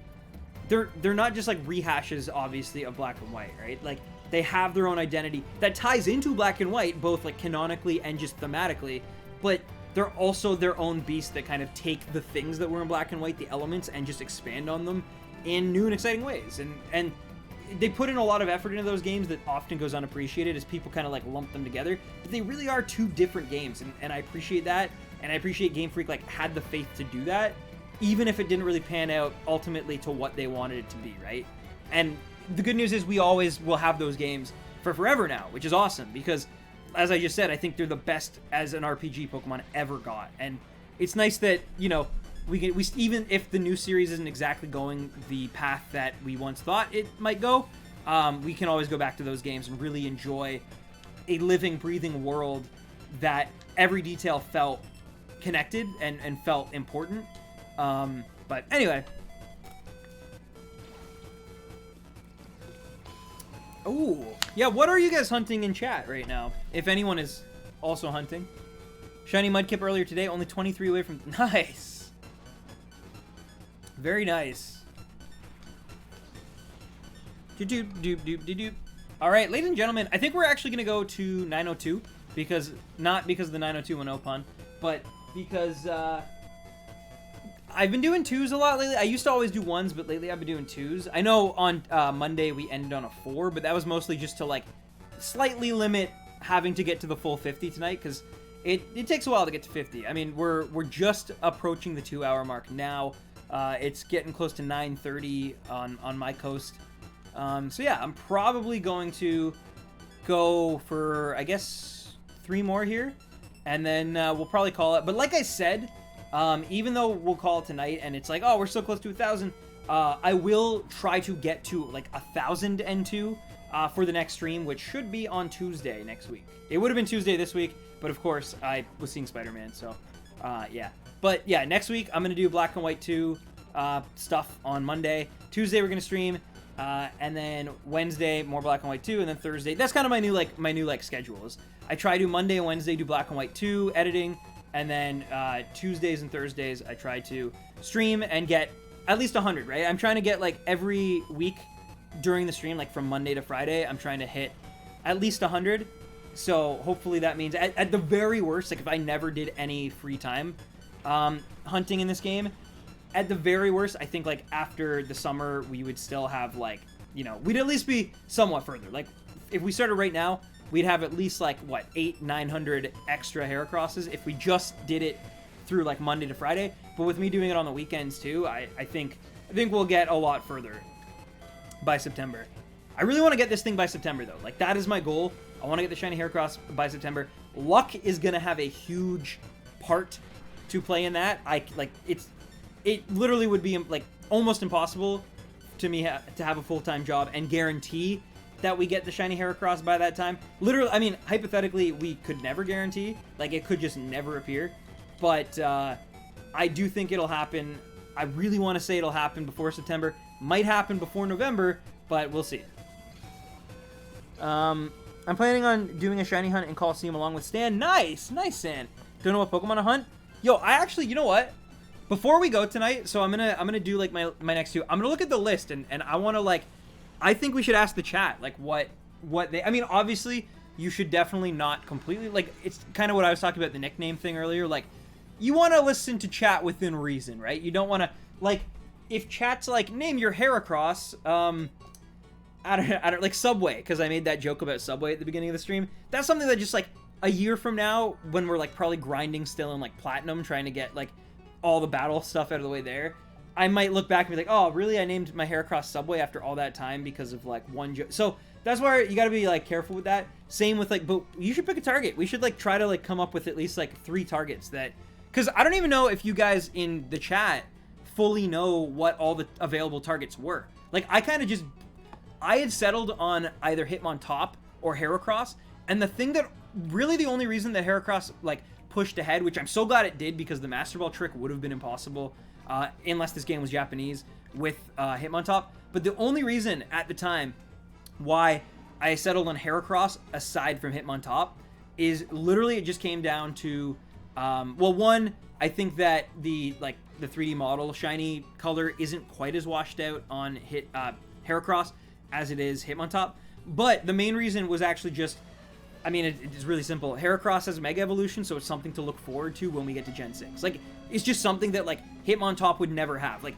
They're not just, like, rehashes, obviously, of Black and White, right? Like, they have their own identity that ties into Black and White, both, like, canonically and just thematically, but they're also their own beast that kind of take the things that were in Black and White, the elements, and just expand on them in new and exciting ways. And they put in a lot of effort into those games that often goes unappreciated as people kind of like lump them together. But they really are two different games, and I appreciate that. And I appreciate Game Freak like had the faith to do that, even if it didn't really pan out ultimately to what they wanted it to be, right? And the good news is we always will have those games for forever now, which is awesome because, as I just said, I think they're the best as an RPG Pokemon ever got. And it's nice that, you know, we even if the new series isn't exactly going the path that we once thought it might go, we can always go back to those games and really enjoy a living, breathing world that every detail felt connected and felt important. But anyway. Ooh. Yeah, what are you guys hunting in chat right now? If anyone is also hunting. Shiny Mudkip earlier today, only 23 away from... Nice. Very nice. Alright, ladies and gentlemen, I think we're actually going to go to 902. Because, not because of the 90210 pun, but because, I've been doing 2s a lot lately. I used to always do 1s, but lately I've been doing 2s. I know on Monday we ended on a 4, but that was mostly just to, like, slightly limit having to get to the full 50 tonight, because it takes a while to get to 50. I mean, we're just approaching the 2-hour mark now. It's getting close to 9:30 on my coast. So yeah, I'm probably going to go for, I guess, 3 more here, and then we'll probably call it. But like I said, even though we'll call it tonight, and it's like, oh, we're so close to 1,000, I will try to get to like 1,002 for the next stream, which should be on Tuesday next week. It would have been Tuesday this week, but of course I was seeing Spider-Man, so yeah. But yeah, next week I'm gonna do Black and White 2 stuff on Monday. Tuesday we're gonna stream, and then Wednesday more Black and White 2, and then Thursday. That's kind of my new schedule. Is I try to do Monday and Wednesday do Black and White 2 editing. And then Tuesdays and Thursdays, I try to stream and get at least 100, right? I'm trying to get, like, every week during the stream, like, from Monday to Friday, I'm trying to hit at least 100. So hopefully that means, at the very worst, like, if I never did any free time hunting in this game, at the very worst, I think, like, after the summer, we would still have, like, you know, we'd at least be somewhat further. Like, if we started right now, we'd have at least, like, what, 800-900 extra Heracrosses if we just did it through, like, Monday to Friday. But with me doing it on the weekends, too, I think we'll get a lot further by September. I really want to get this thing by September, though. Like, that is my goal. I want to get the Shiny Heracross by September. Luck is going to have a huge part to play in that. It literally would be, like, almost impossible to me to have a full-time job and guarantee that we get the Shiny Heracross by that time. Literally, I mean, hypothetically, we could never guarantee. Like, it could just never appear. But I do think it'll happen. I really want to say it'll happen before September. Might happen before November, but we'll see. I'm planning on doing a Shiny hunt in Colosseum along with Stan. Nice! Nice, Stan. Don't know what Pokemon to hunt? Yo, I actually, you know what? Before we go tonight, so I'm gonna do, like, my next 2. I'm gonna look at the list, and I want to, like, I think we should ask the chat, like, what they... I mean, obviously, you should definitely not completely... Like, it's kind of what I was talking about, the nickname thing earlier. Like, you want to listen to chat within reason, right? You don't want to... Like, if chat's like, name your Heracross, I don't like, Subway, because I made that joke about Subway at the beginning of the stream. That's something that just, like, a year from now, when we're, like, probably grinding still in, like, Platinum, trying to get, like, all the battle stuff out of the way there, I might look back and be like, oh, really? I named my Heracross Subway after all that time because of, like, one joke. So that's why you got to be, like, careful with that. Same with, like, but you should pick a target. We should, like, try to, like, come up with at least, like, 3 targets that... Because I don't even know if you guys in the chat fully know what all the available targets were. Like, I kind of just... I had settled on either Hitmontop or Heracross, and the thing that... Really the only reason that Heracross, like, pushed ahead, which I'm so glad it did, because the Master Ball trick would have been impossible... unless this game was Japanese, with Hitmontop. But the only reason at the time why I settled on Heracross, aside from Hitmontop, is literally it just came down to, well, one, I think that the 3D model shiny color isn't quite as washed out on Heracross as it is Hitmontop. But the main reason was actually just, I mean, it's really simple. Heracross has Mega Evolution, so it's something to look forward to when we get to Gen 6. Like, it's just something that, like, Hitmontop would never have. Like,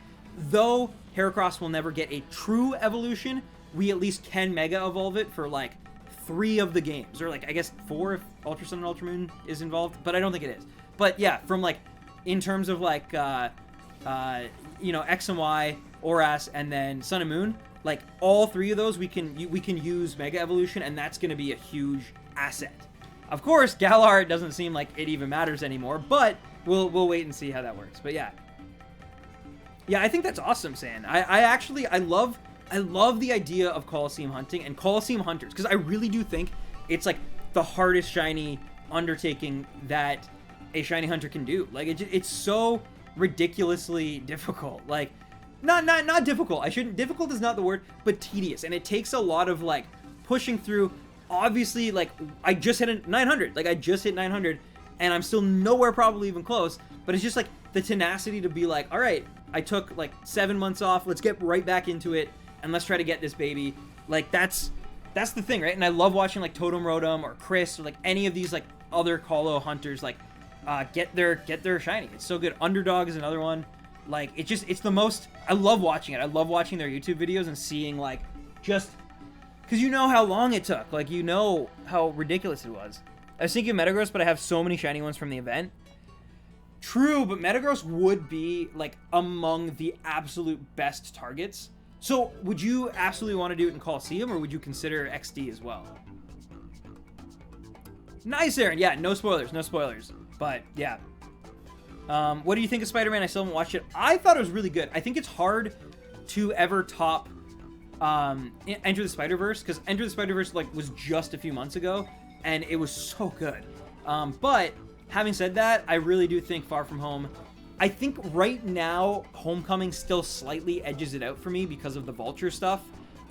though Heracross will never get a true evolution, we at least can Mega Evolve it for, like, 3 of the games. Or, like, I guess 4 if Ultra Sun and Ultra Moon is involved. But I don't think it is. But, yeah, from, like, in terms of, like, you know, X and Y, Oras, and then Sun and Moon, like, all 3 of those we can use Mega Evolution, and that's going to be a huge asset. Of course, Galar, it doesn't seem like it even matters anymore, but we'll wait and see how that works. But yeah. Yeah, I think that's awesome, San. I love the idea of Colosseum hunting and Colosseum hunters, because I really do think it's like the hardest shiny undertaking that a shiny hunter can do. Like, it's so ridiculously difficult. Like, not difficult. Difficult is not the word, but tedious. And it takes a lot of, like, pushing through. Obviously, like, I just hit a 900. Like, I just hit 900, and I'm still nowhere probably even close. But it's just, like, the tenacity to be like, all right, I took, like, 7 months off. Let's get right back into it, and let's try to get this baby. Like, that's the thing, right? And I love watching, like, Totem Rotom or Chris or, like, any of these, like, other Colo hunters, like, get their shiny. It's so good. Underdog is another one. Like, it's the most, I love watching it. I love watching their YouTube videos and seeing, like, just, because you know how long it took. Like, you know how ridiculous it was. I was thinking of Metagross, but I have so many shiny ones from the event. True, but Metagross would be, like, among the absolute best targets. So, would you absolutely want to do it in Colosseum, or would you consider XD as well? Nice, Aaron. Yeah, no spoilers, no spoilers. But, yeah. What do you think of Spider-Man? I still haven't watched it. I thought it was really good. I think it's hard to ever top Enter the Spider-Verse, because Enter the Spider-Verse, like, was just a few months ago, and it was so good. But having said that, I really do think Far From Home, I think right now Homecoming still slightly edges it out for me because of the Vulture stuff.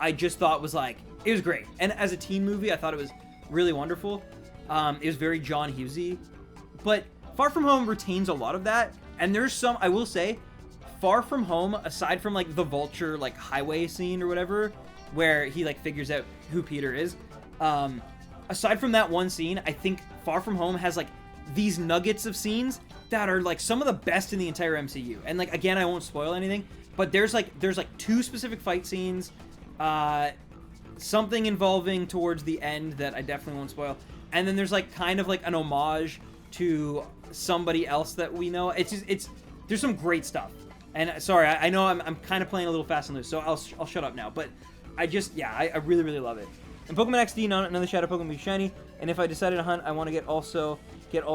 I just thought was, like, it was great. And as a teen movie, I thought it was really wonderful. It was very John Hughesy. But Far From Home retains a lot of that, and there's some, I will say, Far From Home, aside from, like, the Vulture, like, highway scene or whatever, where he, like, figures out who Peter is, aside from that one scene, I think Far From Home has, like, these nuggets of scenes that are, like, some of the best in the entire MCU. And, like, again, I won't spoil anything, but there's 2 specific fight scenes, something involving towards the end that I definitely won't spoil, and then there's, like, kind of, like, an homage to somebody else that we know. There's some great stuff. And sorry, I know I'm kind of playing a little fast and loose, so I'll shut up now. But I really, really love it. And Pokemon XD, another Shadow Pokemon be shiny. And if I decided to hunt, I want to get all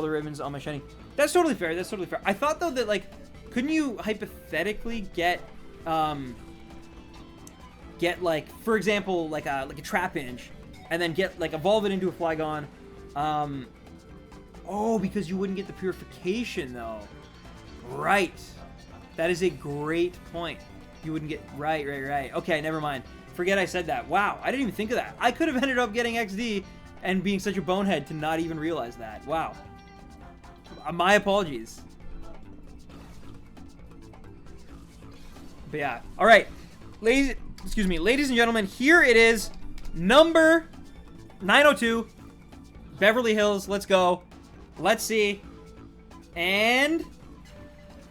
the ribbons on my shiny. That's totally fair. That's totally fair. I thought though that, like, couldn't you hypothetically get like, for example, like a Trapinch, and then get, like, evolve it into a Flygon. Oh, because you wouldn't get the purification though. Right. That is a great point. You wouldn't get... Right. Okay, never mind. Forget I said that. Wow, I didn't even think of that. I could have ended up getting XD and being such a bonehead to not even realize that. Wow. My apologies. But yeah. Alright. Ladies and gentlemen, here it is. Number 902. Beverly Hills. Let's go. Let's see. And...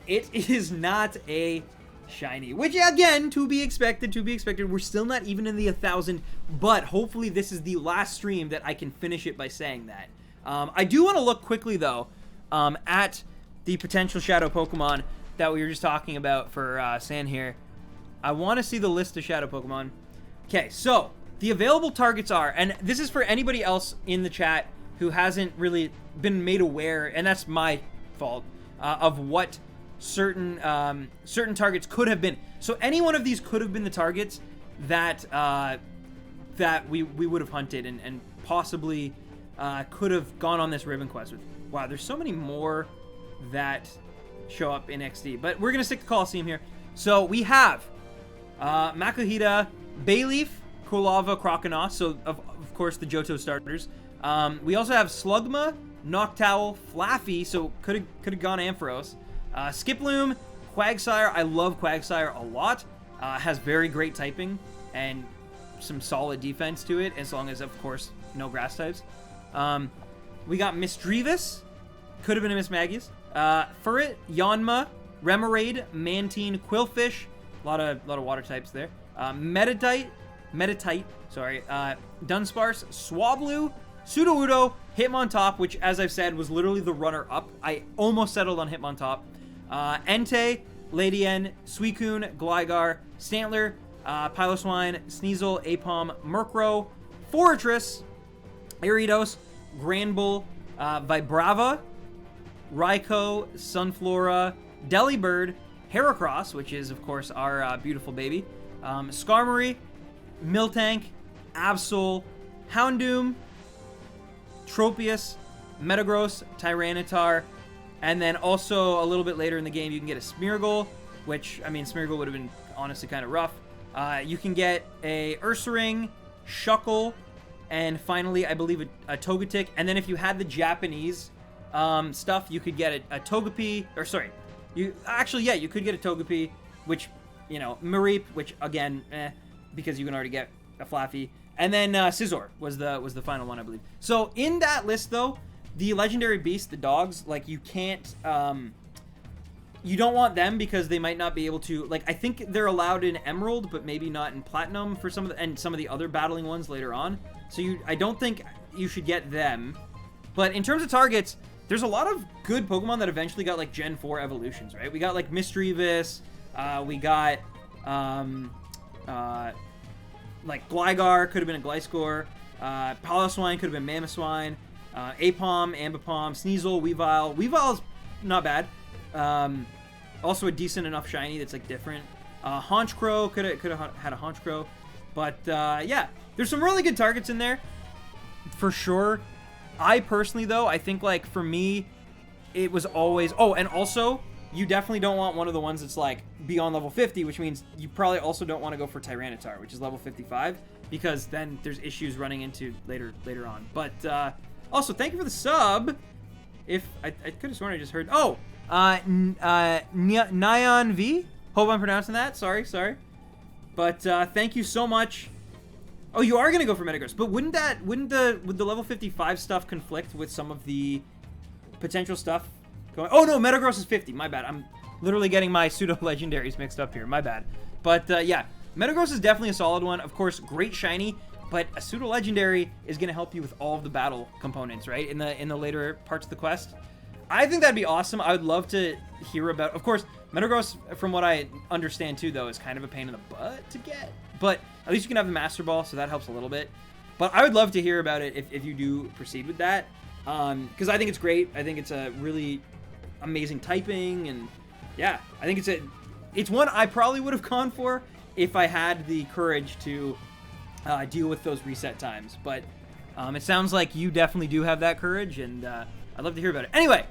it is not a shiny, which, again, to be expected. We're still not even in the 1,000, but hopefully this is the last stream that I can finish it by saying that. I do want to look quickly, though, at the potential Shadow Pokemon that we were just talking about for San here. I want to see the list of Shadow Pokemon. Okay, so the available targets are, and this is for anybody else in the chat who hasn't really been made aware, and that's my fault, of what certain targets could have been. So any one of these could have been the targets that we would have hunted and possibly could have gone on this ribbon quest with. Wow, there's so many more that show up in XD, but we're gonna stick to Colosseum here. So we have Makuhita, Bayleaf, Kolava, Croconaw, so of course the Johto starters. We also have Slugma, Noctowl, Flaffy, so could have gone Ampharos. Skiploom, Quagsire. I love Quagsire a lot. Has very great typing and some solid defense to it, as long as, of course, no grass types. We got Misdreavus. Could have been a Mismagius. Furret, Yanma, Remoraid, Mantine, Quillfish. A lot of water types there. Metadite, Meditite, sorry, Dunsparce, Swablu, Sudowoodo, Hitmontop, which, as I've said, was literally the runner-up. I almost settled on Hitmontop. Entei, Ladian, Suicune, Gligar, Stantler, Piloswine, Sneasel, Aipom, Murkrow, Forretress, Aridos, Granbull, Vibrava, Raikou, Sunflora, Delibird, Heracross, which is, of course, our beautiful baby, Skarmory, Miltank, Absol, Houndoom, Tropius, Metagross, Tyranitar, and then also a little bit later in the game you can get a Smeargle, which, I mean, Smeargle would have been honestly kind of rough. You can get a Ursaring, Shuckle, and finally, I believe, a Togetic. And then if you had the Japanese stuff, you could get a Togepi, or sorry, you could get a Togepi, which, you know, Mareep, which again, because you can already get a Flaffy. And then Scizor was the final one, I believe. So in that list, though, the legendary beasts, the dogs, like, you can't, you don't want them because they might not be able to, like, I think they're allowed in Emerald, but maybe not in Platinum for some of the other battling ones later on. So I don't think you should get them. But in terms of targets, there's a lot of good Pokemon that eventually got, like, Gen 4 evolutions, right? We got, like, Misdreavus, we got, like, Gligar could have been a Gliscor, Piloswine could have been Mamoswine, Aipom, Ambipom, Sneasel, Weavile. Weavile's not bad. Also a decent enough shiny that's, like, different. Honchkrow could have had a Honchkrow. But, yeah, there's some really good targets in there, for sure. I personally, though, I think, like, for me, it was always... Oh, and also, you definitely don't want one of the ones that's, like, beyond level 50, which means you probably also don't want to go for Tyranitar, which is level 55, because then there's issues running into later on. But, also, thank you for the sub. I could have sworn I just heard... Oh! Nyan V? Hope I'm pronouncing that. Sorry. But, thank you so much. Oh, you are going to go for Metagross, but would the level 55 stuff conflict with some of the potential stuff going... Oh, no, Metagross is 50. My bad. I'm literally getting my pseudo-legendaries mixed up here. My bad. But, yeah, Metagross is definitely a solid one. Of course, great shiny, but a pseudo-legendary is going to help you with all of the battle components, right, in the later parts of the quest. I think that'd be awesome. I would love to hear about... Of course, Metagross, from what I understand, too, though, is kind of a pain in the butt to get. But at least you can have the Master Ball, so that helps a little bit. But I would love to hear about it if you do proceed with that. Because I think it's great. I think it's a really amazing typing. And, yeah, I think it's one I probably would have gone for if I had the courage to deal with those reset times. But it sounds like you definitely do have that courage, and I'd love to hear about it. Anyway,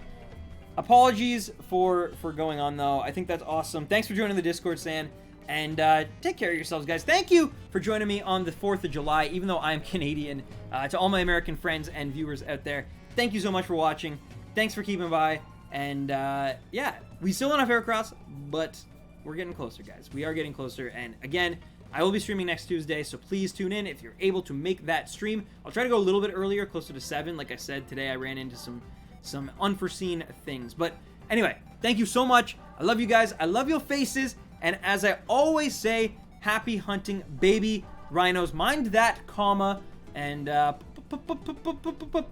apologies for going on, though. I think that's awesome. Thanks for joining the Discord, Stan. And take care of yourselves, guys. Thank you for joining me on the 4th of July, even though I'm Canadian. To all my American friends and viewers out there, thank you so much for watching. Thanks for keeping by. And, yeah, we still don't have Heracross, but we're getting closer, guys. We are getting closer. And, again, I will be streaming next Tuesday, so please tune in if you're able to make that stream. I'll try to go a little bit earlier, closer to 7. Like I said, today I ran into some unforeseen things. But, anyway, thank you so much. I love you guys. I love your faces. And as I always say, happy hunting, baby rhinos. Mind that comma, and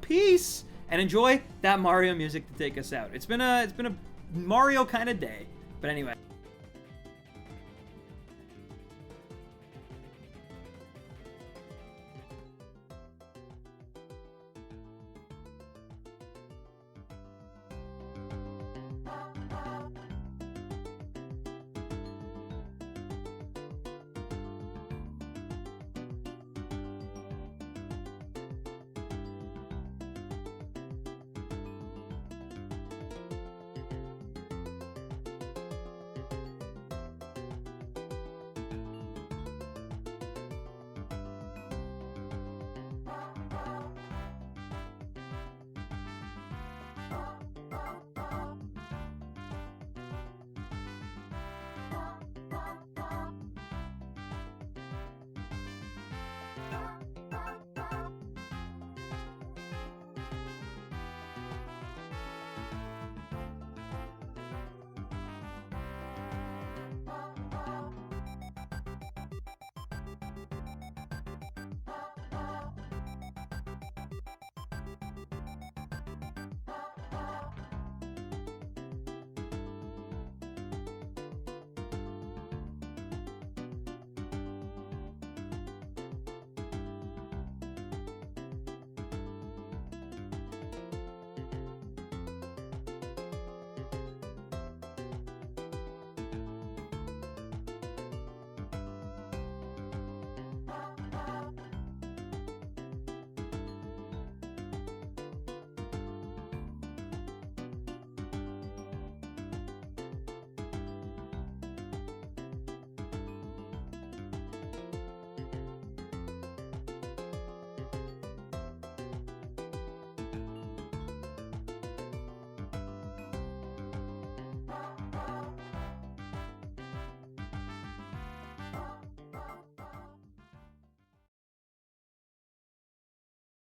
peace. And enjoy that Mario music to take us out. It's been a Mario kind of day. But anyway.